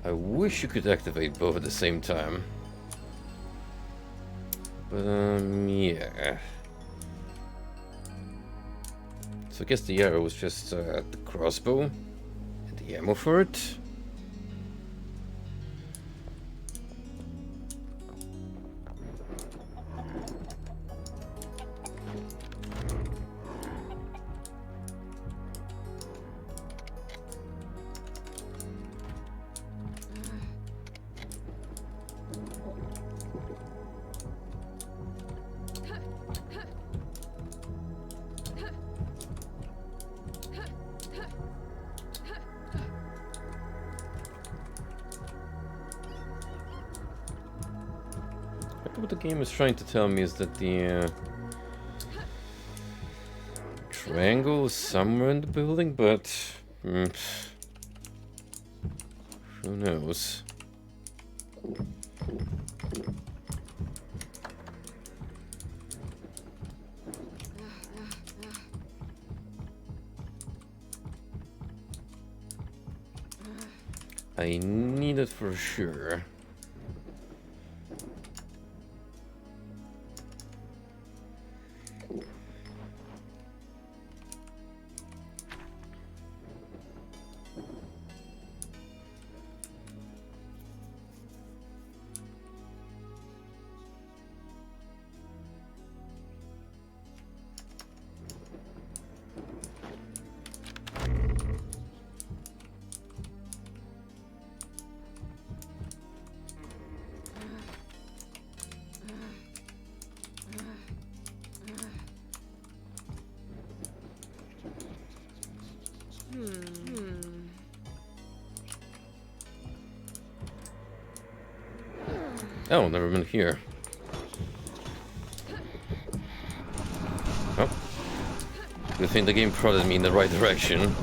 I wish you could activate both at the same time. But, yeah. So I guess the arrow was just the crossbow and the ammo for it. What the game is trying to tell me is that the triangle is somewhere in the building, but who knows? I need it for sure. Oh, never been here. Oh. Good thing the game prodded me in the right direction.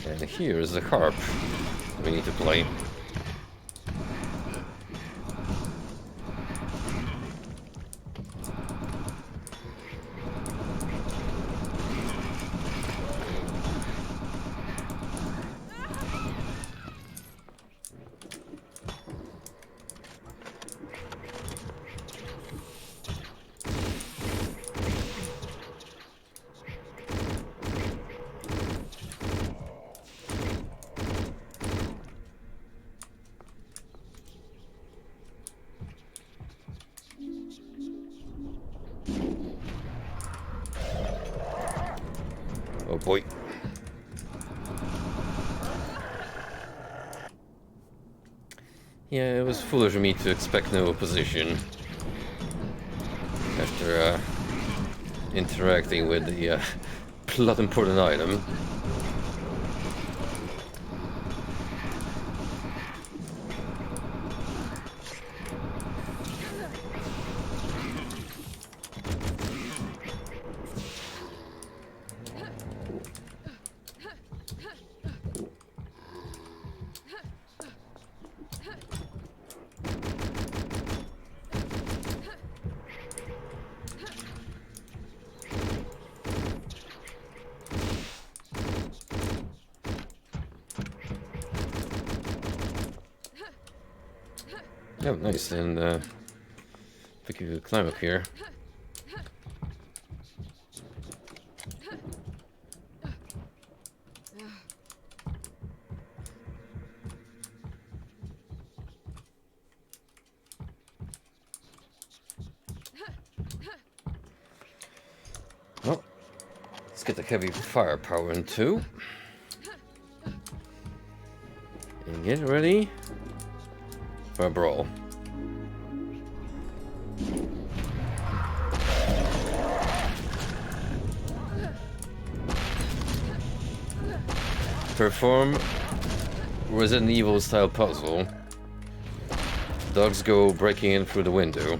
And here is the harp we need to play. boy. Yeah, it was foolish of me to expect no opposition after interacting with the plot important item. Oh, nice, and think you could climb up here. Well, let's get the heavy firepower in too. And get ready for a brawl. Perform Resident Evil style puzzle. Dogs go breaking in through the window.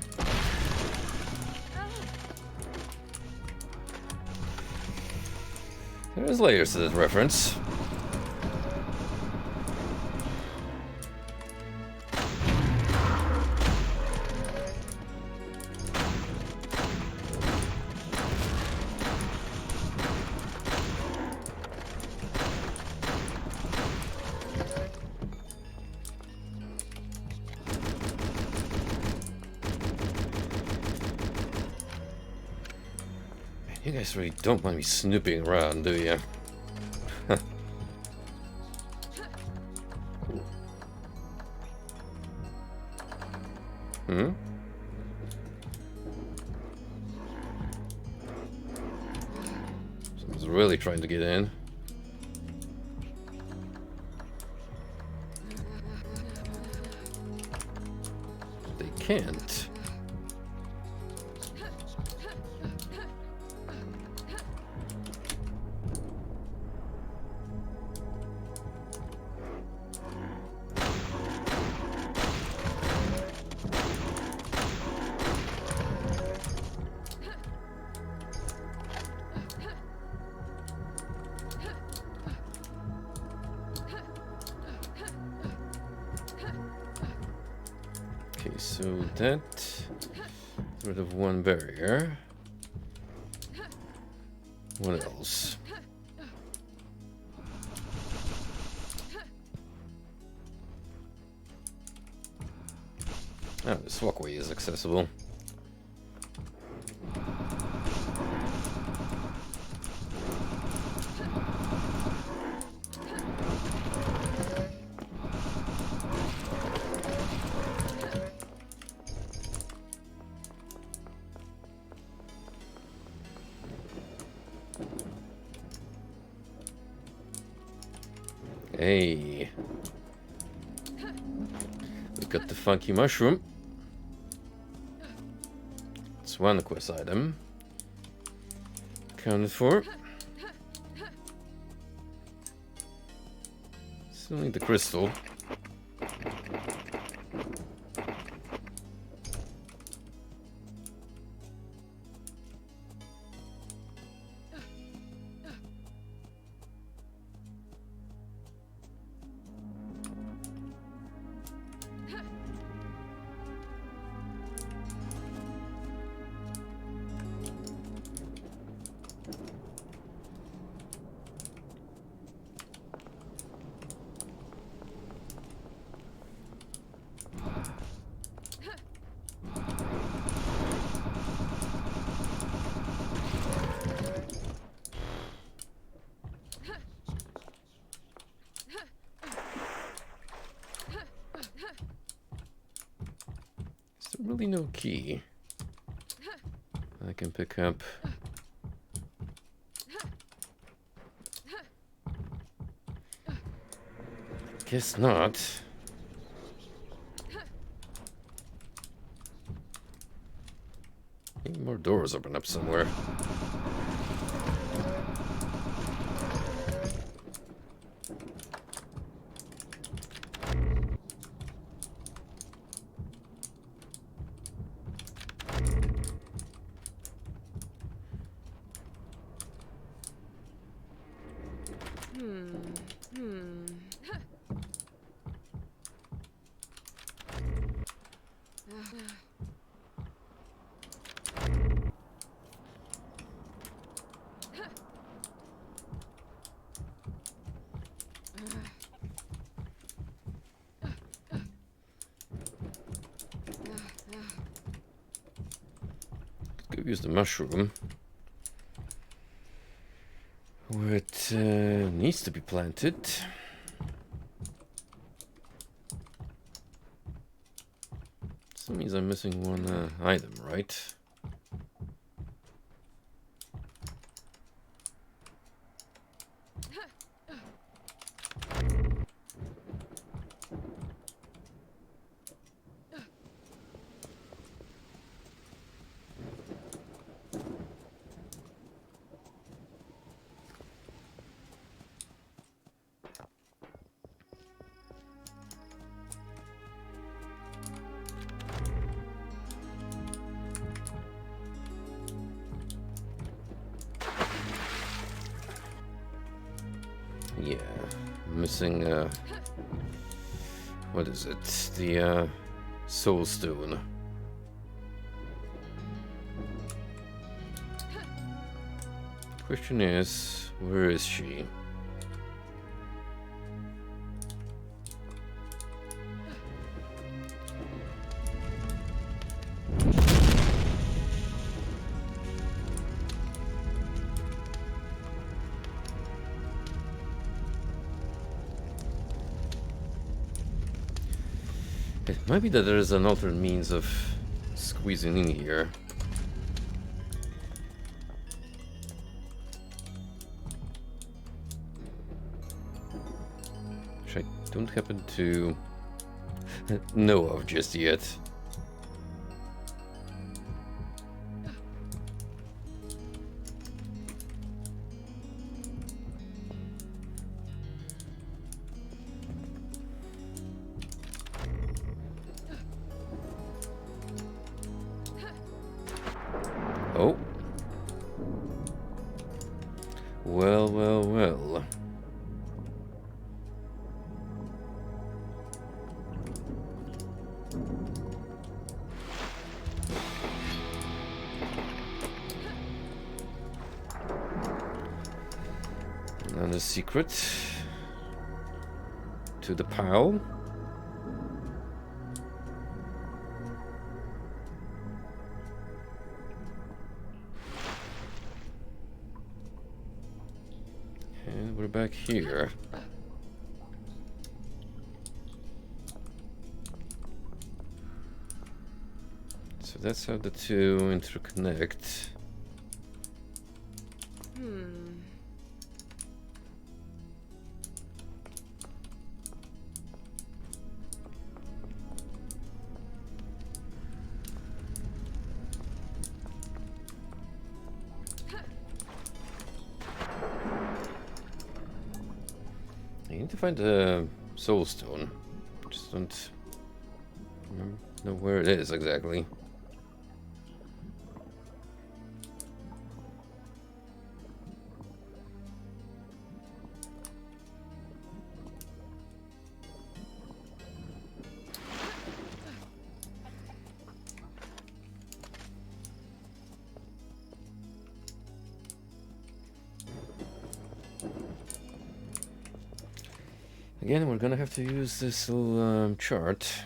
There's layers to that reference. You guys really don't mind me snooping around, do you? Hmm? Someone's really trying to get in. They can't. Okay, so that rid of one barrier. What else? Oh, this walkway is accessible. Hey, we got the funky mushroom. It's one quest item. Accounted for. Still need the crystal. Really no key I can pick up. Guess not. Maybe more doors open up somewhere. Could use the mushroom. Where it needs to be planted. That means I'm missing one item, right? Yeah, missing, what is it? The, soul stone. Question is, where is she? It might be that there is an alternate means of squeezing in here. Which I don't happen to know of just yet. Oh. Well, well, well. Another secret to the pile. And we're back here. So that's how the two interconnect. I need to find the soul stone. Just don't know where it is exactly. Again, we're gonna have to use this little chart.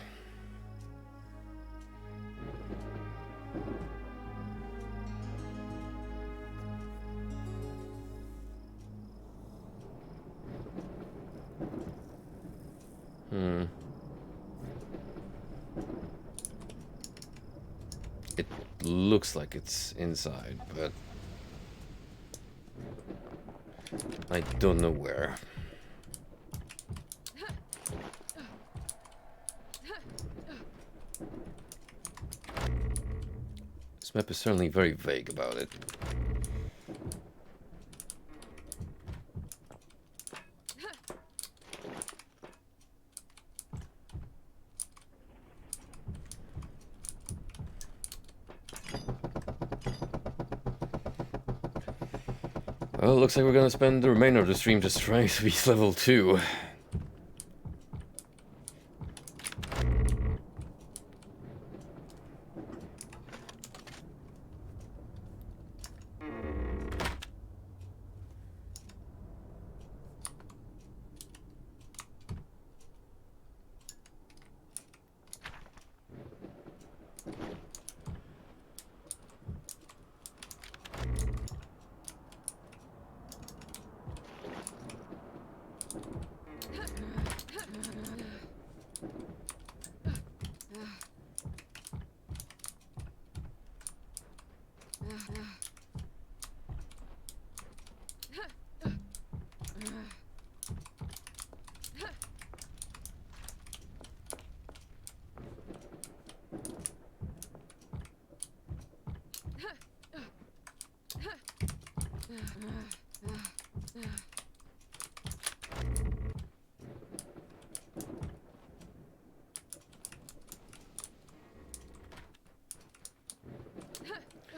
It looks like it's inside, but I don't know where. This map is certainly very vague about it. Well, looks like we're gonna spend the remainder of the stream just trying to be level 2.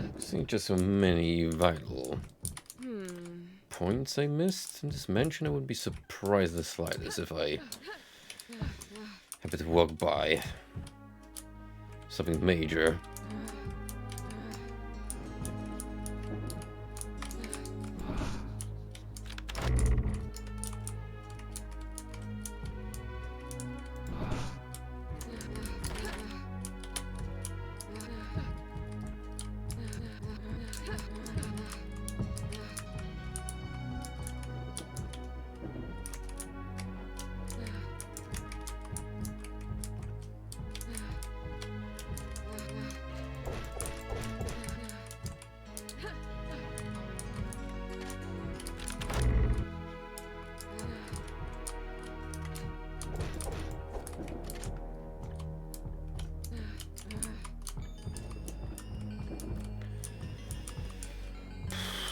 I think just so many vital points I missed in this mansion. I wouldn't be surprised the slightest if I happen to walk by something major.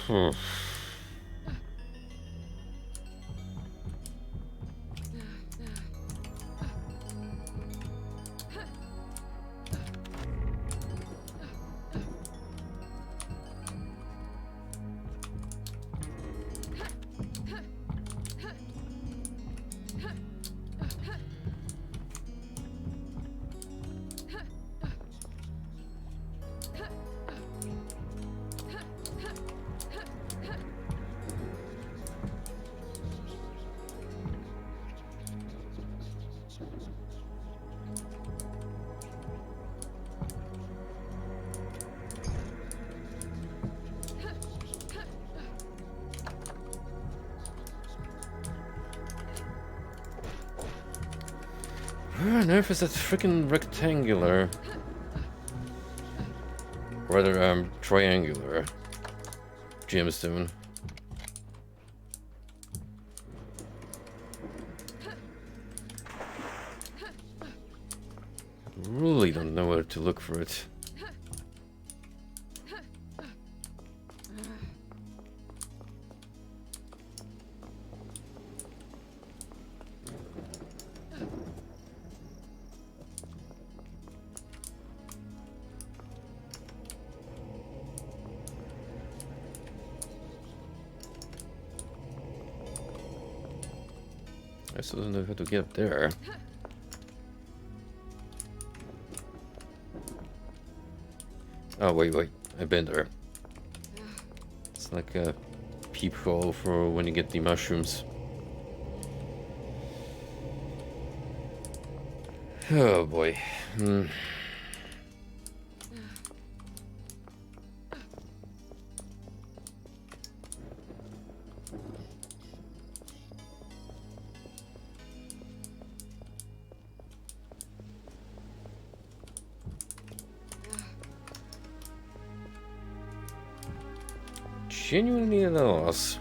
Hmm. Where on earth is that freaking rectangular? Rather, triangular gemstone. Really don't know where to look for it. I still don't know how to get up there. Oh, wait, I've been there. It's like a peephole for when you get the mushrooms. Oh boy. Genuinely at a loss.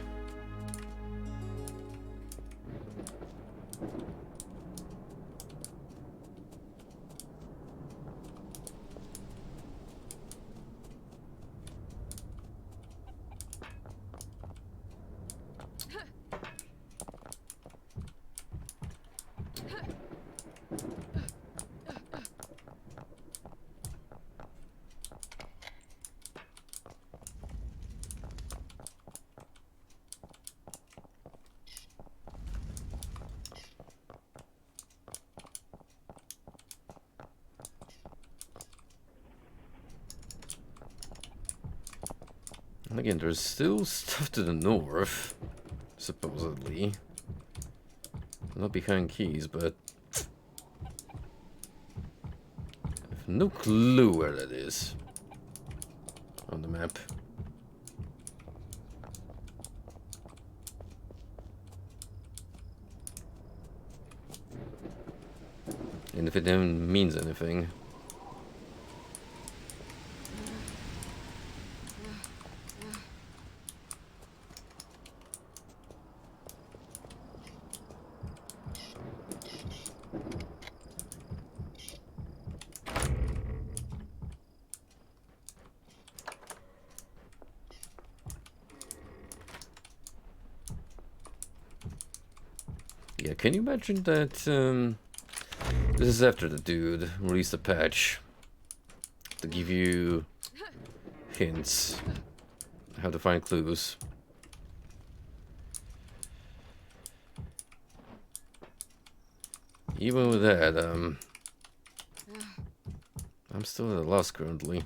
And again, there's still stuff to the north, supposedly. Not behind keys, but I have no clue where that is on the map. And if it even means anything. Yeah, can you imagine that this is after the dude released a patch to give you hints how to find clues. Even with that, I'm still at a loss currently.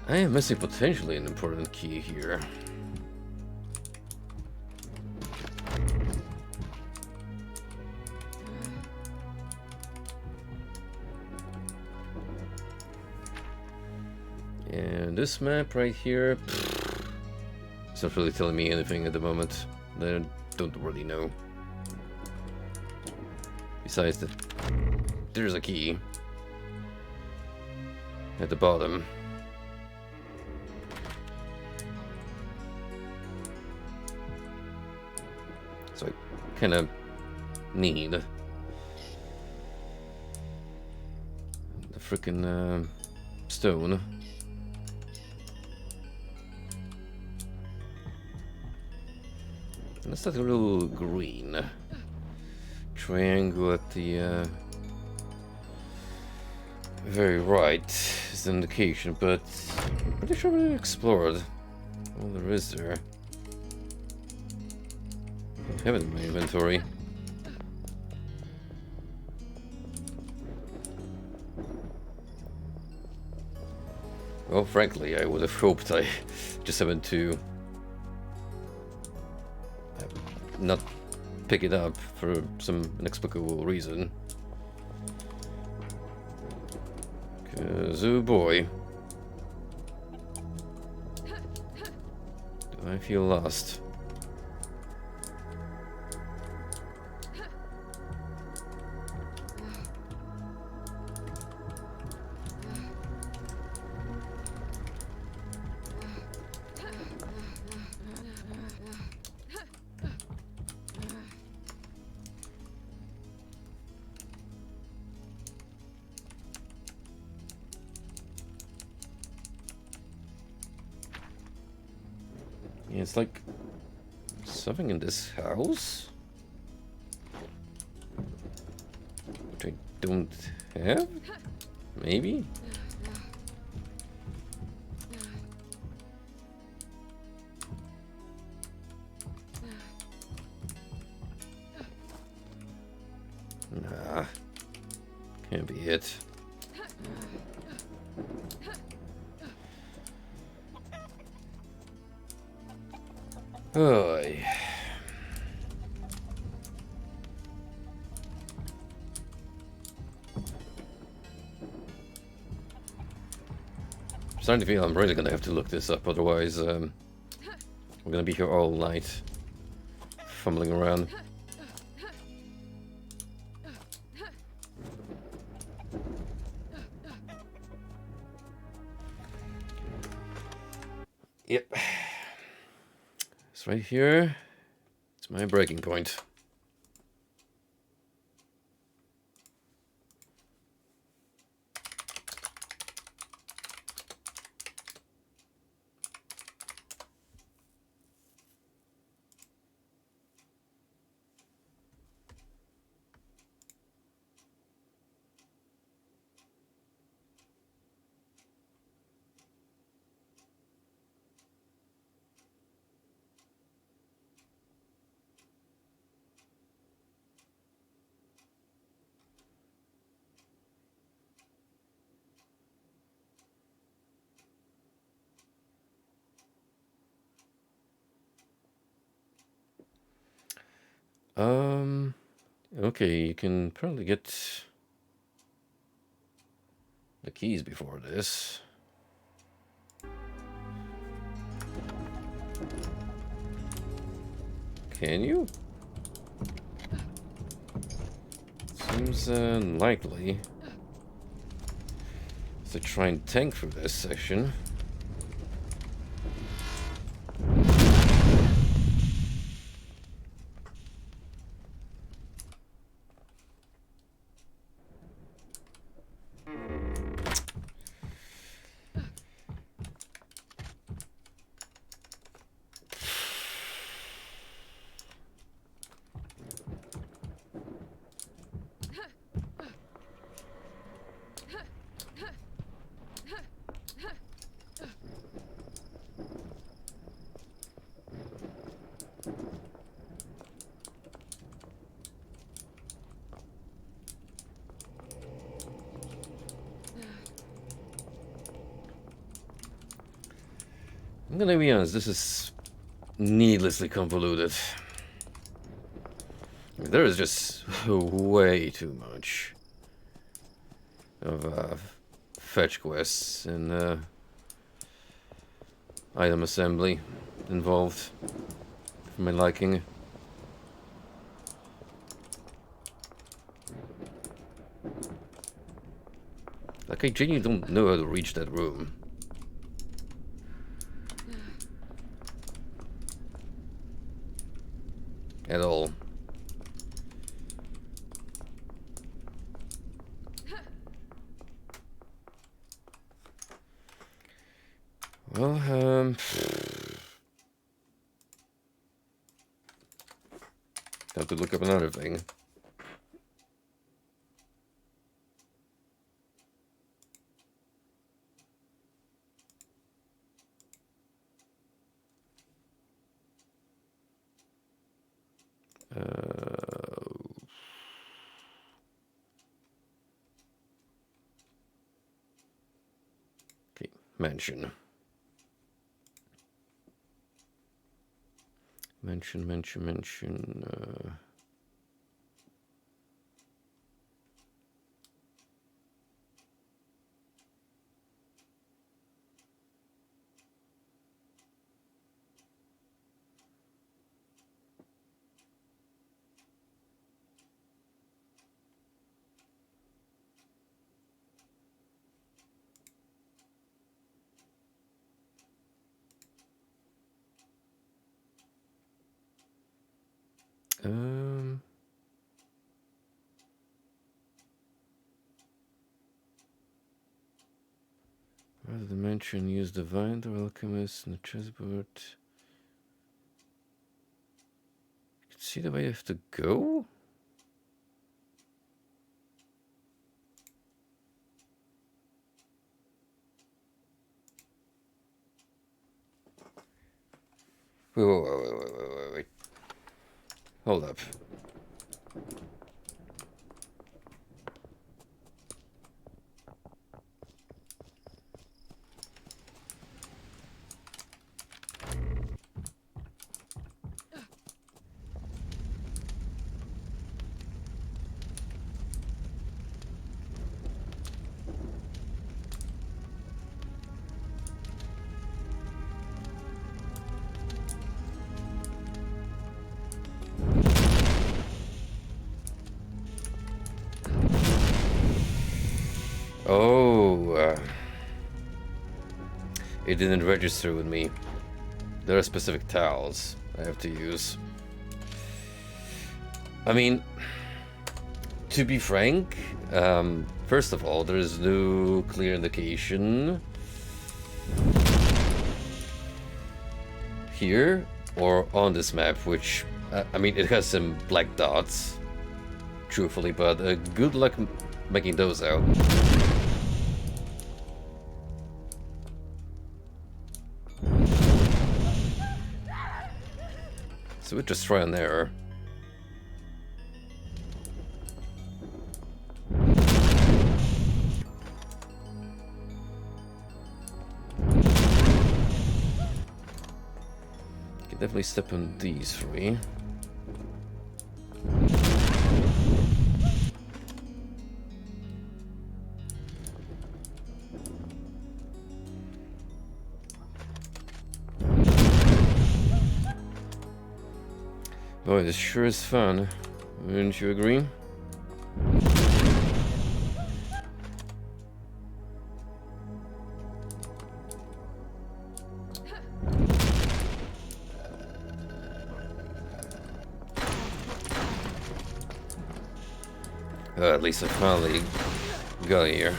I am missing potentially an important key here. And this map right here, it's not really telling me anything at the moment. I don't really know. Besides that, there's a key at the bottom. So I kind of need the freaking stone. And that's that little green triangle at the very right is the indication, but I'm pretty sure we explored all there is there. I don't have it in my inventory. Well, frankly, I would have hoped I just happened to not pick it up for some inexplicable reason. 'Cause, oh boy, do I feel lost. Yeah, it's like something in this house, which I don't have, maybe? Nah, can't be it. Oh, starting to feel I'm really gonna have to look this up, otherwise we're gonna be here all night fumbling around. Yep, it's right here. It's my breaking point. Okay, you can probably get the keys before this. Can you? Seems unlikely. So try and tank through this section. I'm gonna be honest, this is needlessly convoluted. There is just way too much of fetch quests and item assembly involved for my liking. Like, I genuinely don't know how to reach that room. At all. Well, have to look up another thing. Okay, mention. Mention. Rather than mention, use the Vine or Alchemist and the chessboard. You can see the way you have to go? Wait. Hold up. Oh, it didn't register with me. There are specific tiles I have to use. I mean, to be frank, first of all, there is no clear indication here or on this map, which, I mean, it has some black dots, truthfully, but good luck making those out. So we'll just try an error. Can definitely step on these three. Boy, this sure is fun. Wouldn't you agree? At least I finally got here.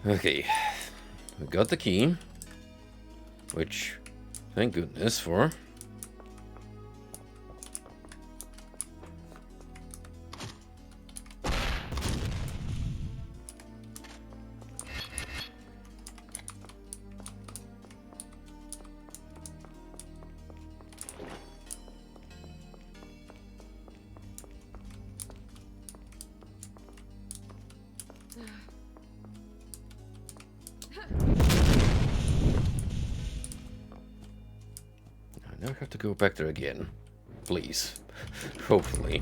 Okay, we got the key, which, thank goodness for. I now have to go back there again. Please. Hopefully.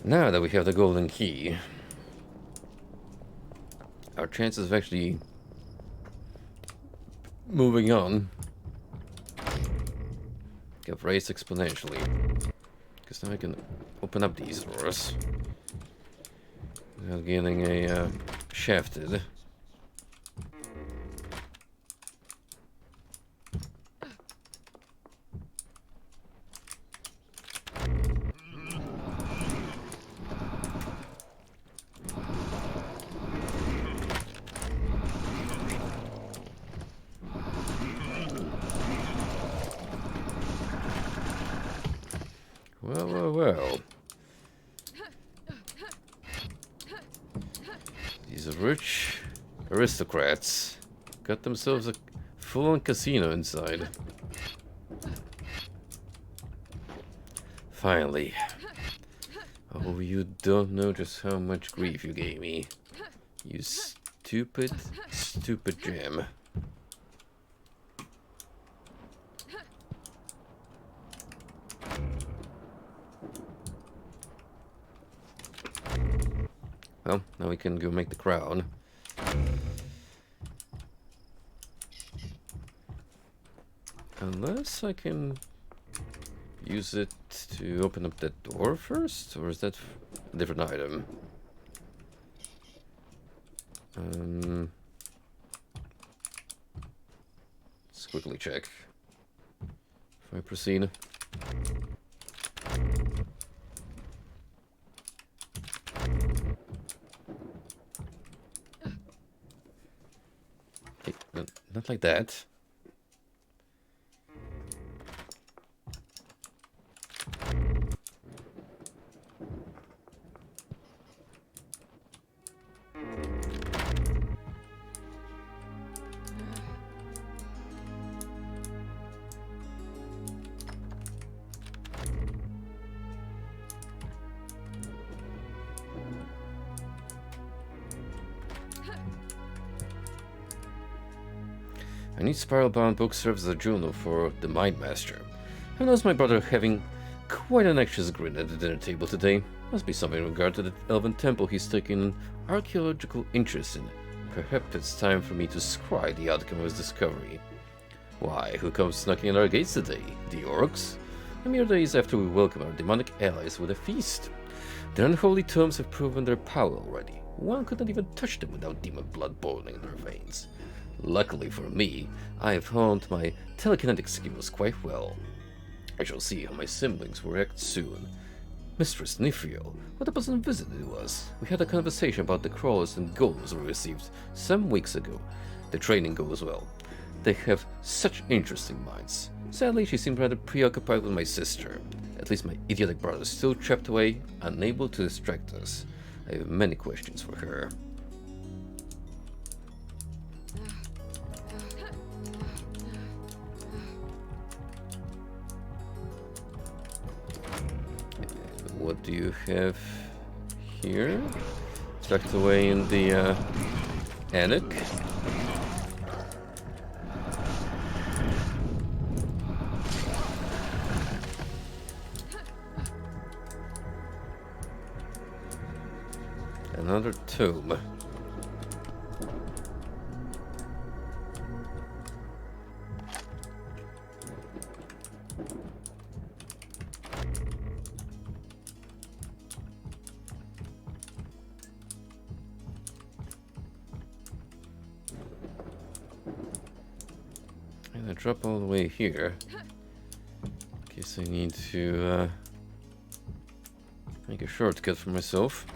Now that we have the golden key, our chances of actually moving on get raised exponentially. Because now I can open up these doors without getting a shafted. Well. These rich aristocrats got themselves a full-on casino inside. Finally. Oh, you don't know just how much grief you gave me. You stupid, stupid gem. Well, now we can go make the crown. Unless I can use it to open up that door first, or is that a different item? Let's quickly check. If I proceed. Not like that. I need spiral-bound book serves as a journal for the Mind Master. I noticed my brother having quite an anxious grin at the dinner table today. Must be something in regard to the Elven Temple he's taken an archaeological interest in. Perhaps it's time for me to scry the outcome of his discovery. Why, who comes knocking at our gates today? The Orcs? A mere days after we welcome our demonic allies with a feast. Their unholy tomes have proven their power already. One could not even touch them without demon blood boiling in their veins. Luckily for me, I have honed my telekinetic skills quite well. I shall see how my siblings will react soon. Mistress Nifriel, what a pleasant visit it was. We had a conversation about the crawlers and golems we received some weeks ago. The training goes well. They have such interesting minds. Sadly, she seemed rather preoccupied with my sister. At least my idiotic brother is still trapped away, unable to distract us. I have many questions for her. What do you have here? Tucked away in the attic. Another tomb. And I drop all the way here. Guess I need to make a shortcut for myself.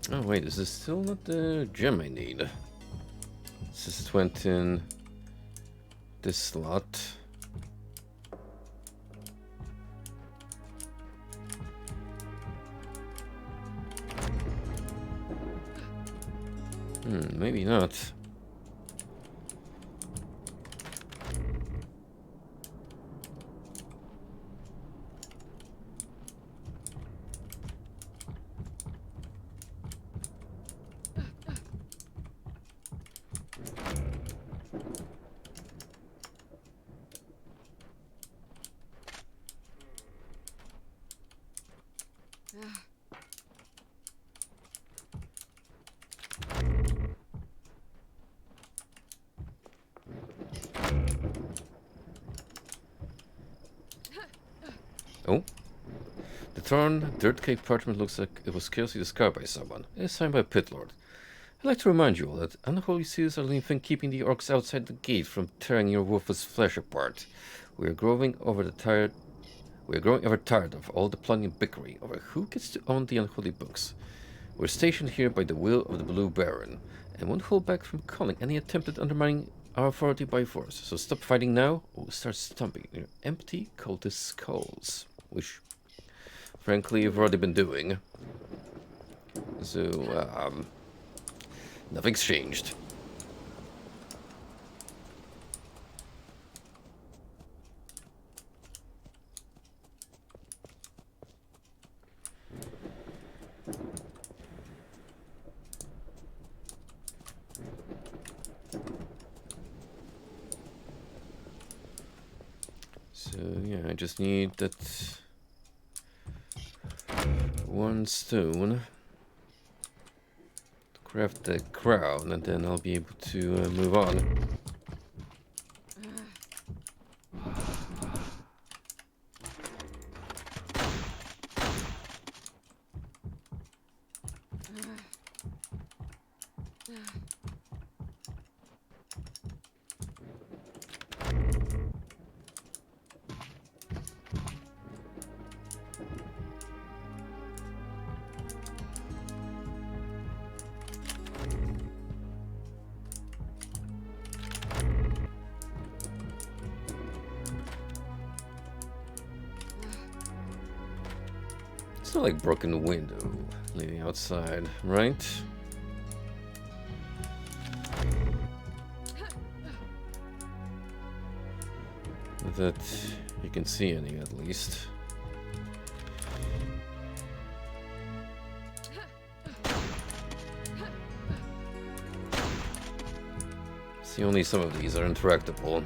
Oh wait, is this still not the gem I need? This is went in this slot. Maybe not. Oh. The torn, dirt-caked parchment looks like it was carelessly discarded by someone. It is signed by a pit lord. I'd like to remind you all that unholy seals are the only thing keeping the orcs outside the gate from tearing your wolf's flesh apart. We are growing ever tired of all the plotting and bickering over who gets to own the unholy books. We're stationed here by the will of the Blue Baron, and won't hold back from calling any attempt at undermining our authority by force. So stop fighting now, or we'll start stomping your empty cultist skulls. Which, frankly, I've already been doing. So, nothing's changed. So, yeah, I just need that one stone to craft the crown, and then I'll be able to move on. It's not like broken window leading outside, right? That you can see any at least. See, only some of these are interactable.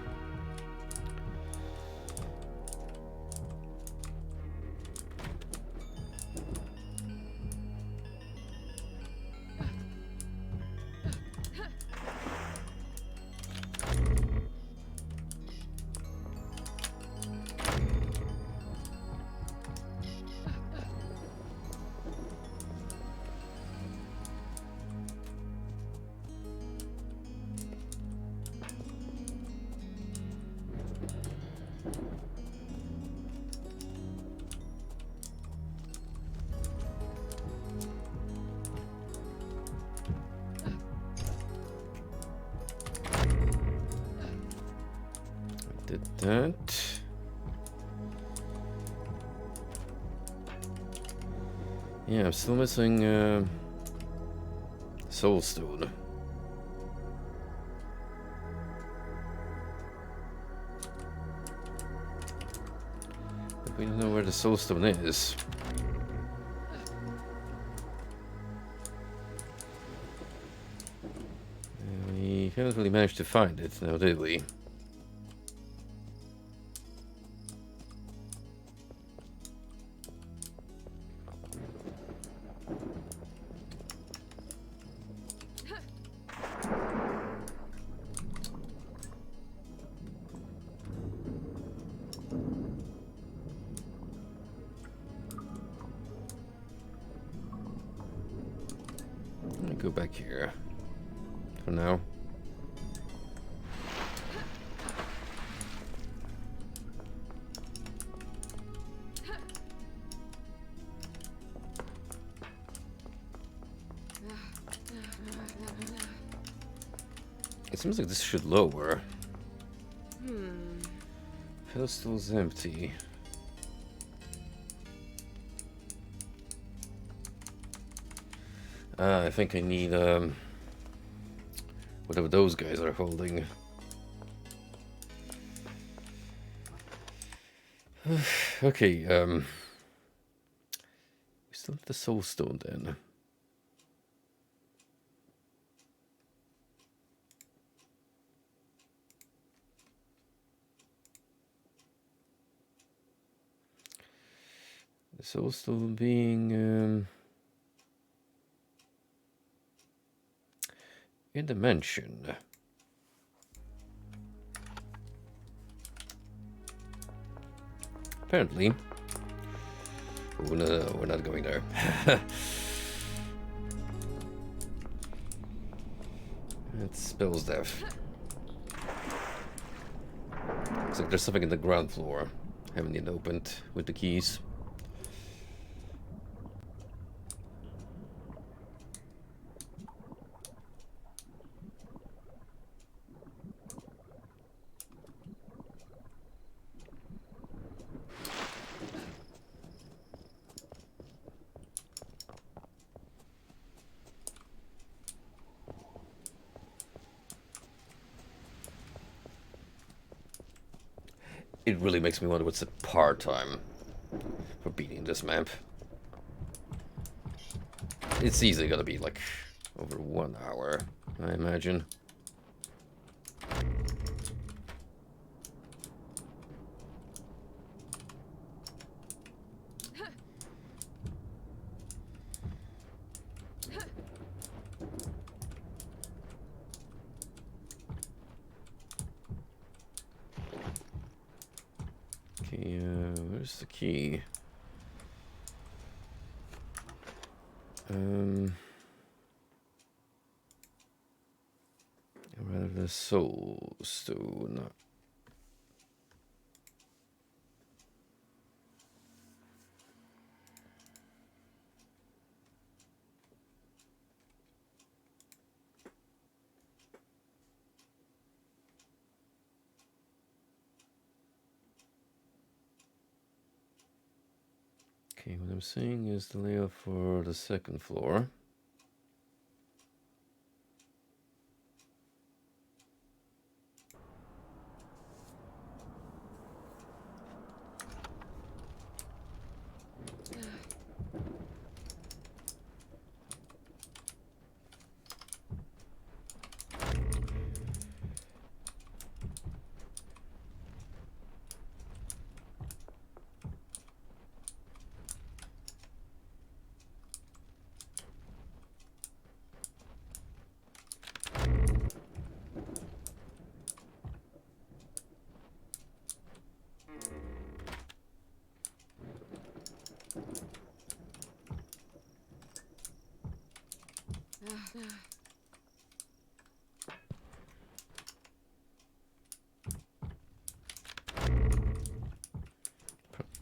Did that. Yeah, I'm still missing Soulstone. But we don't know where the Soulstone is. We haven't really managed to find it now, did we? Go back here for now. It seems like this should lower. Pedestal's empty. I think I need whatever those guys are holding. Okay, we still have the Soulstone then. The Soulstone being in dimension. Apparently. Oh, no, we're not going there. It's spells death. Looks like there's something in the ground floor. Haven't yet opened with the keys. It really makes me wonder what's the par time for beating this map. It's easily gonna be like over 1 hour, I imagine. Okay, where's the key? Rather the Soulstone. Okay, what I'm seeing is the layout for the second floor.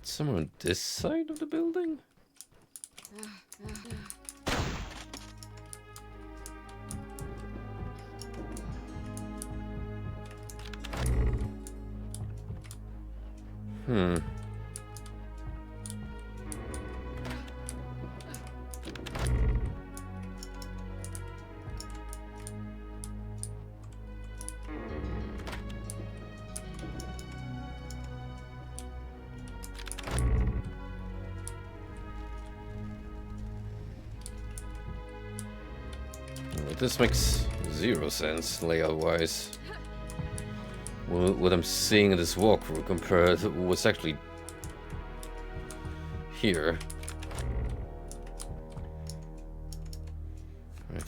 Somewhere on this side of the building? Hmm. This makes zero sense layout-wise. What I'm seeing in this walkthrough compared to what's actually here.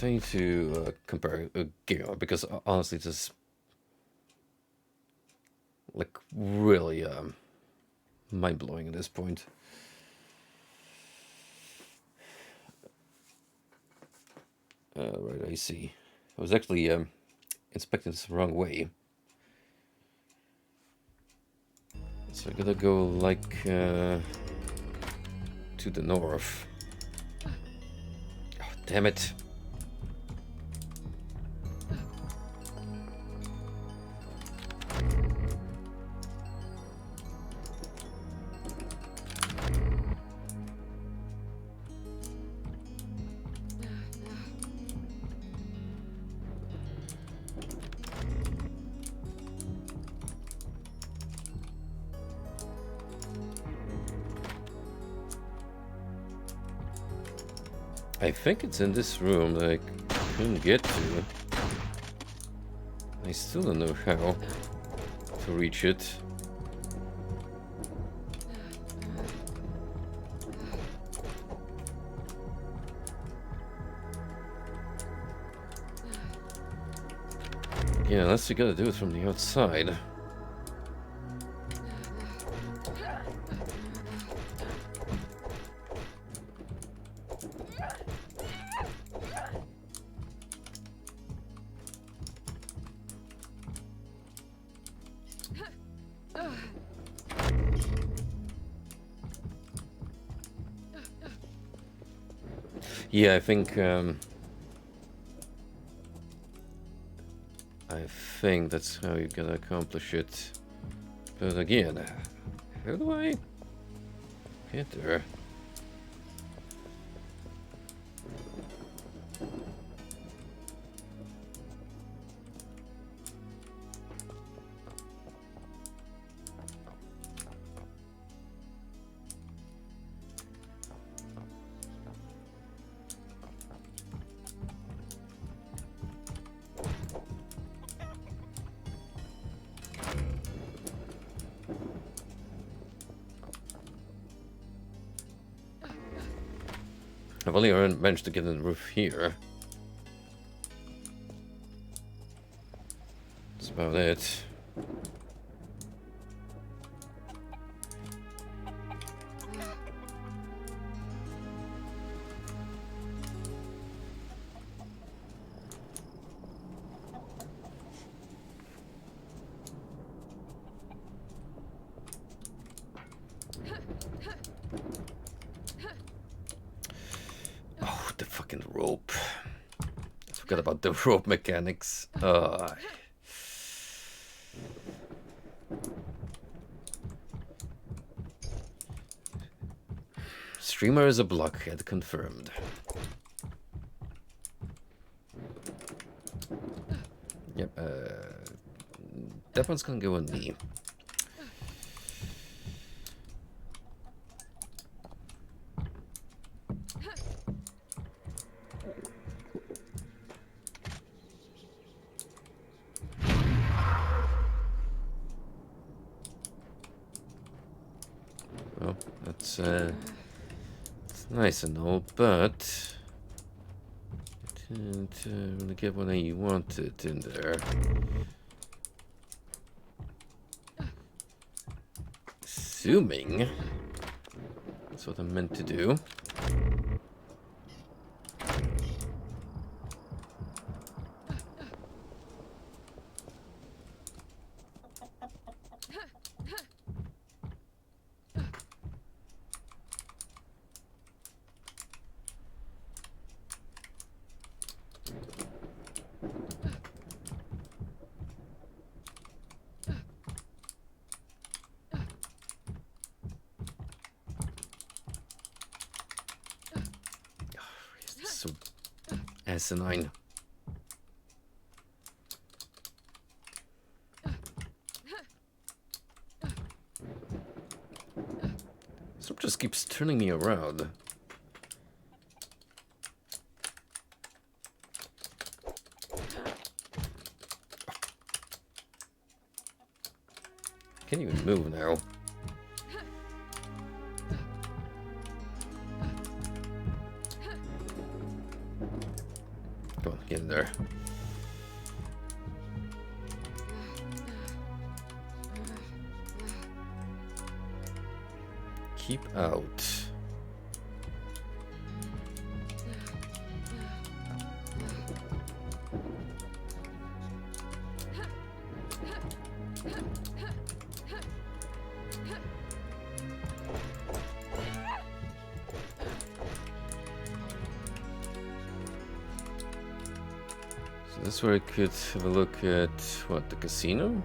I need to compare again because honestly, this is like really mind-blowing at this point. Right, I see. I was actually inspecting this the wrong way. So I gotta go like to the north. Oh, damn it. I think it's in this room that I couldn't get to. I still don't know how to reach it. Yeah, unless you gotta do it from the outside. Yeah, I think that's how you gotta accomplish it. But again, how do I get there? I've only managed to get in the roof here. That's about it. Oh, the fucking rope. I forgot about the rope mechanics. Streamer is a blockhead, confirmed. Yep, that one's gonna go on me. Well, that's nice and all, but I didn't really get what I wanted in there. Assuming that's what I'm meant to do. Asinine. Some just keeps turning me around. Can't even move now. Come on, get in there. Keep out. So that's where I could have a look at, what, the casino?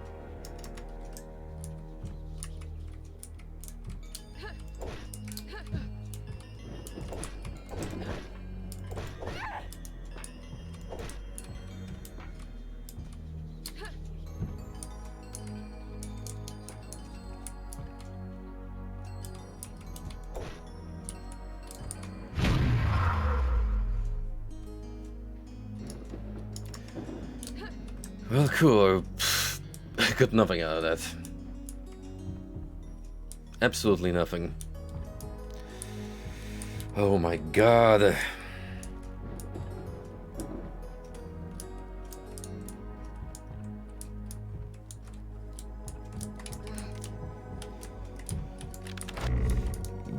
Well, cool. I got nothing out of that. Absolutely nothing. Oh my god.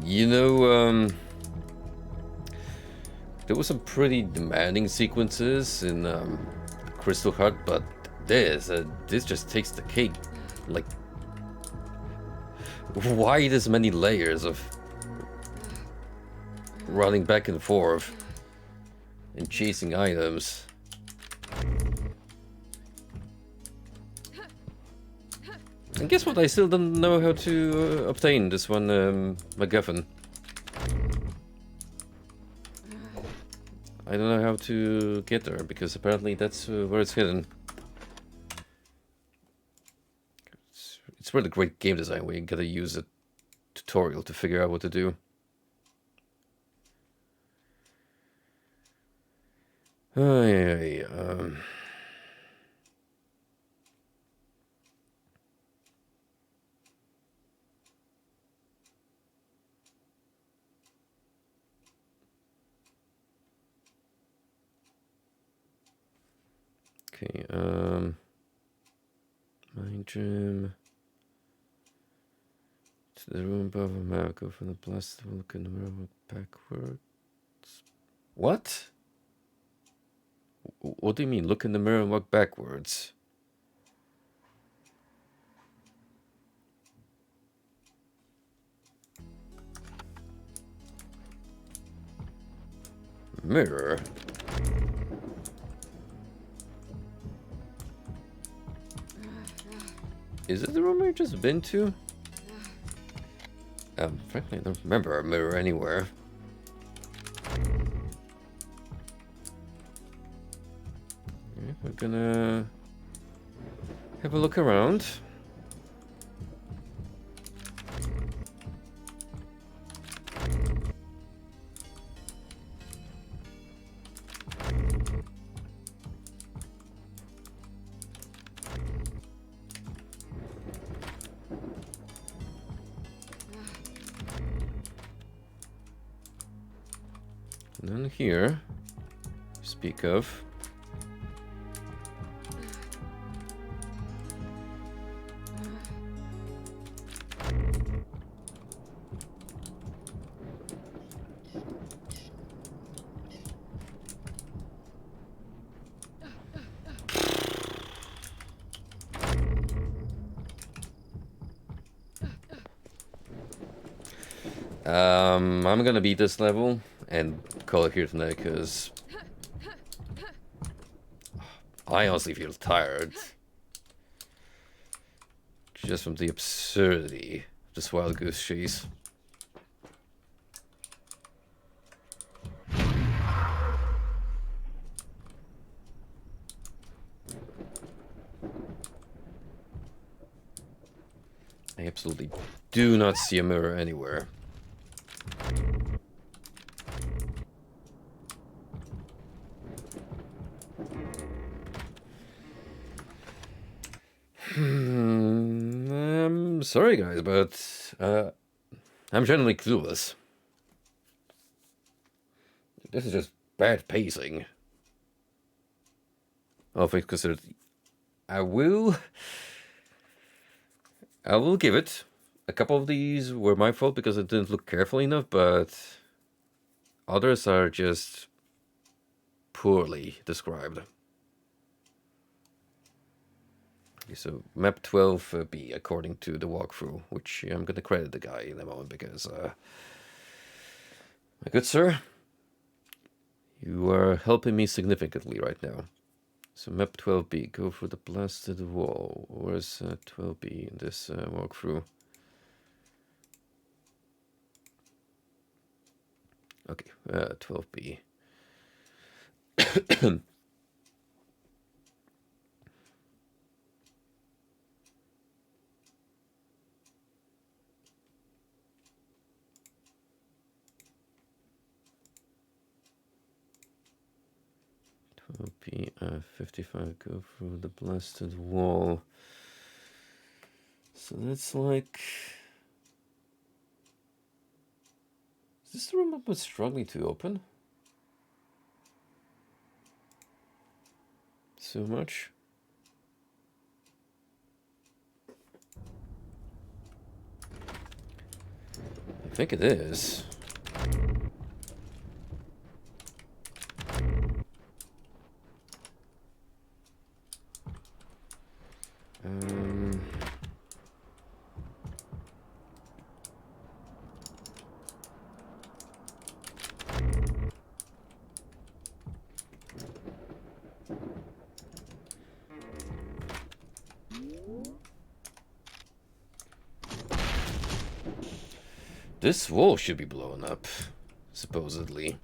You know, there were some pretty demanding sequences in Crystal Heart, but this just takes the cake. Like, why this many layers of running back and forth and chasing items? And guess what? I still don't know how to obtain this one MacGuffin. I don't know how to get there because apparently that's where it's hidden. It's really great game design where you gotta use a tutorial to figure out what to do. Okay, Mind Gym. To the room above a map, go from the blast, look in the mirror, look backwards. What? What do you mean, look in the mirror and walk backwards? Mirror? Is it the room I've just been to? Frankly, I don't remember a mirror anywhere. Yeah, we're gonna have a look around. None here. Speak of. I'm gonna beat this level and call it here tonight because I honestly feel tired just from the absurdity of this wild goose chase. I absolutely do not see a mirror anywhere. I'm sorry, guys, but I'm generally clueless. This is just bad pacing. All things considered, I will give it. A couple of these were my fault because I didn't look carefully enough, but others are just poorly described. Okay, so map 12B, according to the walkthrough, which I'm going to credit the guy in a moment because, my good sir, you are helping me significantly right now. So map 12B, go for the blasted wall. Where's 12B in this walkthrough? Okay, 12B. P 55, go through the blasted wall. So that's like... Is this the room I was struggling to open? So much? I think it is. This wall should be blown up, supposedly.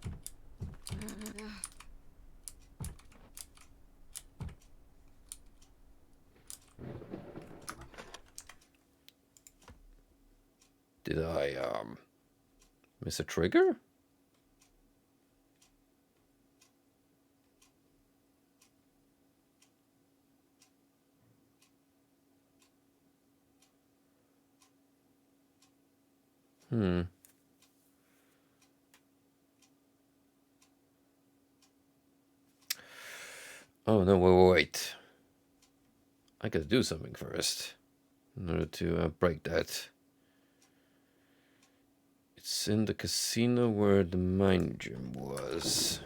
Did I, miss a trigger? Oh, no, wait. I gotta do something first in order to break that. It's in the casino where the mine gym was.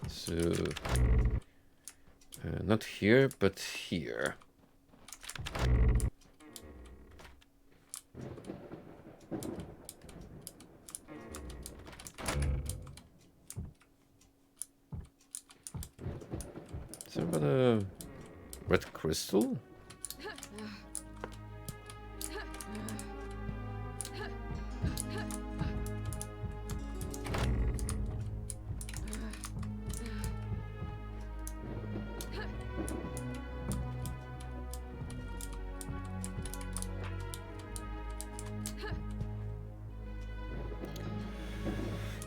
So, not here, but here. Is there about a red crystal?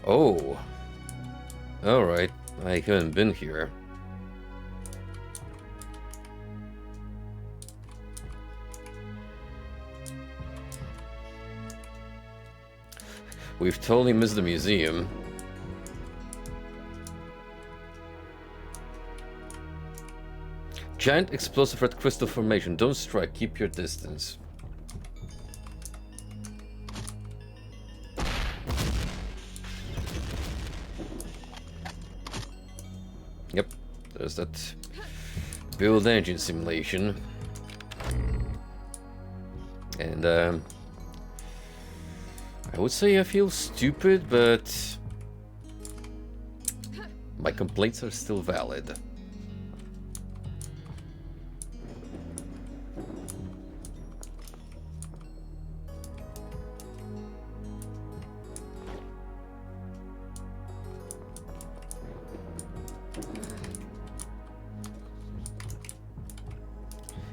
Oh. Alright, I haven't been here. We've totally missed the museum. Giant explosive red crystal formation. Don't strike, keep your distance. Yep, there's that build engine simulation. And I would say I feel stupid, but my complaints are still valid.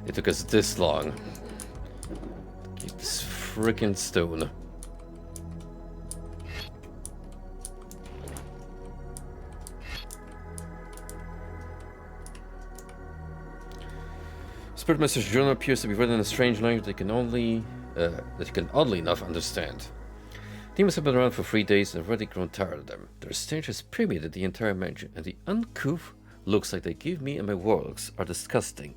It took us this long to get this frickin' stone. Spirit Master's journal appears to be written in a strange language that you can oddly enough understand. Demons have been around for 3 days and have already grown tired of them. Their stench has permeated the entire mansion, and the uncouth looks like they give me and my warlocks are disgusting.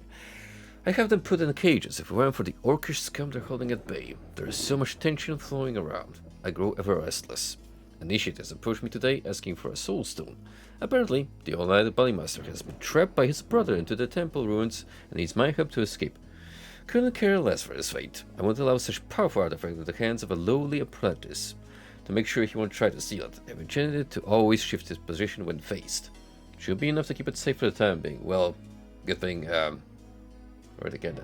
I have them put in cages if it weren't for the orcish scum they're holding at bay. There is so much tension flowing around. I grow ever restless. Initiatives approached me today asking for a soul stone. Apparently, the all-night Master has been trapped by his brother into the temple ruins and needs my help to escape. Couldn't care less for his fate. I won't allow such powerful artifact in the hands of a lowly apprentice. To make sure he won't try to steal it, I've intended to always shift his position when faced. Should be enough to keep it safe for the time being. Well, good thing, where to get,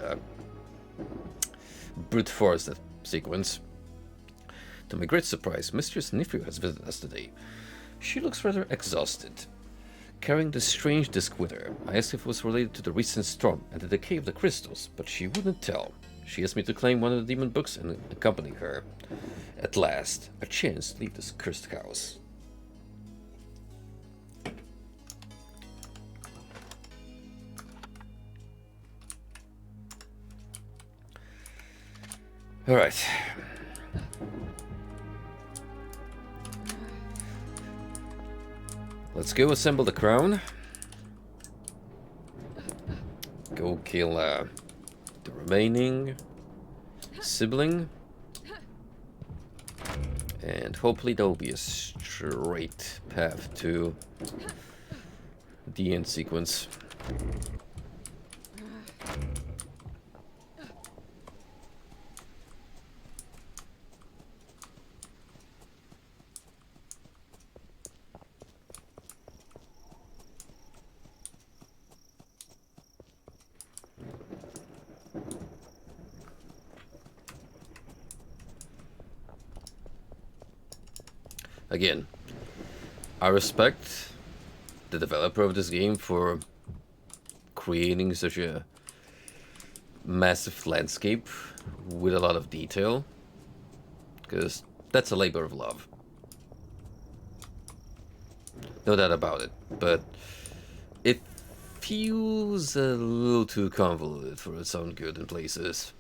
brute force that sequence. To my great surprise, Mistress Nifru has visited us today. She looks rather exhausted. Carrying this strange disc with her, I asked if it was related to the recent storm and the decay of the crystals, but she wouldn't tell. She asked me to claim one of the demon books and accompany her. At last, a chance to leave this cursed house. Alright. Let's go assemble the crown. Go kill the remaining sibling. And hopefully there will be a straight path to the end sequence. Again, I respect the developer of this game for creating such a massive landscape with a lot of detail, because that's a labor of love. No doubt about it, but it feels a little too convoluted for its own good in places.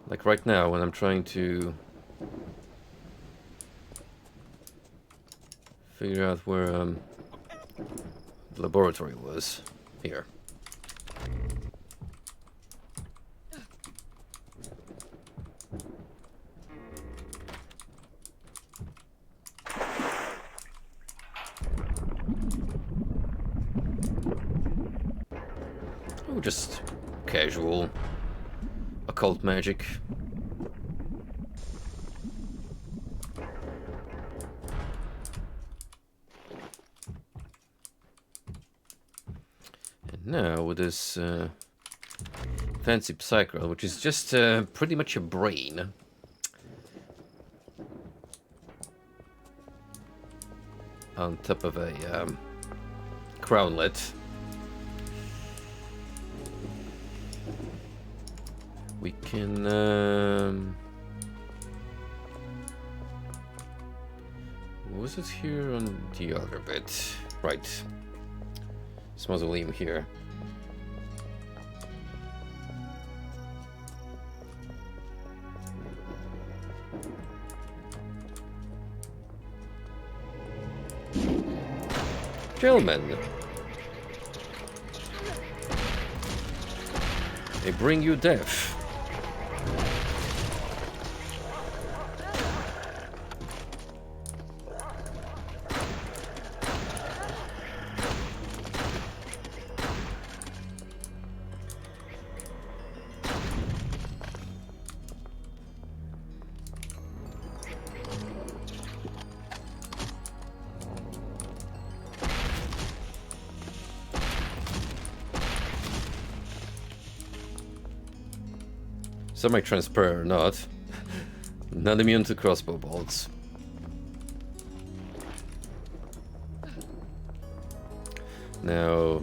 Like right now, when I'm trying to figure out where the laboratory was. Here. Oh, just casual occult magic. And now with this fancy psycho, which is just pretty much a brain. On top of a crownlet. We can was it here on the other bit? Right. This mausoleum here. Gentlemen, they bring you death. Semi-transparent or not, Not immune to crossbow bolts. Now,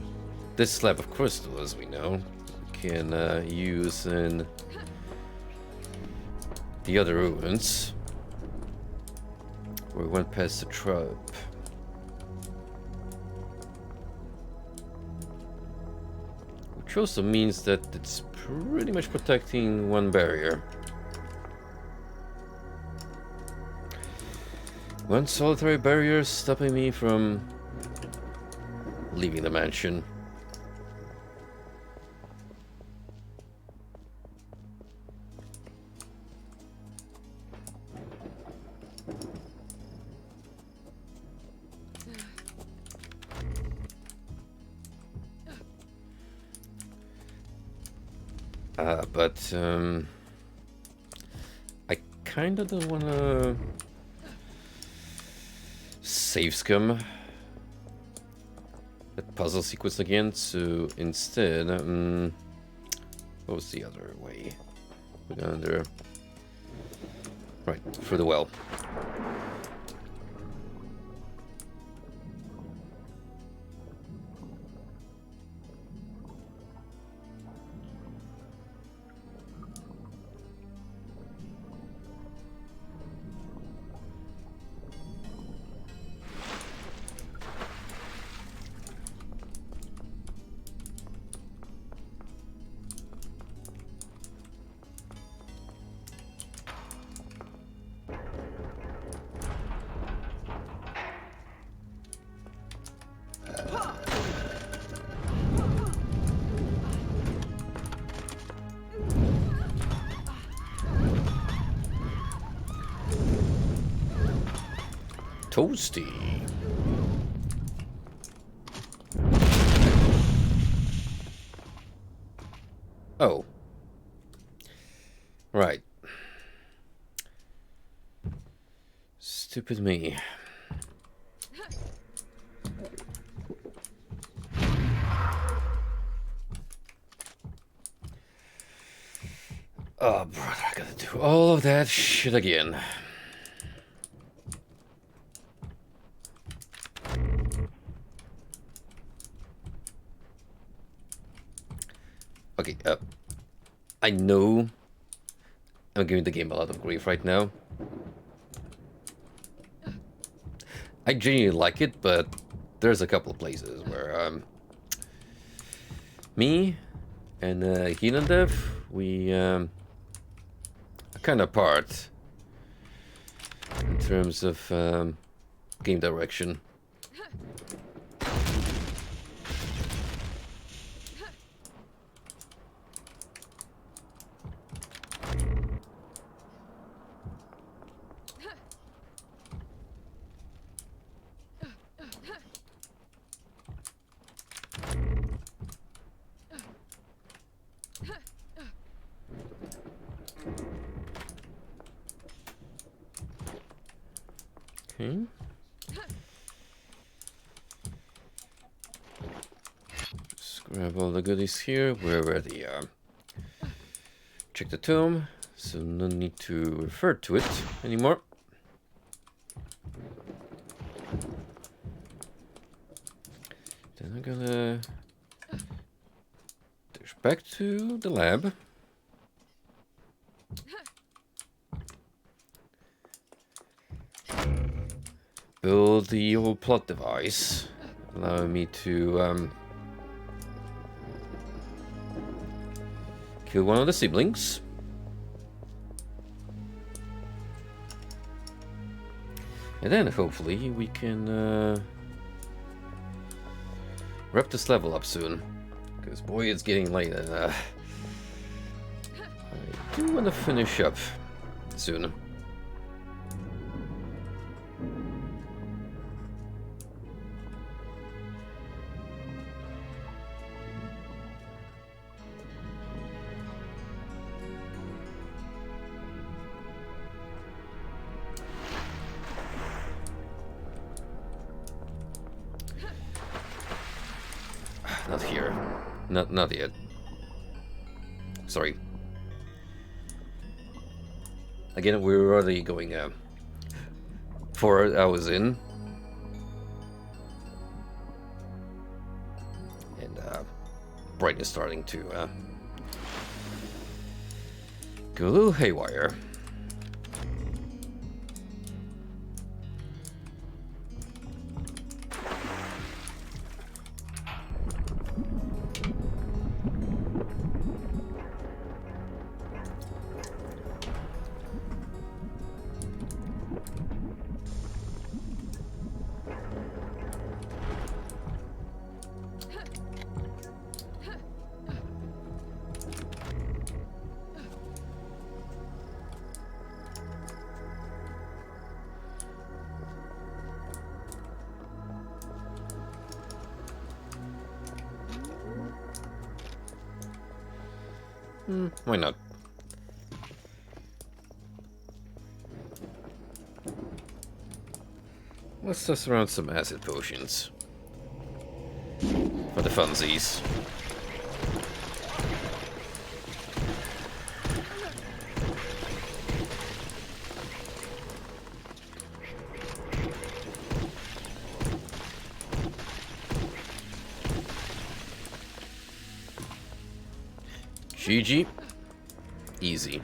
this slab of crystal, as we know, we can use in the other ruins. We went past the trap. Which also means that it's pretty much protecting one barrier. One solitary barrier stopping me from leaving the mansion. But I kinda don't wanna save scum that puzzle sequence again, so instead, what was the other way? We're going under, right, through the well. Toasty. Oh. Right. Stupid me. Oh, brother, I gotta do all of that shit again. Okay, I know I'm giving the game a lot of grief right now. I genuinely like it, but there's a couple of places where me and Hedon we are kind of apart in terms of game direction. Okay. Just grab all the goodies here. Where the check the tomb, so no need to refer to it anymore. Then I'm gonna dash back to the lab. Build the old plot device, allowing me to kill one of the siblings. And then hopefully we can wrap this level up soon. Because boy, it's getting late and I do want to finish up soon. Not here. Not yet. Sorry. Again, we're already going 4 hours in. And brain is starting to go a little haywire. Why not? Let's toss around some acid potions. For the funsies. GG. Easy.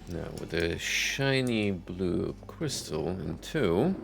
Now with a shiny blue crystal in 2.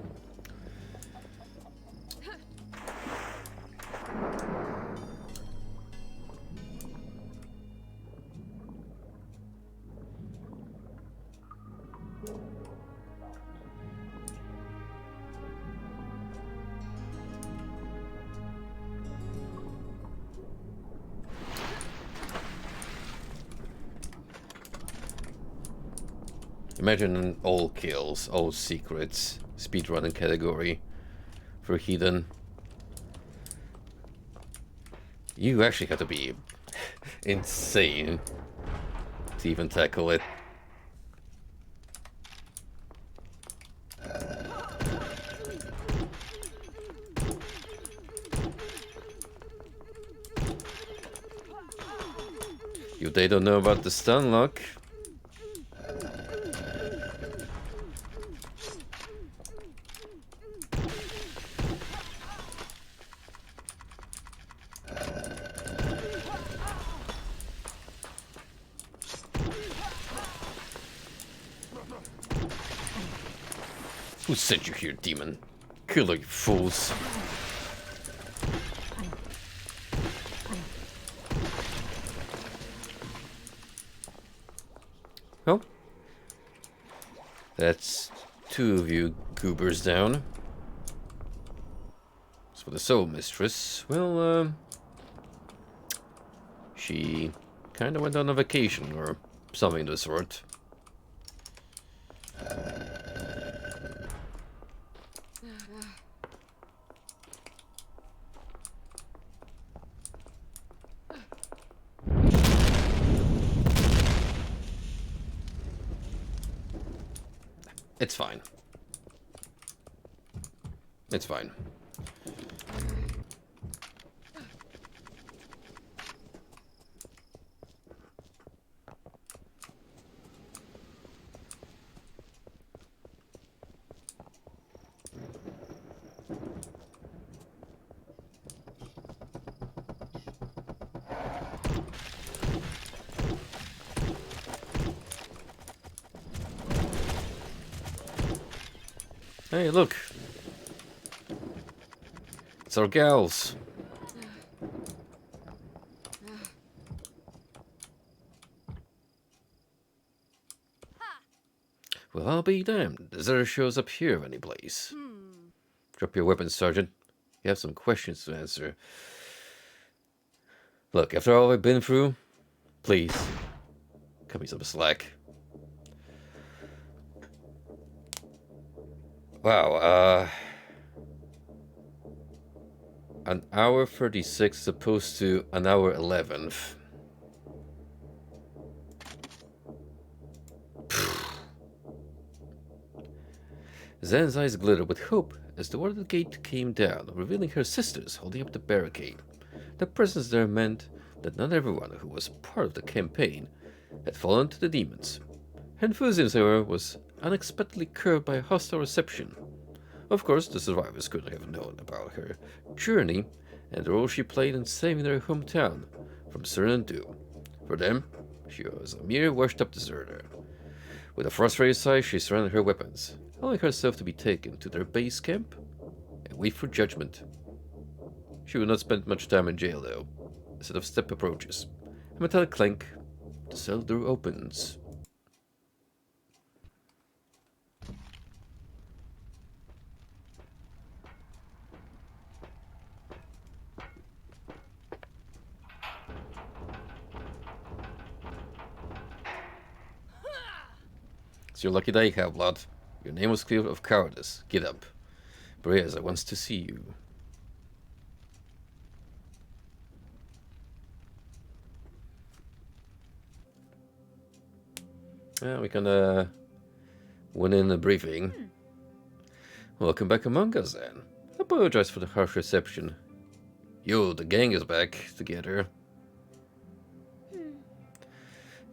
Imagine all kills, all secrets, speedrunning category for Hedon. You actually have to be insane to even tackle it. If they don't know about the stun lock. Who sent you here, demon? Killer, you fools. Well, that's 2 of you goobers down. As for the Soul Mistress, well, she kinda went on a vacation or something of the sort. It's fine. It's fine. Hey, look. It's our gals. Well, I'll be damned. Deserter shows up here of any place. Drop your weapons, Sergeant. You have some questions to answer. Look, after all I've been through, please, cut me some slack. Wow, An hour 36 as opposed to an hour 11. Zan's eyes glittered with hope as the water gate came down, revealing her sisters holding up the barricade. Their presence there meant that not everyone who was part of the campaign had fallen to the demons. Her enthusiasm, however, was unexpectedly curbed by a hostile reception. Of course, the survivors couldn't have known about her journey and the role she played in saving their hometown from certain doom. For them, she was a mere washed-up deserter. With a frustrated sigh, she surrendered her weapons, allowing herself to be taken to their base camp and wait for judgment. She would not spend much time in jail, though. A set of step approaches. A metallic clank. The cell door opens. It's your lucky day, Half-Blood. Your name was cleared of cowardice. Get up. Brieza wants to see you. Yeah, we can win in the briefing. Welcome back among us, then. I apologize for the harsh reception. Yo, the gang is back together.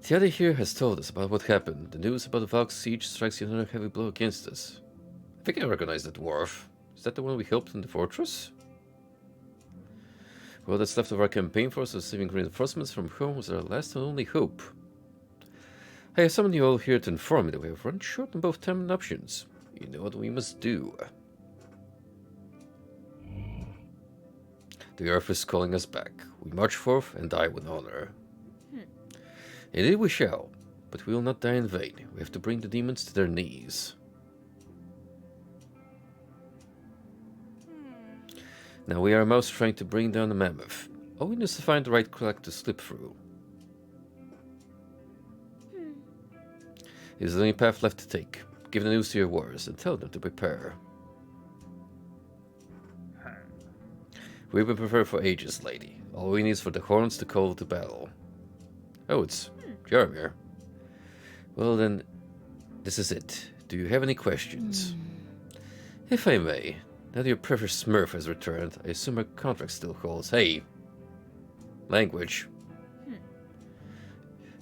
Tiade here has told us about what happened. The news about the Valk's siege strikes yet another heavy blow against us. I think I recognize that dwarf. Is that the one we helped in the fortress? Well, that's left of our campaign force of receiving reinforcements from home was our last and only hope. I have summoned you all here to inform me that we have run short on both time and options. You know what we must do. The earth is calling us back. We march forth and die with honor. Indeed we shall, but we will not die in vain. We have to bring the demons to their knees. Now we are most trying to bring down the mammoth. All we need is to find the right crack to slip through. It is the only path left to take. Give the news to your warriors and tell them to prepare. We've been prepared for ages, lady. All we need is for the horns to call to battle. Oh, it's Jaromir. Well then, this is it. Do you have any questions? If I may, now that your precious Smurf has returned, I assume our contract still holds. Hey! Language.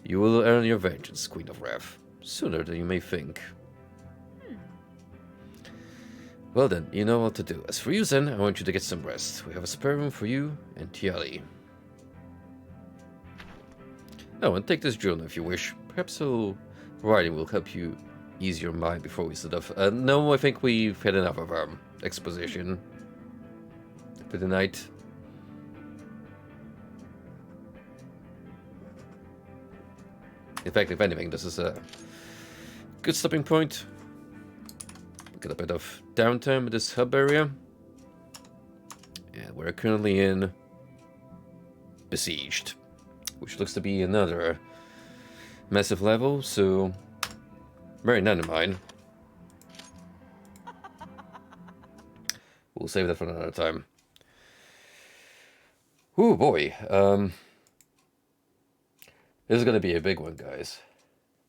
You will earn your vengeance, Queen of Wrath, sooner than you may think. Well then, you know what to do. As for you, Zen, I want you to get some rest. We have a spare room for you and Tiali. Oh, and take this journal if you wish. Perhaps writing will help you ease your mind before we set off. No, I think we've had enough of exposition for the night. In fact, if anything, this is a good stopping point. Get a bit of downtime in this hub area. And we're currently in Besieged, which looks to be another massive level, so bearing that in mind, we'll save that for another time. Oh boy, this is gonna be a big one, guys.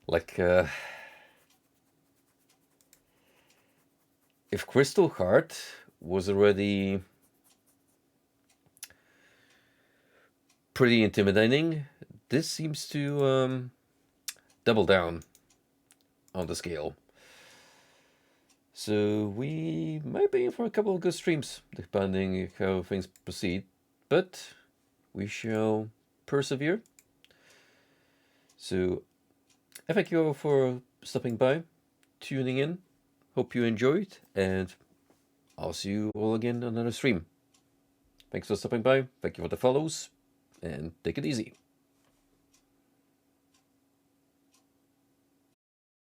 Like, if Crystal Heart was already pretty intimidating, this seems to double down on the scale. So we might be in for a couple of good streams, depending how things proceed, but we shall persevere. So I thank you all for stopping by, tuning in. Hope you enjoyed, and I'll see you all again on another stream. Thanks for stopping by, thank you for the follows, and take it easy.